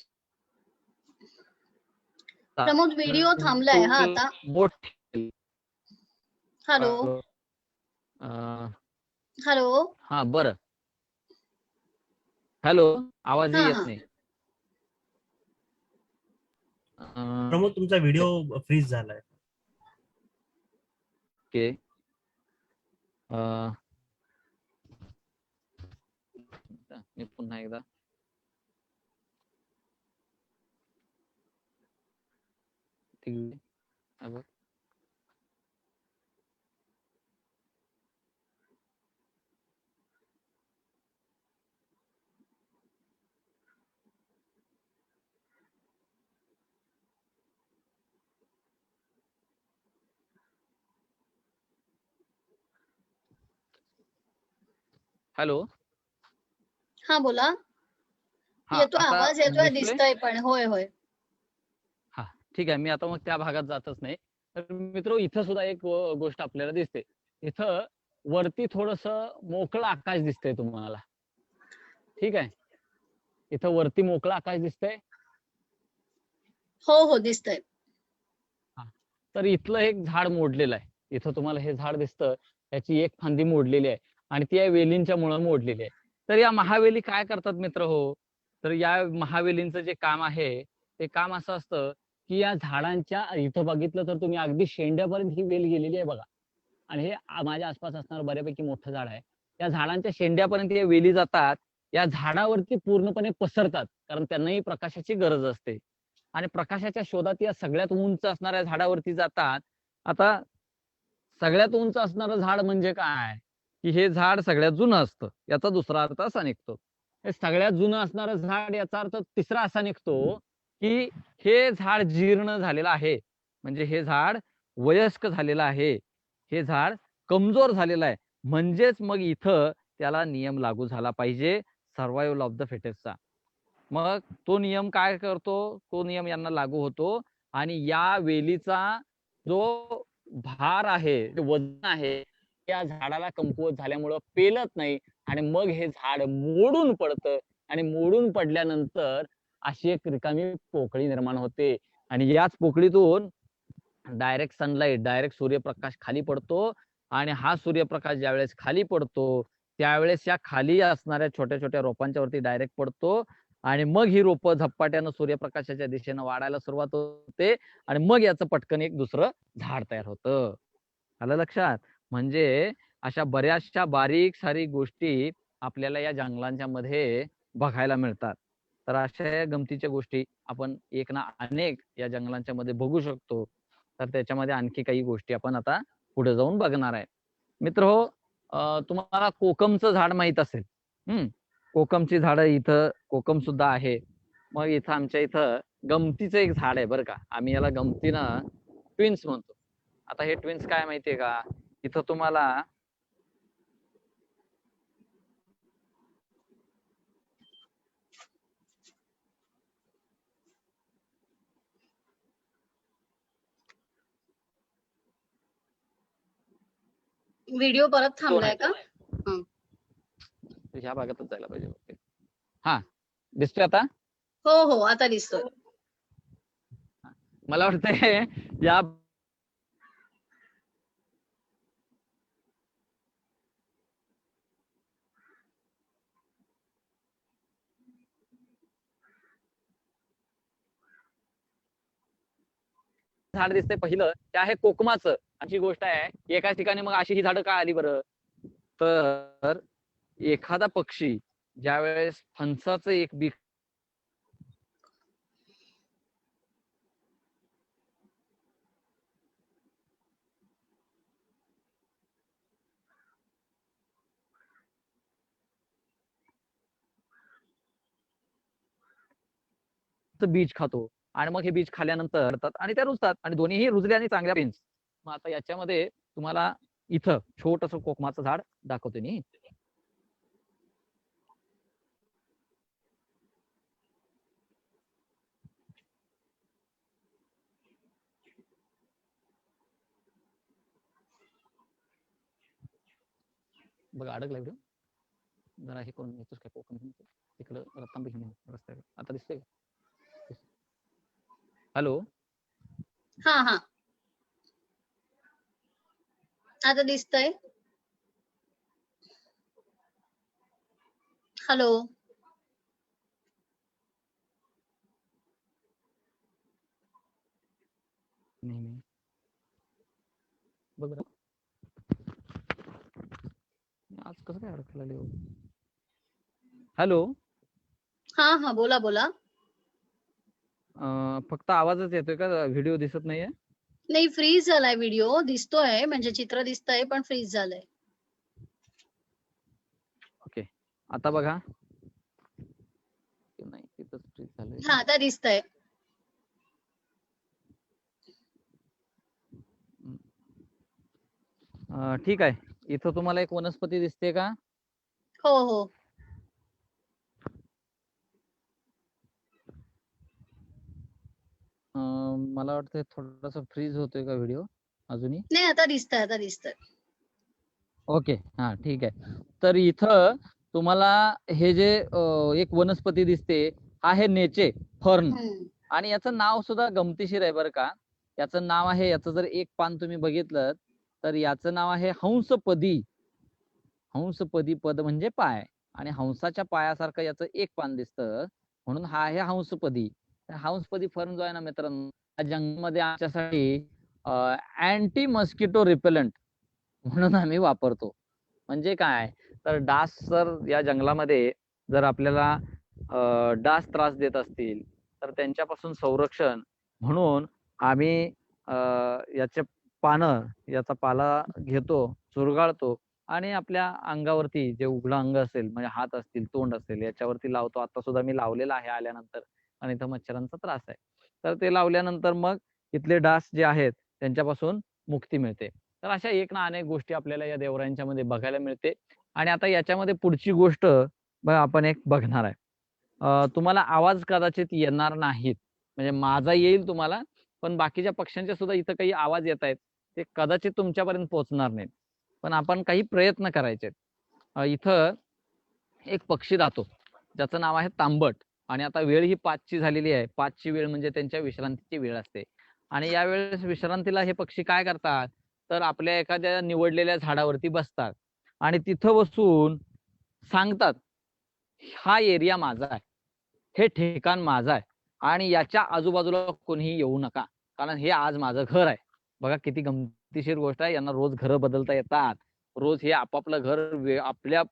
प्रमोद व्हिडिओ थांबलाय हा आता. मोठी. Hello hello. हा बरं. हॅलो, आवाज हा येत हा. नाही. प्रमोद तुमचा व्हिडिओ फ्रीज झालाय. ओके. मी पुन्हा एकदा हॅलो. हा बोला. हा, येतोय आता आवाज, येतोय, दिसतोय? दिसतोय पण. होय होय. हा, ठीक आहे. मी आता मग त्या भागात जातच नाही. तर मित्र, इथं सुद्धा एक गोष्ट आपल्याला दिसते. इथं वरती थोडस मोकळं आकाश दिसतंय तुम्हाला. ठीक आहे. इथं वरती मोकळं आकाश दिसतंय. हो हो दिसतंय. तर इथलं एक झाड मोडलेलं आहे. इथं तुम्हाला हे झाड दिसतं. याची एक फांदी मोडलेली आहे आणि ती या वेलींच्या मुळे मोडलेली आहे. तर या महावेली काय करतात मित्र हो, तर या महावेलींचं जे काम आहे ते काम असं असतं की या झाडांच्या इथं बघितलं तर तुम्ही अगदी शेंड्यापर्यंत ही वेल गेलेली आहे बघा. आणि हे माझ्या आसपास असणारं बऱ्यापैकी मोठं झाड आहे. या झाडांच्या शेंड्यापर्यंत या वेली जातात, या झाडावरती पूर्णपणे पसरतात, कारण त्यांनाही प्रकाशाची गरज असते आणि प्रकाशाच्या शोधात या सगळ्यात उंच असणाऱ्या झाडावरती जातात. आता सगळ्यात उंच असणारं झाड म्हणजे काय, की हे झाड सगळ्यात जुनं असतं, याचा दुसरा अर्थ असा निघतो. हे सगळ्यात जुनं असणारं झाड याचा अर्थ तिसरा असा निघतो की हे झाड जीर्ण झालेलं आहे, म्हणजे हे झाड वयस्क झालेलं आहे, हे झाड कमजोर झालेलं आहे. म्हणजेच मग इथं त्याला नियम लागू झाला पाहिजे सर्व्हायव्हल ऑफ द फिटेस्टचा. मग तो नियम काय करतो, तो नियम यांना लागू होतो आणि या वेलीचा जो भार आहे, वजन आहे, त्या झाडाला कमकुवत झाल्यामुळं पेलत नाही आणि मग हे झाड मोडून पडतं आणि मोडून पडल्यानंतर अशी एक रिकामी पोकळी निर्माण होते आणि याच पोकळीतून डायरेक्ट सनलाईट, डायरेक्ट सूर्यप्रकाश खाली पडतो आणि हा सूर्यप्रकाश ज्यावेळेस खाली पडतो त्यावेळेस या खाली असणाऱ्या छोट्या छोट्या रोपांच्या वरती डायरेक्ट पडतो आणि मग ही रोपं झपाट्यानं सूर्यप्रकाशाच्या दिशेनं वाढायला सुरुवात होते आणि मग याचं पटकन एक दुसरं झाड तयार होतं. आलं लक्षात? म्हणजे अशा बऱ्याचशा बारीक सारीक गोष्टी आपल्याला या जंगलांच्या मध्ये बघायला मिळतात. तर अशा या गमतीच्या गोष्टी आपण एक ना अनेक या जंगलांच्या मध्ये बघू शकतो. तर त्याच्यामध्ये आणखी काही गोष्टी आपण आता पुढे जाऊन बघणार आहे. मित्रहो, तुम्हाला कोकमचं झाड माहित असेल. कोकमची झाडं इथं कोकम सुद्धा आहे. मग इथं आमच्या इथं गमतीचं एक झाड आहे बरं का. आम्ही याला गमतीनं ट्विन्स म्हणतो. आता हे ट्विन्स काय माहितीये का, इथं तुम्हाला व्हिडिओ परत थांबलाय का? ह्या भागातच जायला पाहिजे. हा, दिसतोय आता? हो हो, आता दिसतोय. मला वाटतंय या झाड दिसतंय पहिलं ते आहे कोकमाचं. अशी गोष्ट आहे एका ठिकाणी मग अशी ही झाडं का आली बरं, तर एखादा पक्षी ज्यावेळेस फणसाचं एक बी बीज खातो आणि मग हे बीज खाल्यानंतर आणि त्या रुजतात आणि दोन्हीही रुजले आणि चांगल्या पेन्स. मग आता याच्यामध्ये तुम्हाला इथं छोटस कोकमाचं झाड दाखवतो मी. बघा अडकला व्हिडिओ, जरा हे करून येतोस काय कोकम तिकडं रत्नागिरी घेऊन रस्त्यावर. आता दिसतंय का? हॅलो, हा हा, आता दिसतंय. हॅलो, नेहमी बघ आज कसं काय अडकला. हॅलो, हा हा, बोला बोला. फक्त आवाजच येतोय का, व्हिडिओ दिसत नाहीये? नाही, फ्रीज झालाय व्हिडिओ. दिसतोय म्हणजे चित्र दिसतंय पण फ्रीज झालंय. ओके, आता बघा. नाही, तिथंच फ्रीज झालंय. हा, आता दिसतंय. ठीक आहे. इथं तुम्हाला एक वनस्पती दिसते का? हो हो, मला वाटतं थोडासा फ्रीज होतोय का व्हिडिओ अजूनही? नाही, आता दिसतंय, आता दिसतंय. ओके, हा ठीक आहे. तर इथं तुम्हाला हे जे एक वनस्पती दिसते आहे नेचे फर्न आणि याचं नाव सुद्धा गमतीशीर आहे बरं का. याचं नाव आहे, याचं जर एक पान तुम्ही बघितलं तर याचं नाव आहे हंसपदी. हंसपदी, पद म्हणजे पाय, आणि हंसाच्या पायासारखं याचं एक पान दिसतं, म्हणून हा आहे हंसपदी. हंसपदी फर्न जो आहे ना मित्रांनो, जंगलमध्ये आमच्यासाठी अँटी मस्किटो रिपेलंट म्हणून आम्ही वापरतो. म्हणजे काय, तर डास जर या जंगलामध्ये जर आपल्याला डास त्रास देत असतील, तर त्यांच्यापासून संरक्षण म्हणून आम्ही याचे पानं, याचा पाला घेतो, चुरगाळतो आणि आपल्या अंगावरती जे उघडं अंग असेल, म्हणजे हात असतील, तोंड असेल, याच्यावरती लावतो. आता सुद्धा मी लावलेलं आहे आल्यानंतर, आणि इथं मच्छरांचा त्रास आहे. तर ते लावल्यानंतर मग इथले डास जे आहेत त्यांच्यापासून मुक्ती मिळते. तर अशा एक ना अनेक गोष्टी आपल्याला या देवरायांच्या मध्ये बघायला मिळते. आणि आता याच्यामध्ये पुढची गोष्ट आपण एक बघणार आहे. तुम्हाला आवाज कदाचित येणार नाहीत, म्हणजे माझा येईल तुम्हाला, पण बाकीच्या पक्ष्यांचे सुद्धा इथं काही आवाज येत आहेत, ते कदाचित तुमच्यापर्यंत पोहोचणार नाहीत. पण आपण काही प्रयत्न करायचे. इथं एक पक्षी राहतो ज्याचं नाव आहे तांबट. आणि आता वेळ ही 5ची झालेली आहे. 5ची वेळ म्हणजे त्यांच्या विश्रांतीची वेळ असते. आणि या वेळेस विश्रांतीला हे पक्षी काय करतात, तर आपल्या एखाद्या निवडलेल्या झाडावरती बसतात आणि तिथं बसून सांगतात, हा एरिया माझा आहे, हे ठिकाण माझं आहे, आणि याच्या आजूबाजूला कोणीही येऊ नका, कारण हे आज माझं घर आहे. बघा किती गमतीशीर गोष्ट आहे. यांना रोज घरं बदलता येतात. रोज हे आपापलं घर, आपल्या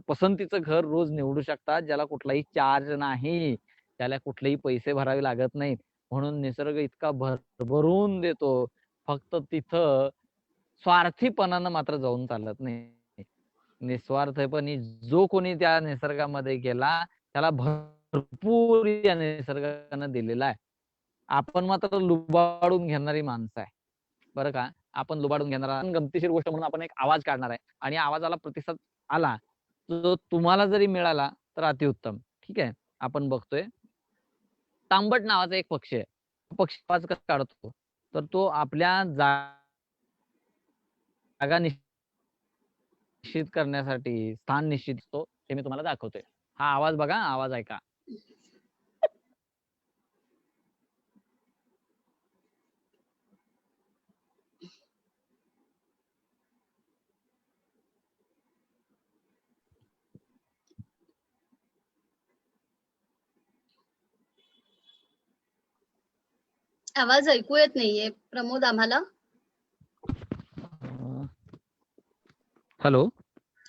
पसंतीचं घर रोज निवडू शकतात, ज्याला कुठलाही चार्ज नाही, त्याला कुठलेही पैसे भरावे लागत नाहीत. म्हणून निसर्ग इतका भरभरून देतो. फक्त तिथं स्वार्थीपणानं मात्र जाऊन चालत नाही. निस्वार्थपणे जो कोणी त्या निसर्गामध्ये गेला, त्याला भरपूर या निसर्गानं दिलेला आहे. आपण मात्र लुबाडून घेणारी माणसं आहे, बरं का. आपण लुबाडून घेणार. गमतीशीर गोष्ट म्हणून आपण एक आवाज काढणार आहे, आणि आवाजाला प्रतिसाद आला, तो तुम्हाला जरी मिळाला तर अतिउत्तम. ठीक आहे, आपण बघतोय. तांबट नावाचा एक पक्षी आहे. पक्षी आवाज कसा काढतो, तर तो आपल्या जागा निश्चित करण्यासाठी स्थान निश्चित असतो, हे मी तुम्हाला दाखवतोय. हा आवाज बघा, आवाज ऐका. आवाज ऐकू येत नाहीये प्रमोद आम्हाला. हॅलो.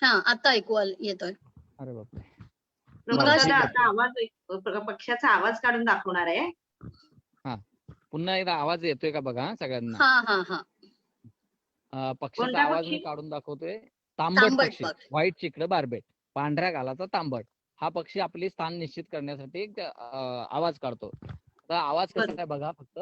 हा, आता ऐकू येतोय. अरे बापरे. प्रमोद मगाशी दादा आता पक्ष्याचा आवाज काढून दाखवणार आहे. हा, पुन्हा एकदा आवाज येतोय का बघा सगळ्यांना. हा हा हा. पक्षाचा कोणता आवाज पक्षी? मी काढून दाखवतोय. तांबट तांबट पक्षी, पक्षी. व्हाईट चिकडं बार्बेट, पांढऱ्या गालाचा तांबट. हा पक्षी आपली स्थान निश्चित करण्यासाठी एक आवाज काढतो. तर आवाज कसा बरं. आहे बघा फक्त.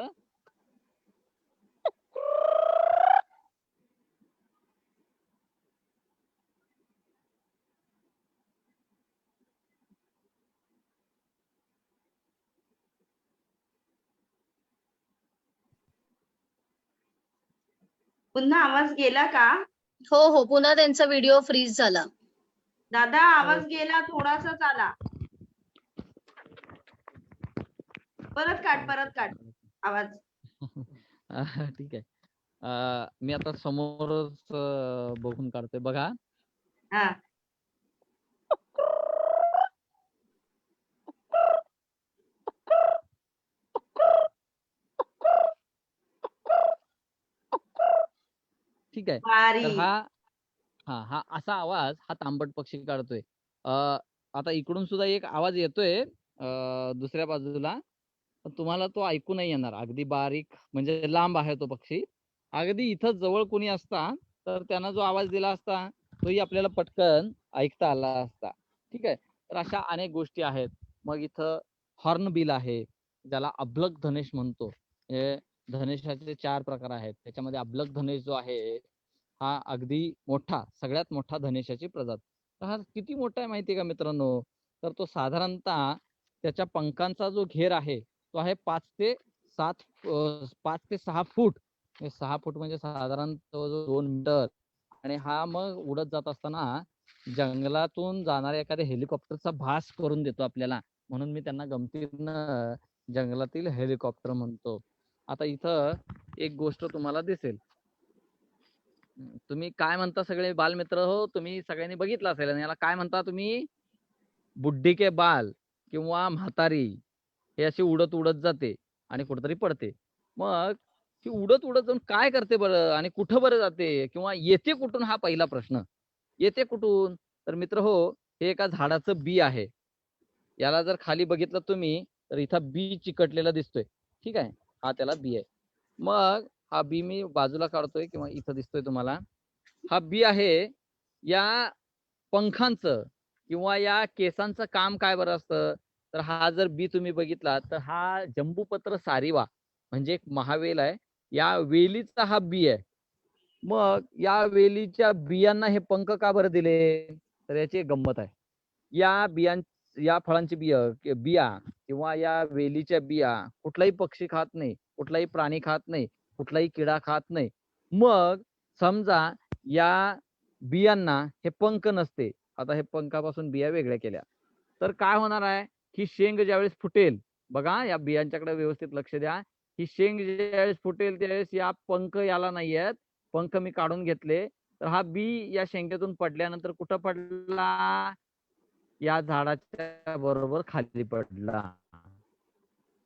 पुन्हा आवाज गेला का हो हो, पुन्हा त्यांचा व्हिडिओ फ्रीज झाला. दादा? आवाज गेला, थोडासाच आला. परत काढ आवाज. ठीक आहे. मी आता समोरच बघून काढतोय बघा. हा, ठीक आहे. भारी. तर हा असा आवाज हा तांबट पक्षी काढतोय. आता इकडून सुद्धा एक आवाज येतोय दुसऱ्या बाजूला, पण तुम्हाला तो ऐकू नाही येणार. अगदी बारीक, म्हणजे लांब आहे तो पक्षी. अगदी इथं जवळ कोणी असता तर त्यानं जो आवाज दिला असता तोही आपल्याला पटकन ऐकता आला असता. ठीक आहे. तर अशा अनेक गोष्टी आहेत. मग इथं हॉर्नबिल आहे, ज्याला अभ्लक धनेश म्हणतो. हे धनेशाचे 4 प्रकार आहेत. त्याच्यामध्ये अभ्लक धनेश जो आहे हा अगदी मोठा, सगळ्यात मोठा धनेशाची प्रजात. तर हा किती मोठा आहे माहितीये का मित्रांनो, तर तो साधारणतः त्याच्या पंखांचा जो घेर आहे तो आहे 5 ते 6 फूट. 6 फूट म्हणजे साधारण 2 मीटर. आणि हा मग उडत जात असताना जंगलातून जाणाऱ्या एखाद्या हेलिकॉप्टरचा भास करून देतो आपल्याला, म्हणून मी त्यांना गमतीनं जंगलातील हेलिकॉप्टर म्हणतो. आता इथं एक गोष्ट तुम्हाला दिसेल. तुम्ही काय म्हणता सगळे बालमित्र हो, तुम्ही सगळ्यांनी बघितलं असेल आणि याला काय म्हणता तुम्ही? बुड्ढी के बाल किंवा म्हातारी हे अशी उडत उडत जाते आणि कुठेतरी पडते. मग ती उडत उडत जाऊन काय करते बरं आणि कुठं बरं जाते किंवा येते कुठून हा पहिला प्रश्न. येते कुठून? तर मित्र हो, हे एका झाडाचं बी आहे. याला जर खाली बघितलं तुम्ही तर इथं बी चिकटलेला दिसतोय. ठीक आहे. हा त्याला बी आहे. मग हा बी मी बाजूला काढतोय किंवा इथं दिसतोय तुम्हाला. हा बी आहे या पंखांचं किंवा या केसांचं काम काय बरं असतं? तर हा जर बी तुम्ही बघितला तर हा जंबूपत्र सारिवा म्हणजे एक महावेल आहे. या वेलीचा हा बी आहे. मग या वेलीच्या बियांना हे पंख का बरं दिले? तर याची एक गंमत आहे. या फळांची बिया किंवा या वेलीच्या बिया कुठलाही पक्षी खात नाही, कुठलाही प्राणी खात नाही, कुठलाही किडा खात नाही. मग समजा या बियांना हे पंख नसते. आता हे पंखापासून बिया वेगळ्या केल्या. तर काय होणार आहे? ही शेंग ज्यावेळेस फुटेल, बघा या बियांच्याकडे व्यवस्थित लक्ष द्या. ही शेंग ज्यावेळेस फुटेल त्यावेळेस या पंख याला नाहीयेत. पंख मी काढून घेतले. तर हा बी या शेंगेतून पडल्यानंतर कुठं पडला? या झाडाच्या बरोबर खाली पडला.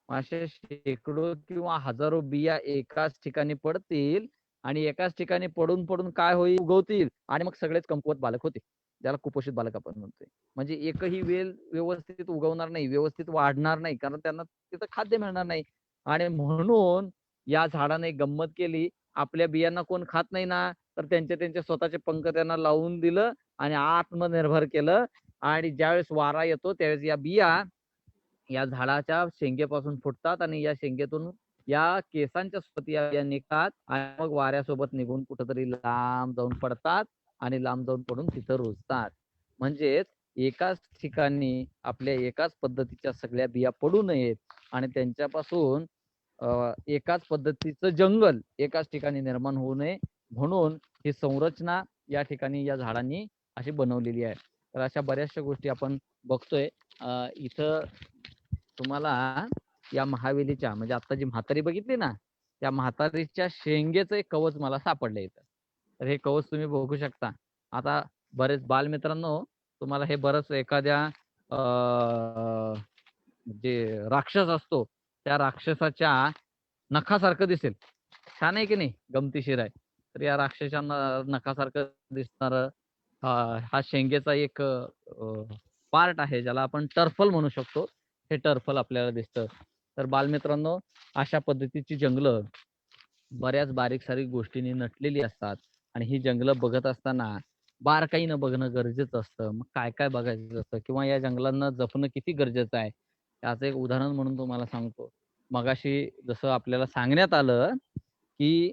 असे शेकडो किंवा हजारो बिया एकाच ठिकाणी पडतील आणि एकाच ठिकाणी पडून पडून काय होईल? उगवतील आणि मग सगळेच कमकुवत बालक होते. ज्याला कुपोषित बालक आपण म्हणतोय. म्हणजे एकही वेल व्यवस्थित उगवणार नाही, व्यवस्थित वाढणार नाही, कारण त्यांना तिथं खाद्य मिळणार नाही. आणि म्हणून या झाडाने गंमत केली. आपल्या बियांना कोण खात नाही ना, तर त्यांचे स्वतःचे पंख त्यांना लावून दिलं आणि आत्मनिर्भर केलं. आणि ज्यावेळेस वारा येतो त्यावेळेस या बिया या झाडाच्या शेंगेपासून फुटतात आणि या शेंगेतून या केसांच्या सोबत या बिया निघतात आणि मग वाऱ्यासोबत निघून कुठंतरी लांब जाऊन पडतात आणि लांब जाऊन पडून तिथं रुजतात. म्हणजेच एकाच ठिकाणी आपल्या एकाच पद्धतीच्या सगळ्या बिया पडू नयेत आणि त्यांच्यापासून एकाच पद्धतीचं जंगल एकाच ठिकाणी निर्माण होऊ नये म्हणून ही संरचना या ठिकाणी या झाडांनी अशी बनवलेली आहे. तर अशा बऱ्याचशा गोष्टी आपण बघतोय. इथं तुम्हाला या महावेलीच्या म्हणजे आता जी म्हातारी बघितली ना, त्या म्हातारीच्या शेंगेचं एक कवच मला सापडलं इथं. तर हे कवच तुम्ही बघू शकता. आता बरेच बालमित्रांनो, तुम्हाला हे बरंच एखाद्या जे राक्षस असतो त्या राक्षसाच्या नखासारखं दिसेल. छान आहे की नाही? गमतीशीर आहे. तर या राक्षसाच्या नखासारखं दिसणार हा शेंगेचा एक पार्ट आहे ज्याला आपण टर्फल म्हणू शकतो. हे टर्फल आपल्याला दिसतं. तर बालमित्रांनो, अशा पद्धतीची जंगलं बऱ्याच बारीक सारीक गोष्टींनी नटलेली असतात आणि ही जंगलं बघत असताना बारकाईनं बघणं गरजेचं असतं. मग काय काय बघायचं असतं किंवा या जंगलांना जपणं किती गरजेचं आहे याचं एक उदाहरण म्हणून तुम्हाला सांगतो. मगाशी जसं आपल्याला सांगण्यात आलं की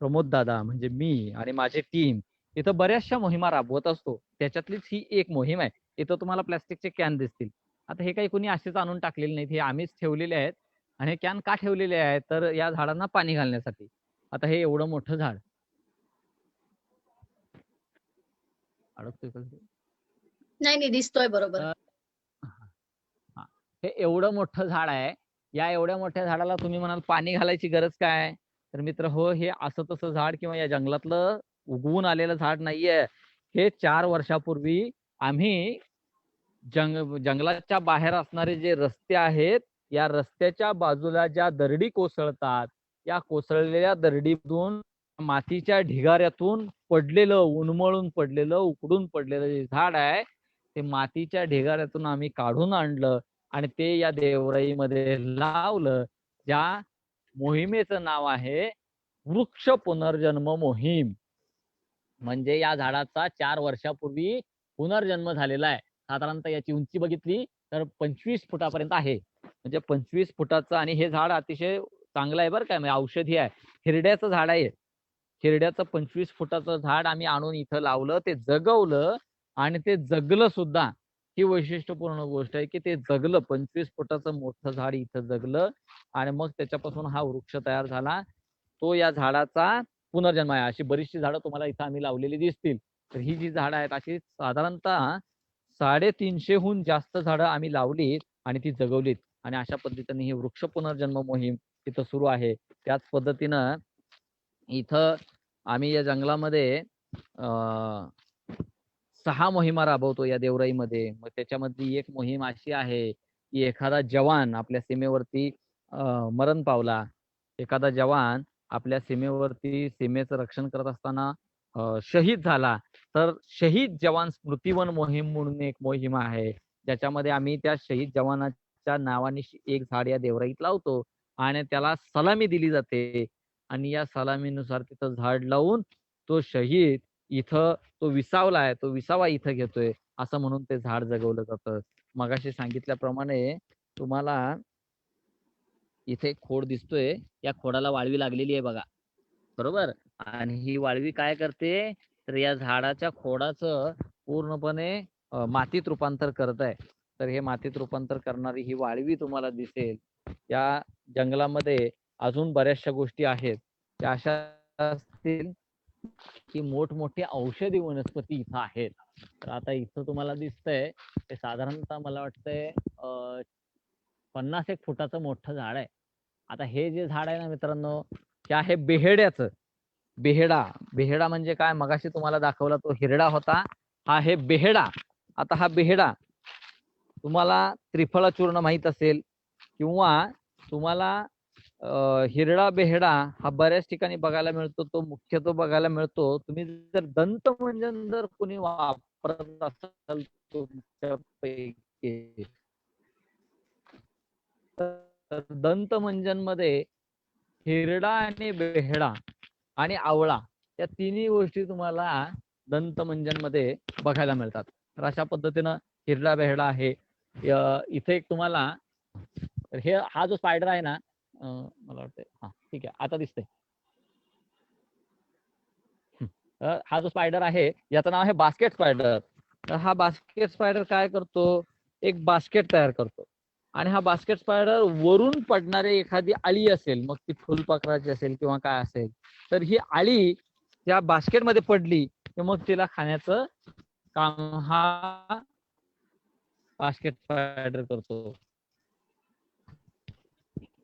प्रमोद दादा म्हणजे मी आणि माझी टीम इथं बऱ्याचशा मोहिमा राबवत असतो. त्याच्यातलीच ही एक मोहीम आहे. इथं तुम्हाला प्लास्टिकचे कॅन दिसतील. आता हे काही कोणी असेच आणून टाकलेले नाहीत. हे आम्हीच ठेवलेले आहेत आणि हे कॅन का ठेवलेले आहेत? तर या झाडांना पाणी घालण्यासाठी. आता हे एवढं मोठं झाड अडकतोय का? नाही नाही, दिसतोय बरोबर. हा. हे एवढं मोठं झाड आहे. या एवढ्या मोठ्या झाडाला तुम्ही म्हणाल पाणी घालायची गरज काय? तर मित्र हो, हे असं तसं झाड किंवा या जंगलातलं उगवून आलेलं झाड नाहीये. हे 4 वर्षापूर्वी आम्ही जंगलाच्या बाहेर असणारे जे रस्ते आहेत, या रस्त्याच्या बाजूला ज्या दरडी कोसळतात, या कोसळलेल्या दरडीतून मातीच्या ढिगाऱ्यातून पडलेलं, उन्मळून पडलेलं, उकडून पडलेलं जे झाड आहे, ते मातीच्या ढिगाऱ्यातून आम्ही काढून आणलं आणि ते या देवराईमध्ये लावलं. ज्या मोहिमेचं नाव आहे वृक्ष पुनर्जन्म मोहीम. म्हणजे या झाडाचा 4 वर्षापूर्वी पुनर्जन्म झालेला आहे. साधारणतः याची उंची बघितली तर 25 फुटापर्यंत आहे. म्हणजे 25 फुटाचं आणि हे झाड अतिशय चांगलं आहे बरं का, म्हणजे औषधी आहे. हिरड्याचं झाड आहे. हिरड्याचं 25 फुटाचं झाड आम्ही आणून इथं लावलं, ते जगवलं आणि ते जगलं सुद्धा. ही वैशिष्ट्यपूर्ण गोष्ट आहे की ते जगलं. 25 फुटाचं मोठं झाड इथं जगलं आणि मग त्याच्यापासून हा वृक्ष तयार झाला. तो या झाडाचा पुनर्जन्म आहे. अशी बरीचशी झाडं तुम्हाला इथं आम्ही लावलेली दिसतील. तर ही जी झाडं आहेत अशी साधारणतः 350हून जास्त झाडं आम्ही लावलीत आणि ती जगवलीत आणि अशा पद्धतीने ही वृक्ष पुनर्जन्म मोहीम इथं सुरू आहे. त्याच पद्धतीनं इथं आम्ही या जंगलामध्ये 6 मोहिमा राबवतो या देवराईमध्ये. मग त्याच्यामधली एक मोहीम अशी आहे की एखादा जवान आपल्या सीमेवरती मरण पावला, एखादा जवान आपल्या सीमेवरती सीमेचं रक्षण करत असताना शहीद झाला, तर शहीद जवान स्मृतिवन मोहीम म्हणून एक मोहीम आहे, ज्याच्यामध्ये आम्ही त्या शहीद जवानाच्या नावाने एक झाड या देवराईत लावतो आणि त्याला सलामी दिली जाते. आणि या सलामीनुसार तिथं झाड लावून तो शहीद इथं तो विसावलाय, तो विसावा इथं घेतोय असं म्हणून ते झाड जगवलं जातं. मगाशी सांगितल्याप्रमाणे तुम्हाला इथे एक खोड दिसतोय, या खोडाला वाळवी लागलेली आहे बघा, बरोबर. आणि ही वाळवी काय करते, तर या झाडाच्या खोडाचं पूर्णपणे मातीत रूपांतर करत आहे. तर हे मातीत रूपांतर करणारी ही वाळवी तुम्हाला दिसेल. या जंगलामध्ये अजून बऱ्याचशा गोष्टी आहेत त्या अशा असतील की मोठमोठे औषधी वनस्पती इथं आहेत. तर आता इथं तुम्हाला दिसतंय ते साधारणतः मला वाटतंय 50 एक फुटाचं मोठं झाड आहे. आता हे जे झाड आहे ना मित्रांनो, ते आहे बेहेड्याचं. बेहेडा म्हणजे काय, मगाशी तुम्हाला दाखवला तो हिरडा होता, हा आहे बेहेडा. आता हा बेहेडा तुम्हाला त्रिफळा चूर्ण माहित असेल किंवा तुम्हाला हिरडा बेहेडा हा बऱ्याच ठिकाणी बघायला मिळतो. तो मुख्यत्वे बघायला मिळतो, तुम्ही जर दंतमंजन जर कोणी वापरत असाल तुमच्यापैकी, तर दंतमंजन मध्ये हिरडा आणि बेहेडा आणि आवळा या तिन्ही गोष्टी तुम्हाला दंतमंजन मध्ये बघायला मिळतात. तर अशा पद्धतीनं हिरडा बेहेडा आहे. इथे एक तुम्हाला हे हा जो स्पायडर आहे ना, मला वाटतंय हा ठीक आहे आता दिसतंय. हा जो स्पायडर आहे याचं नाव आहे बास्केट स्पायडर. तर हा बास्केट स्पायडर काय करतो, एक बास्केट तयार करतो. आणि हा बास्केट स्पायडर वरून पडणारे एखादी आळी असेल, मग ती फुलपाखराची असेल किंवा काय असेल, तर ही आळी त्या बास्केटमध्ये पडली की मग तिला खाण्याचं काम हा बास्केट स्पायडर करतो.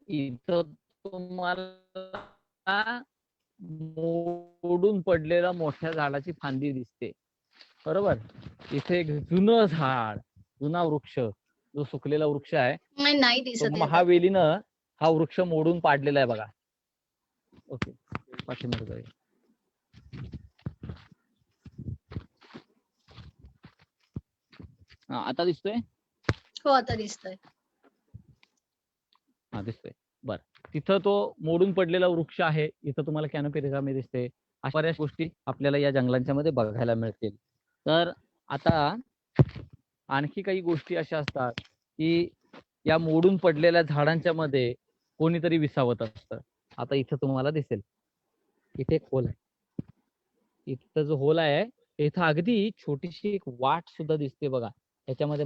इथं तुम्हाला मोडून पडलेला मोठ्या झाडाची फांदी दिसते, बरोबर. इथे एक जुनं झाड, जुना वृक्ष, जो सुकलेला वृक्ष आहे नाही तो दिसत आहे. महावेलीनं हा वृक्ष मोडून पाडलेला आहे बघा. ओके, पाठीमागे जाऊया. आता दिसतोय? हो आता दिसतोय. हा दिसतोय, बर. तिथं तो मोडून पडलेला वृक्ष आहे, इथं तुम्हाला कॅनोपी रिकामी दिसते. अशा बऱ्याच गोष्टी आपल्याला या जंगलांच्या मध्ये बघायला मिळतील. तर आता आणखी काही गोष्टी अशा असतात की या मोडून पडलेल्या झाडांच्या मध्ये कोणीतरी विसावत असतं. आता इथं तुम्हाला दिसेल, इथे एक होल आहे. इथं जो होल आहे इथं अगदी छोटीशी एक वाट सुद्धा दिसते बघा. त्याच्यामध्ये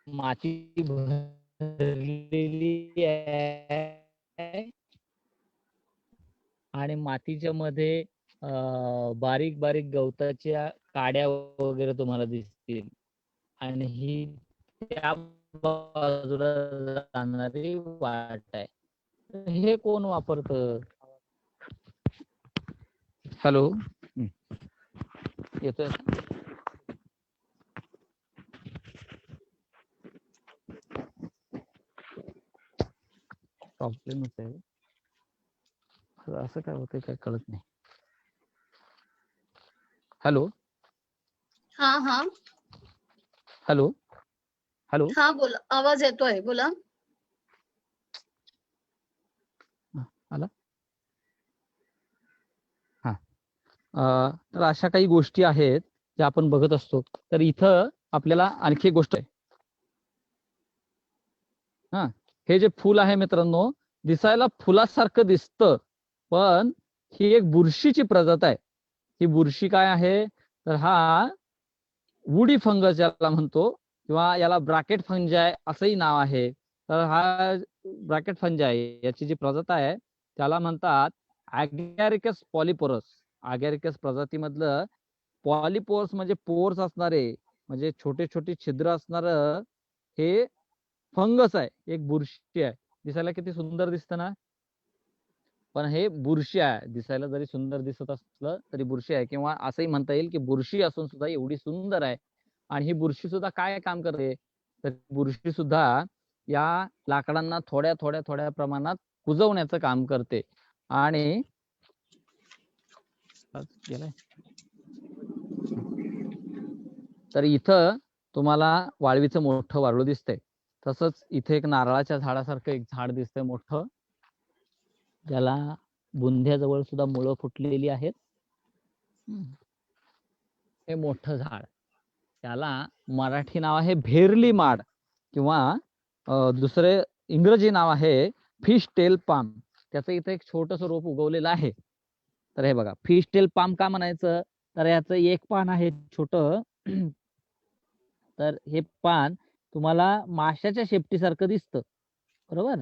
माती भरलेली आहे आणि मातीच्या मध्ये बारीक बारीक गवताच्या काड्या वगैरे तुम्हाला दिसतील. आणि ही त्या बाजूला जाणारी वाट आहे. हे कोण वापरत? हॅलो, येतोय? प्रॉब्लेमच आहे, असं काय होतंय काय कळत नाही. हॅलो हा हा हॅलो हॅलो हा बोला, आवाज येतोय, बोला. आला. हा, तर अशा काही गोष्टी आहेत ज्या आपण बघत असतो. तर इथं आपल्याला आणखी एक गोष्ट आहे. हा, हे जे फुल आहे मित्रांनो, दिसायला फुलासारखं दिसतं, पण ही एक बुरशीची प्रजात आहे. ही बुरशी काय आहे, तर हा वुडी फंगस याला म्हणतो किंवा याला ब्रॅकेट फंजाय असंही नाव आहे. तर हा ब्रॅकेट फंजाय याची जी प्रजात आहे त्याला म्हणतात ॲगॅरिकस पॉलिपोरस. ॲगॅरिकस प्रजातीमधलं पॉलिपोरस म्हणजे पोर्स असणारे, म्हणजे छोटे छोटे छिद्र असणार हे फंगस आहे, एक बुरशी आहे. दिसायला किती सुंदर दिसतं ना. पण हे बुरशी आहे. दिसायला जरी सुंदर दिसत असलं तरी बुरशी आहे, किंवा असंही म्हणता येईल की बुरशी असून सुद्धा एवढी सुंदर आहे. आणि ही बुरशी सुद्धा काय काम करते, तर बुरशी सुद्धा या लाकडांना थोड्या थोड्या थोड्या प्रमाणात कुजवण्याचं काम करते. आणि तर इथं तुम्हाला वाळवीचं मोठं वारुळ दिसतंय. तसंच इथे एक नारळाच्या झाडासारखं एक झाड दिसतंय मोठं, ज्याला बुंध्याजवळ सुद्धा मुळं फुटलेली आहेत. हे मोठं झाड, त्याला मराठी नाव आहे भेरली माड, किंवा दुसरे इंग्रजी नाव आहे फिश टेल पाम. त्याचं इथं एक छोटस रोप उगवलेलं आहे. तर हे बघा, फिश टेल पाम का म्हणायचं, तर याचं एक पान आहे छोट. तर हे पान तुम्हाला माशाच्या शेपटीसारखं दिसतं, बरोबर.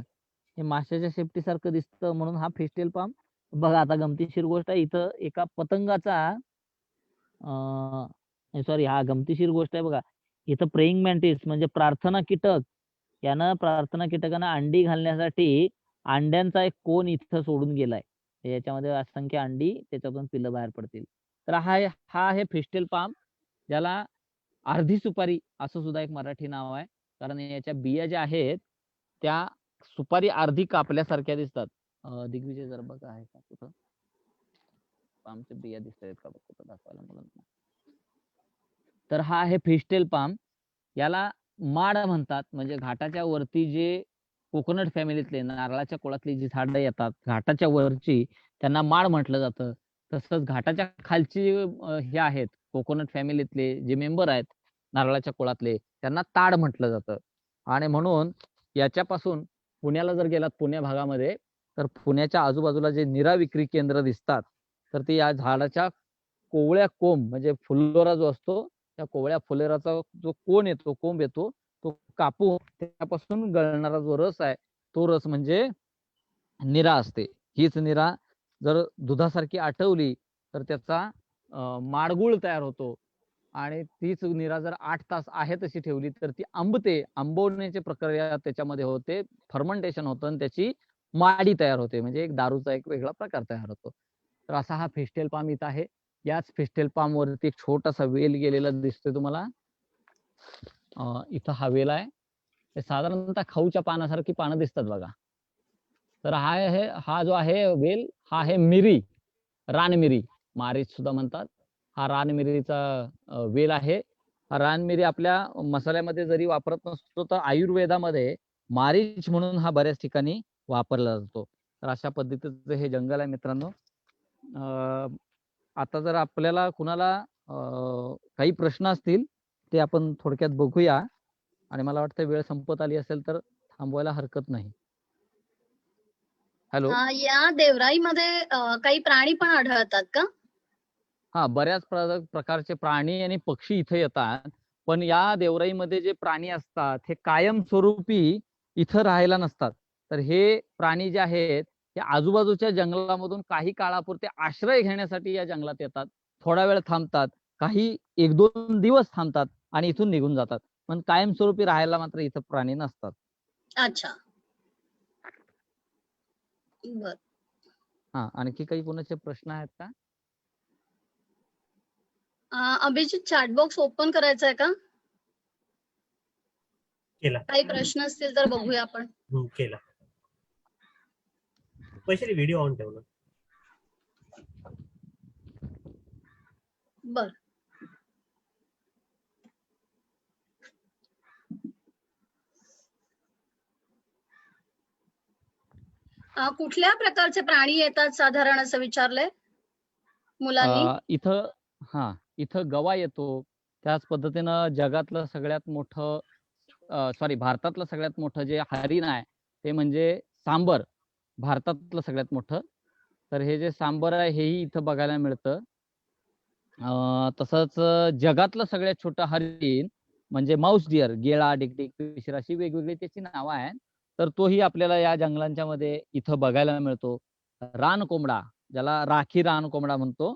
हे माशाच्या शेपटीसारखं दिसतं म्हणून हा फिश टेल पाम. बघा, आता गमतीशीर गोष्ट आहे, इथं एका पतंगाचा सॉरी, हा गमतीशीर गोष्ट आहे बघा. इथं प्रेइंग मॅन्टिस म्हणजे प्रार्थना कीटक, यानं प्रार्थना कीटकांना अंडी घालण्यासाठी अंड्यांचा एक कोन इथं सोडून गेलाय. याच्यामध्ये असंख्य अंडी, त्याच्यातून पिल्लं बाहेर पडतील. तर हा आहे फिश टेल पाम, ज्याला अर्धी सुपारी असं सुद्धा एक मराठी नाव आहे. कारण याच्या बिया ज्या आहेत त्या सुपारी अर्धी कापल्यासारख्या दिसतात. दिग्विजय जर बघा, आहे का कुठं पामच्या बिया दिसत आहेत का, कुठं दाखवायला मुलांना. तर हा आहे फिश टेल पाम. याला माड म्हणतात, म्हणजे घाटाच्या वरती जे कोकोनट फॅमिलीतले, नारळाच्या कुळातली जी झाडं येतात घाटाच्या वरची, त्यांना माड म्हटलं जातं. तसंच घाटाच्या खालची हे आहेत कोकोनट फॅमिलीतले जे मेंबर आहेत नारळाच्या कुळातले, त्यांना ताड म्हटलं जातं. आणि म्हणून याच्यापासून पुण्याला जर गेलात, पुणे भागामध्ये, तर पुण्याच्या आजूबाजूला जे निरा विक्री केंद्र दिसतात, तर ते या झाडाच्या कोवळ्या कोंब, म्हणजे फुलोरा जो असतो, त्या कोवळ्या फुलोराचा जो कोंब येतो, तो कापून त्यापासून गळणारा जो रस आहे, तो रस म्हणजे निरा असते. हीच निरा जर दुधासारखी आटवली तर त्याचा माडगुळ तयार होतो. आणि तीच निरा जर 8 तास आहे तशी ठेवली तर ती आंबते. आंबवण्याची प्रक्रिया त्याच्यामध्ये होते, फर्मेंटेशन होतं आणि त्याची माडी तयार होते, म्हणजे एक दारूचा एक वेगळा प्रकार तयार होतो. तर असा हा फिश टेल पाम इथं आहे. याच फिश टेल पाम वरती एक छोटासा वेल गेलेला दिसतोय तुम्हाला. इथं हा वेल आहे. हे साधारणतः खाऊच्या पानासारखी पानं दिसतात बघा. तर हा जो आहे वेल, हा आहे मिरी, रानमिरी, मारीच सुद्धा म्हणतात. हा रानमिरीचा वेल आहे. हा रानमिरी आपल्या मसाल्यामध्ये जरी वापरत नसतो, तर आयुर्वेदामध्ये मारीच म्हणून हा बऱ्याच ठिकाणी वापरला जातो. तर अशा पद्धतीचं हे जंगल आहे मित्रांनो. आता जर आपल्याला कुणाला काही प्रश्न असतील ते आपण थोडक्यात बघूया. आणि मला वाटतं वेळ संपत आली असेल तर थांबवायला हरकत नाही. हॅलो. या देवराईमध्ये काही प्राणी पण आढळतात का? हा, बऱ्याच प्रकारचे प्राणी आणि पक्षी इथे येतात. पण या देवराईमध्ये जे प्राणी असतात हे कायमस्वरूपी इथं राहायला नसतात. तर हे प्राणी जे आहेत हे आजूबाजूच्या जंगलामधून काही काळापुरते आश्रय घेण्यासाठी या जंगलात येतात. थोडा वेळ थांबतात, काही 1-2 दिवस थांबतात आणि इथून निघून जातात. पण कायमस्वरूपी राहायला मात्र इथं प्राणी नसतात. अच्छा, बर. हा, आणखी काही कोणाचे प्रश्न आहेत का? अभिजित, चॅट बॉक्स ओपन करायचा आहे का? केला. काही प्रश्न असतील तर बघूया आपण. केला. पैसे व्हिडिओ ऑन ठेवला. बर. कुठल्या प्रकारचे प्राणी येतात साधारण असं विचारलंय मुलांनी. इथं गवा येतो. त्याच पद्धतीनं जगातलं सगळ्यात मोठं भारतातलं सगळ्यात मोठं जे हरिण आहे ते म्हणजे सांबर, भारतातलं सगळ्यात मोठं. तर हे जे सांबर आहे हेही इथं बघायला मिळतं. तसंच जगातलं सगळ्यात छोटं हरिण म्हणजे माऊस डिअर, गेळा, डिगडिग, पिशीर अशी वेगवेगळी त्याची नावं आहेत. तर तोही आपल्याला या जंगलांच्या मध्ये इथं बघायला मिळतो. रानकोंबडा, ज्याला राखी रानकोंबडा म्हणतो,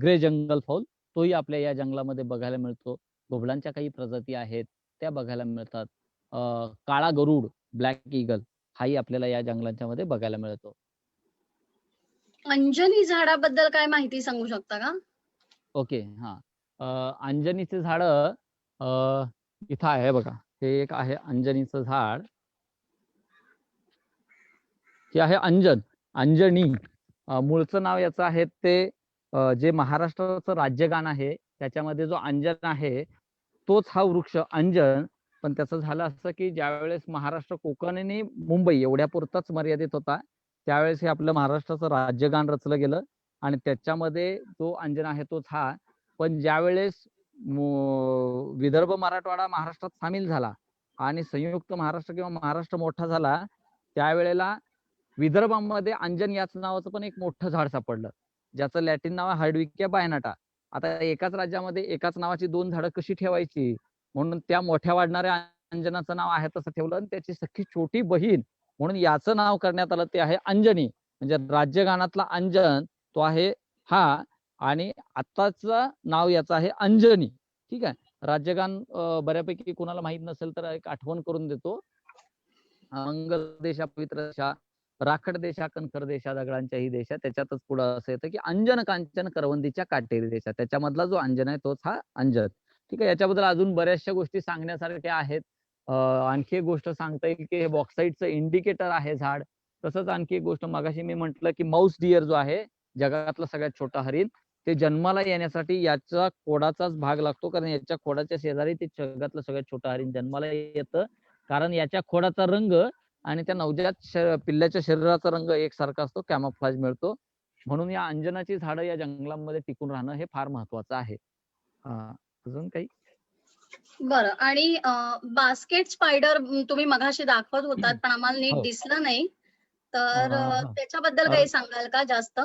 ग्रे जंगल फाऊल, तोही आपल्या या जंगलामध्ये बघायला मिळतो. घोबडांच्या काही प्रजाती आहेत त्या बघायला मिळतात. काळा गरुड, ब्लॅक ईगल, हाही आपल्याला या जंगलांच्या मध्ये बघायला मिळतो. अंजनी झाडाबद्दल काय माहिती सांगू शकता का? ओके, हा. अंजनीचे झाड इथं आहे बघा. हे एक आहे अंजनीचं झाड. हे आहे अंजनी. मूळचं नाव याचं आहे ते जे महाराष्ट्राचं राज्यगान आहे त्याच्यामध्ये जो अंजन आहे तोच हा वृक्ष अंजन. पण त्याचं झालं असं की ज्यावेळेस महाराष्ट्र कोकण आणि मुंबई एवढ्या पुरताच मर्यादित होता त्यावेळेस हे आपलं महाराष्ट्राचं राज्यगान रचलं गेलं आणि त्याच्यामध्ये जो अंजन आहे तोच हा. पण ज्यावेळेस विदर्भ मराठवाडा महाराष्ट्रात सामील झाला आणि संयुक्त महाराष्ट्र किंवा महाराष्ट्र मोठा झाला त्यावेळेला विदर्भामध्ये अंजन याच नावाचं पण एक मोठं झाड सापडलं ज्याचं लॅटिन नाव आहे हार्डविकिया बायनाटा. आता एकाच राज्यामध्ये एकाच नावाची दोन झाडं कशी ठेवायची म्हणून त्या मोठ्या वाढणाऱ्या अंजनाचं नाव आहे तसं ठेवलं आणि त्याची सख्खी छोटी बहीण म्हणून याचं नाव करण्यात आलं ते आहे अंजनी. म्हणजे राज्यगानातला अंजन तो आहे हा आणि आत्ताचं नाव याचं आहे अंजनी. ठीक आहे. राज्यगान बऱ्यापैकी कोणाला माहित नसेल तर एक आठवण करून देतो. मंगल देशा पवित्र देशा राखड देशा कणखर देशा दगडांच्याही देशा त्याच्यातच पुढं असं येतं की अंजन कांचन करवंदीच्या काटेरी देशा त्याच्यामधला जो अंजन आहे तोच हा अंजन. ठीक आहे. याच्याबद्दल अजून बऱ्याचशा गोष्टी सांगण्यासारख्या आहेत. आणखी एक गोष्ट सांगता येईल की हे बॉक्साईटचं इंडिकेटर आहे झाड. तसंच आणखी एक गोष्ट मगाशी मी म्हटलं की माऊस डिअर जो आहे जगातला सगळ्यात छोटा हरिण ते जन्माला येण्यासाठी याचा खोडाचाच भाग लागतो कारण याच्या खोडाच्या शेजारी ते जगातलं सगळ्यात छोटं हरिण जन्माला येतं कारण याच्या खोडाचा रंग आणि त्या नवजात पिल्ल्याच्या शरीराचा रंग एकसारखा असतो कॅमोफ्लेज मिळतो म्हणून या अंजनाची झाडं या जंगलामध्ये टिकून राहणं हे फार महत्वाचं आहे. अजून काही? बरं. आणि बास्केट स्पायडर तुम्ही मगाशी दाखवत होतात पण आम्हाला नीट हो. दिसलं नाही तर हो. त्याच्याबद्दल काही सांगाल का जास्त?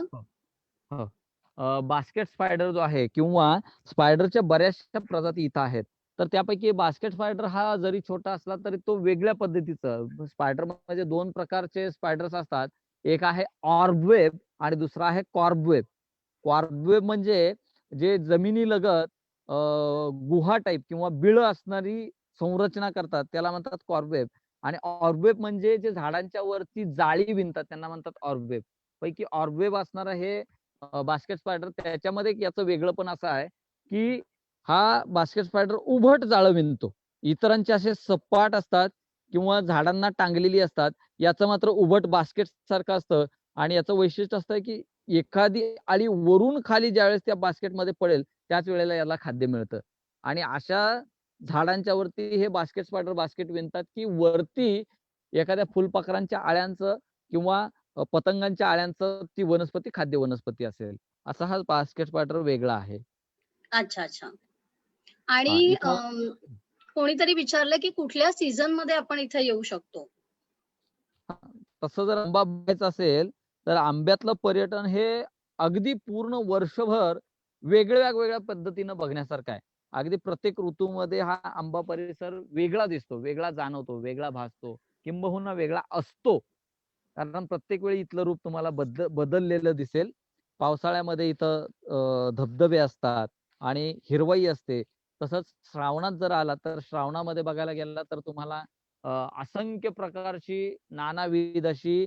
बास्केट स्पायडर जो आहे किंवा स्पायडरच्या बऱ्याचशा प्रजाती इथं आहेत तर त्यापैकी बास्केट स्पायडर हा जरी छोटा असला तरी तो वेगळ्या पद्धतीचा स्पायडर म्हणजे दोन प्रकारचे स्पायडर्स असतात. एक आहे ऑर्बवेब आणि दुसरा आहे कॉर्बवेब. कॉर्बवेब म्हणजे जे जमिनीलगत गुहा टाईप किंवा बिळ असणारी संरचना करतात त्याला म्हणतात कॉर्बवेब आणि ऑर्बवेब म्हणजे जे झाडांच्या वरती जाळी विणतात त्यांना म्हणतात ऑर्बवेब. पैकी ऑर्बवेब असणारं हे बास्केट स्पायडर त्याच्यामध्ये याचं वेगळं पण असं आहे की हा बास्केट स्पायडर उभट जाळं विणतो. इतरांचे असे सपाट असतात किंवा झाडांना टांगलेली असतात याचं मात्र उभट बास्केट सारखं असतं आणि याचं वैशिष्ट्य असतं की एखादी आळी वरून खाली ज्यावेळेस त्या बास्केटमध्ये पडेल त्याच वेळेला याला खाद्य मिळतं आणि अशा झाडांच्या वरती हे बास्केट स्पायडर बास्केट विणतात की वरती एखाद्या फुलपाखरांच्या आळ्यांचं किंवा पतंगांच्या आळ्यांचं ती वनस्पती खाद्य वनस्पती असेल असा हा बास्केट स्पायडर वेगळा आहे. अच्छा अच्छा. आणि कोणीतरी विचारलं की कुठल्या सीझन मध्ये आपण इथे येऊ शकतो? तसं जर आंबा बघायचा असेल तर आंब्यातलं पर्यटन हे अगदी पूर्ण वर्षभर वेगवेगळ्या पद्धतीनं बघण्यासारखं आहे. अगदी प्रत्येक ऋतूमध्ये हा आंबा परिसर वेगळा दिसतो वेगळा जाणवतो वेगळा भासतो किंबहुना वेगळा असतो कारण प्रत्येक वेळी इथलं रूप तुम्हाला बदललेलं दिसेल. पावसाळ्यामध्ये इथं धबधबे असतात आणि हिरवाई असते. तसंच श्रावणात जर आला तर श्रावणामध्ये बघायला गेला तर तुम्हाला असंख्य प्रकारची नानाविध अशी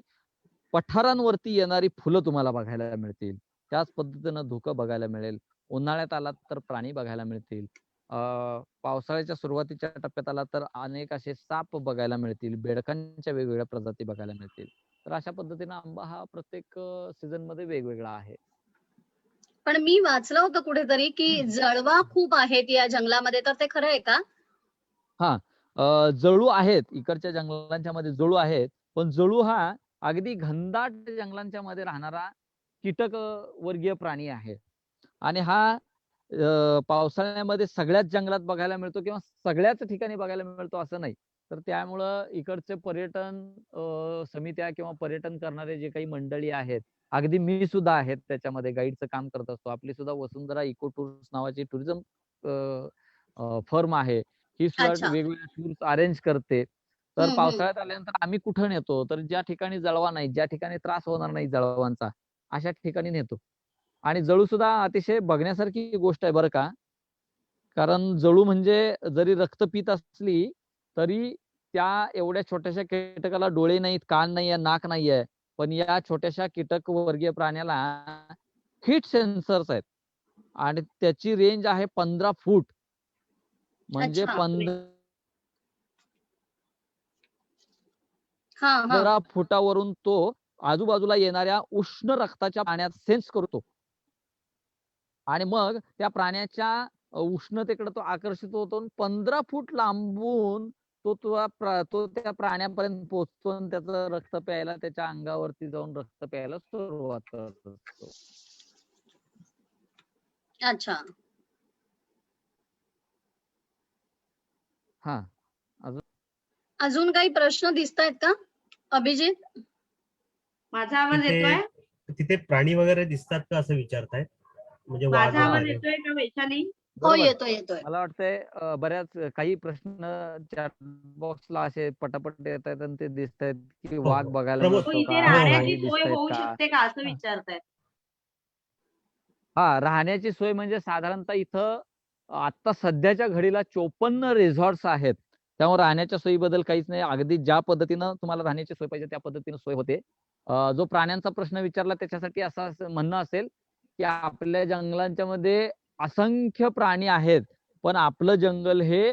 पठारांवरती येणारी फुलं तुम्हाला बघायला मिळतील. त्याच पद्धतीनं धुकं बघायला मिळेल. उन्हाळ्यात आलात तर प्राणी बघायला मिळतील. पावसाळ्याच्या सुरुवातीच्या टप्प्यात आला तर अनेक असे साप बघायला मिळतील. बेडकांच्या वेगवेगळ्या प्रजाती बघायला मिळतील. तर अशा पद्धतीनं आंबा हा प्रत्येक सीझन मध्ये वेगवेगळा आहे. पण मी वाचलं होतं कुठेतरी की जळवा खूप आहेत या जंगलामध्ये तर ते खरं आहे का? जळू आहेत इकडच्या जंगलांच्या मध्ये जळू आहेत पण जळू हा अगदी घनदाट जंगलांच्या मध्ये राहणारा कीटक वर्गीय प्राणी आहे आणि हा पावसाळ्यामध्ये सगळ्याच जंगलात बघायला मिळतो किंवा सगळ्याच ठिकाणी बघायला मिळतो असं नाही. तर त्यामुळं इकडचे पर्यटन समित्या किंवा पर्यटन करणारे जे काही मंडळी आहेत अगदी मी सुद्धा आहेत त्याच्यामध्ये गाईडचं काम करत असतो. आपली सुद्धा वसुंधरा इको टूर्स नावाची टुरिझम फर्म आहे. ही सुद्धा अच्छा. वेगवेगळे टूर्स अरेंज करते. तर पावसाळ्यात आल्यानंतर आम्ही कुठं नेतो तर ज्या ठिकाणी जळवा नाही ज्या ठिकाणी त्रास होणार नाही जळवांचा अशा ठिकाणी नेतो. आणि जळू सुद्धा अतिशय बघण्यासारखी गोष्ट आहे बरं का. कारण जळू म्हणजे जरी रक्तपीत असली तरी त्या एवढ्या छोट्याशा कीटकाला डोळे नाहीत कान नाहीये नाक नाहीये पण या छोट्याशा कीटक वर्गीय प्राण्याला हीट सेन्सर्स आहेत आणि त्याची रेंज आहे 15 फूट. म्हणजे अच्छा. 15 फुटावरून तो आजूबाजूला येणाऱ्या उष्ण रक्ताच्या पाण्यात सेन्स करतो आणि मग त्या प्राण्याच्या उष्णतेकडे तो आकर्षित होतो. 15 फूट लांबून तो त्या प्राण्यापर्यंत पोहोचतो आणि त्याचं रक्त प्यायला त्याच्या अंगावरती जाऊन रक्त प्यायला सुरुवात करतो. अच्छा. हा, अजून काही प्रश्न दिसतायत का अभिजित? माझा आवाज येतोय? तिथे प्राणी वगैरे दिसतात का असं विचारतायत? म्हणजे वाघ माझा आवाज वगैरे. येतोय का वैशाली? हो, बरोबर. येतोय. मला वाटतंय बऱ्याच काही प्रश्न चॅट बॉक्सला असे पटापट येत आहेत आणि ते दिसत आहेत की हो, वाघ हो. बघायला प्रमोद, हो, मिळतो इथे का, राहण्याची प्राणी सोय दिसतायत होऊ का? शकते का असं हा. विचारतायत. हा, राहण्याची सोय म्हणजे साधारणतः इथं आता सध्याच्या घडीला 54 रिसॉर्ट्स आहेत. त्यामुळे राहण्याच्या सोयीबद्दल काहीच नाही. अगदी ज्या पद्धतीनं तुम्हाला राहण्याची सोय पाहिजे त्या पद्धतीनं सोय होते. जो प्राण्यांचा प्रश्न विचारला त्याच्यासाठी असं म्हणणं असेल की आपल्या जंगलांच्या मध्ये असंख्य प्राणी आहेत, पण आपलं जंगल हे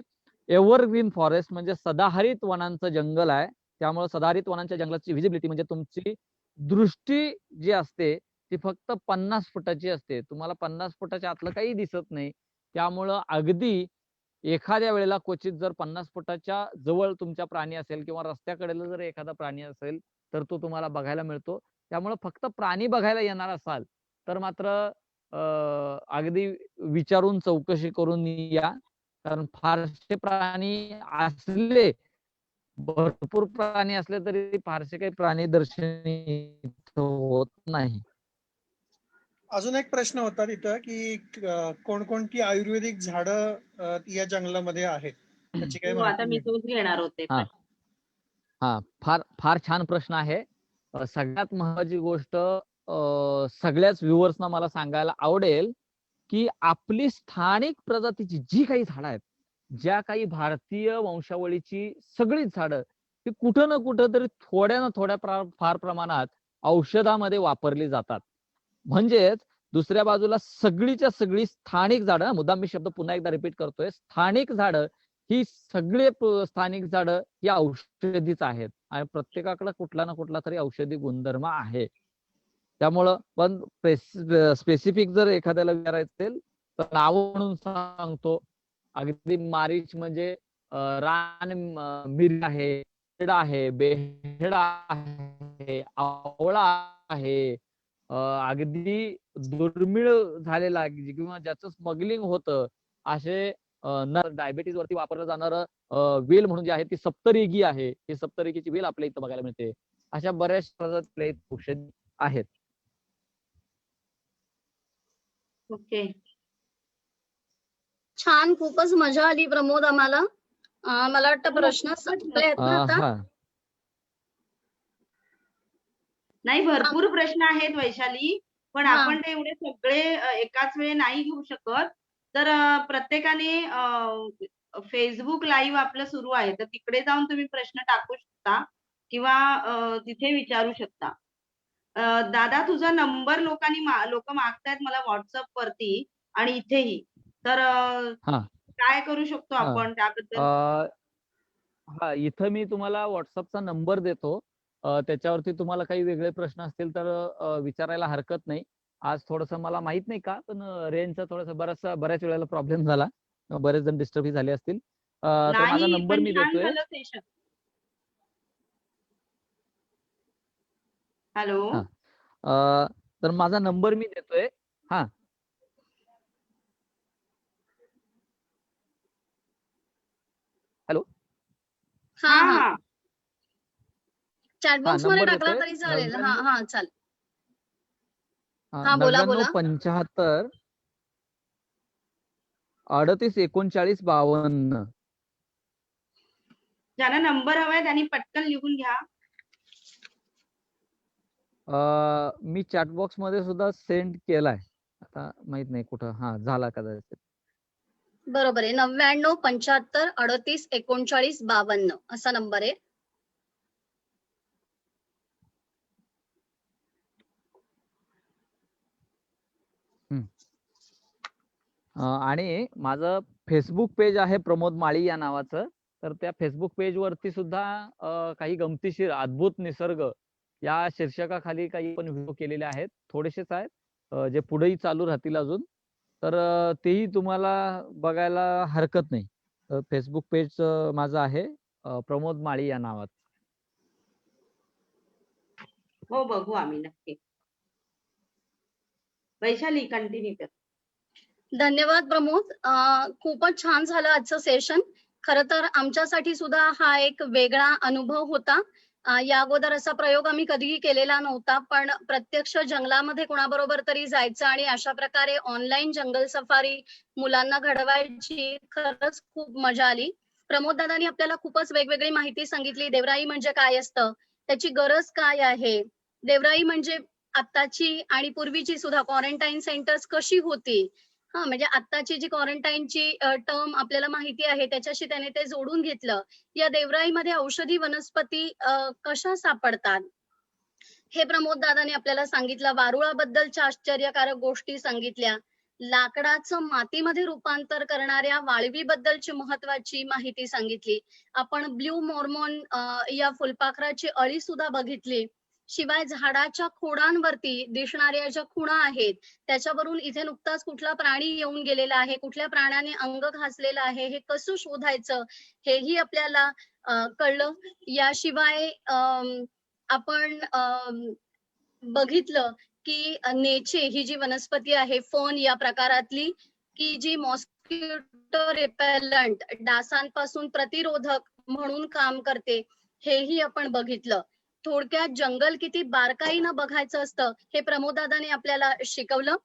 एव्हरग्रीन फॉरेस्ट म्हणजे सदाहरित वनांचं जंगल आहे. त्यामुळे सदाहरित वनांच्या जंगलाची व्हिजिबिलिटी म्हणजे तुमची दृष्टी जी असते ती फक्त 50 फुटाची असते. तुम्हाला 50 फुटाच्या आतलं काही दिसत नाही. त्यामुळं अगदी एखाद्या वेळेला क्वचित जर 50 फुटाच्या जवळ तुमच्या प्राणी असेल किंवा रस्त्याकडेला जर एखादा प्राणी असेल तर तो तुम्हाला बघायला मिळतो. त्यामुळे फक्त प्राणी बघायला येणार असाल तर मात्र अगदी विचारून चौकशी करून या. कारण फारसे प्राणी असले, भरपूर प्राणी असले तरी फारसे काही प्राणी दर्शनी होत नाही. अजून एक प्रश्न होता तिथं की कोणकोणती आयुर्वेदिक झाडं या जंगलामध्ये आहेत, त्याची काही हो, आता माहिती मी नाही. तोच घेणार होते. हा, फार छान प्रश्न आहे. सगळ्यात महत्वाची गोष्ट सगळ्याच व्ह्युअर्सना मला सांगायला आवडेल की आपली स्थानिक प्रजातीची जी काही झाडं आहेत, ज्या काही भारतीय वंशावळीची सगळीच झाडं ही कुठं ना कुठं तरी थोड्या ना थोड्या फार प्रमाणात औषधामध्ये वापरली जातात. म्हणजेच दुसऱ्या बाजूला सगळीच्या सगळी स्थानिक झाडं, मुद्दाम मी शब्द पुन्हा एकदा रिपीट करतोय, स्थानिक झाडं ही सगळे स्थानिक झाडं ही औषधीच आहेत आणि प्रत्येकाकडे कुठला ना कुठला तरी औषधी गुणधर्म आहे. त्यामुळं पण स्पेसिफिक जर एखाद्याला विचारायचं असेल तर नाव म्हणून सांगतो. अगदी मारीच म्हणजे रान मिरी आहे, आहे, बेहेडा आहे, आवळा आहे, अगदी दुर्मिळ झालेला किंवा ज्याचं स्मगलिंग होतं असे डायबिटीज वरती वापरलं जाणारं वेल म्हणून जे आहे ती सप्तरेगी आहे. ही सप्तरेगीची वेल आपल्या इथं बघायला मिळते. अशा बऱ्याच प्रजाती औषधी आहेत. ओके. छान, खूपच मजा आली प्रमोद आम्हाला. मला वाटतं प्रश्न संपले आहेत ना आता? हा, नाही, भरपूर प्रश्न आहेत वैशाली, पण हा. आपण ते एवढे सगळे एकाच वेळी नाही घेऊ शकत. तर प्रत्येकाने फेसबुक लाईव्ह आपलं सुरू आहे, तर तिकडे जाऊन तुम्ही प्रश्न टाकू शकता किंवा तिथे विचारू शकता. दादा, तुझा नंबर लोक मागतायत मला व्हॉट्सअप वरती आणि इथेही. तर काय करू शकतो आपण त्याबद्दल? हा, इथं मी तुम्हाला व्हॉट्सअपचा नंबर देतो. त्याच्यावरती तुम्हाला काही वेगळे प्रश्न असतील तर विचारायला हरकत नाही. आज थोडंसं मला माहित नाही का, पण रेंजचा थोडासा बऱ्याच वेळेला प्रॉब्लेम झाला. बरेच जण डिस्टर्ब झाले असतील. तर माझा नाही, नंबर पण मी छान देतोय. झालं सेशन. हॅलो. तर माझा नंबर मी देतोय. हा, हॅलो. हा, चॅट बॉक्स मध्ये नंबर टाकला देतोय तरी चालेल. हा, चालेल. हा, 99 बोला. 75 38 39 52. ज्यांना नंबर हवाय त्यांनी पटकन लिहून घ्या. मी चॅट बॉक्स मध्ये सुद्धा सेंड केलाय. आता माहित नाही कुठं. हा, झाला कदाचित. बरोबर आहे. 99 75 38 39 52 असा नंबर आहे. आणि माझं फेसबुक पेज आहे प्रमोद माळी या नावाचं. तर त्या फेसबुक पेज वरती सुद्धा काही गमतीशीर अद्भुत निसर्ग या शीर्षकाखाली काही पण व्हिडिओ केलेले आहेत. थोडेसेच आहेत जे पुढेही चालू राहतील अजून. तर तेही तुम्हाला बघायला हरकत नाही. फेसबुक पेज माझं आहे प्रमोद माळी या नावाचं. हो, बघू आम्ही नक्की. वैशाली कंटिन्यू कर. धन्यवाद प्रमोद. खूपच छान झालं आजचं सेशन. खरं तर आमच्यासाठी सुद्धा हा एक वेगळा अनुभव होता. या अगोदर असा प्रयोग आम्ही कधीही केलेला नव्हता, पण प्रत्यक्ष जंगलामध्ये कोणाबरोबर तरी जायचं आणि अशा प्रकारे ऑनलाईन जंगल सफारी मुलांना घडवायची खरंच खूप मजा आली. प्रमोद दादांनी आपल्याला खूपच वेगवेगळी माहिती सांगितली. देवराई म्हणजे काय असतं, त्याची गरज काय आहे, देवराई म्हणजे आत्ताची आणि पूर्वीची सुद्धा क्वारंटाईन सेंटर्स कशी होती, म्हणजे आत्ताची जी क्वारंटाईनची टर्म आपल्याला माहिती आहे त्याच्याशी त्याने ते जोडून घेतलं. या देवराईमध्ये औषधी वनस्पती कशा सापडतात हे प्रमोद दादाने आपल्याला सांगितलं. वारुळाबद्दलच्या आश्चर्यकारक गोष्टी सांगितल्या. लाकडाचं मातीमध्ये रूपांतर करणाऱ्या वाळवीबद्दलची महत्वाची माहिती सांगितली. आपण ब्ल्यू मॉर्मॉन या फुलपाखराची अळी सुद्धा बघितली. शिवाय झाडाच्या खोडांवरती दिसणाऱ्या ज्या खुणा आहेत त्याच्यावरून इथे नुकताच कुठला प्राणी येऊन गेलेला आहे, कुठल्या प्राण्याने अंग घासलेलं आहे, हे कसं शोधायचं हेही आपल्याला कळलं. याशिवाय आपण बघितलं की नेचे ही जी वनस्पती आहे फर्न या प्रकारातली, की जी मॉस्किटो रिपेलंट डासांपासून प्रतिरोधक म्हणून काम करते, हेही आपण बघितलं. थोडक्यात जंगल किती बारकाईनं बघायचं असतं हे प्रमोददादाने आपल्याला शिकवलं.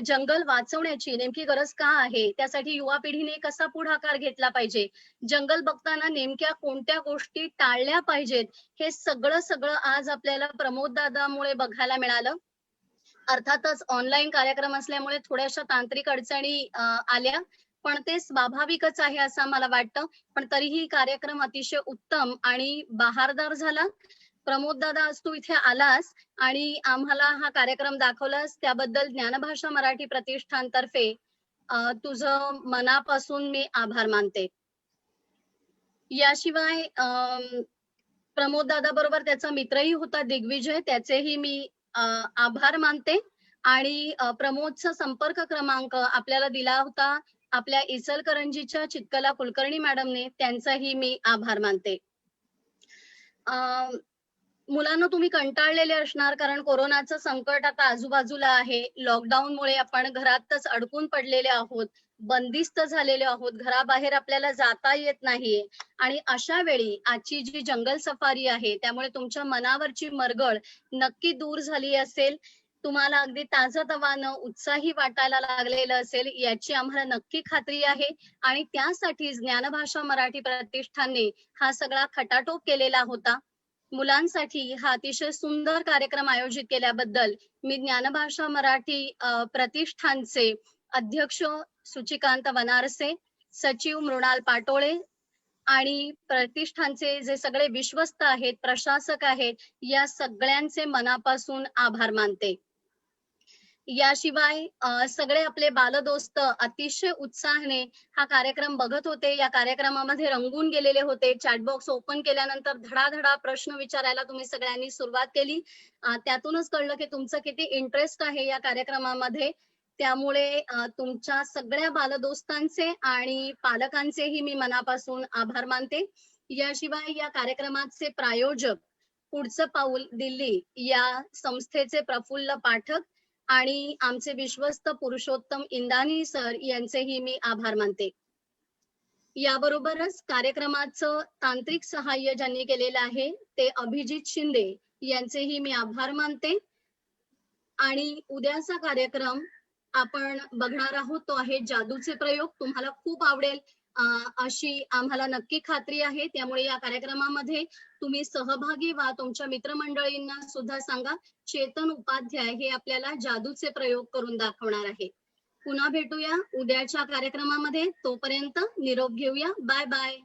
जंगल वाचवण्याची नेमकी गरज का आहे, त्यासाठी युवा पिढीने कसा पुढाकार घेतला पाहिजे, जंगल बघताना नेमक्या कोणत्या गोष्टी टाळल्या पाहिजेत, हे सगळं आज आपल्याला प्रमोददादामुळे बघायला मिळालं. अर्थातच ऑनलाईन कार्यक्रम असल्यामुळे थोड्याशा तांत्रिक अडचणी आल्या, पण ते स्वाभाविकच आहे असं मला वाटतं. पण तरीही कार्यक्रम अतिशय उत्तम आणि बहारदार झाला. प्रमोद दादा, आज तू इथे आलास आणि आम्हाला हा कार्यक्रम दाखवलास त्याबद्दल ज्ञानभाषा मराठी प्रतिष्ठानतर्फे तुझं मनापासून मी आभार मानते. याशिवाय प्रमोद दादा बरोबर त्याचा मित्रही होता दिग्विजय, त्याचेही मी आभार मानते. आणि प्रमोदचा संपर्क क्रमांक आपल्याला दिला होता आपल्या इचलकरंजीच्या चित्कला कुलकर्णी मॅडमने, त्यांचाही मी आभार मानते. मुलांना तुम्ही कंटाळलेले असणार, कारण कोरोनाचं संकट आता आजूबाजूला आहे. लॉकडाऊनमुळे आपण घरातच अडकून पडलेले आहोत, बंदिस्त झालेले आहोत, घराबाहेर आपल्याला जाता येत नाहीये. आणि अशा वेळी आजची जी जंगल सफारी आहे त्यामुळे तुमच्या मनावरची मरगळ नक्की दूर झाली असेल, तुम्हाला अगदी ताजंतवानं उत्साही वाटायला लागलेलं असेल याची आम्हाला नक्की खात्री आहे. आणि त्यासाठीच ज्ञानभाषा मराठी प्रतिष्ठानने हा सगळा खटाटोप केलेला होता. मुलांसाठी हा अतिशय सुंदर कार्यक्रम आयोजित केल्याबद्दल मी ज्ञानभाषा मराठी प्रतिष्ठानचे अध्यक्ष सुचिकांत वनारसे, सचिव मृणाल पाटोळे आणि प्रतिष्ठानचे जे सगळे विश्वस्त आहेत, प्रशासक आहेत, या सगळ्यांचे मनापासून आभार मानते. याशिवाय सगळे आपले बालदोस्त अतिशय उत्साहाने हा कार्यक्रम बघत होते, या कार्यक्रमामध्ये रंगून गेलेले होते. चॅटबॉक्स ओपन केल्यानंतर धडाधडा प्रश्न विचारायला तुम्ही सगळ्यांनी सुरुवात केली. त्यातूनच कळलं की तुमचं किती इंटरेस्ट आहे या कार्यक्रमामध्ये. त्यामुळे तुमच्या सगळ्या बालदोस्तांचे आणि पालकांचेही मी मनापासून आभार मानते. याशिवाय या कार्यक्रमाचे प्रायोजक पुढचं पाऊल दिल्ली या संस्थेचे प्रफुल्ल पाठक आणि आमचे विश्वस्त पुरुषोत्तम इंदानी सर यांचेही मी आभार मानते. याबरोबरच कार्यक्रमाचं तांत्रिक सहाय्य ज्यांनी केलेलं आहे ते अभिजित शिंदे यांचेही मी आभार मानते. आणि उद्याचा कार्यक्रम आपण बघणार आहोत तो आहे जादूचे प्रयोग. तुम्हाला खूप आवडेल अशी आम्हाला नक्की खात्री आहे. त्यामुळे या कार्यक्रमामध्ये तुम्ही सहभागी व्हा, तुमच्या मित्रमंडळींना सुद्धा सांगा. चेतन उपाध्याय हे आपल्याला जादूचे प्रयोग करून दाखवणार आहे. पुन्हा भेटूया उद्याच्या कार्यक्रमामध्ये. तोपर्यंत निरोप घेऊया. Bye bye.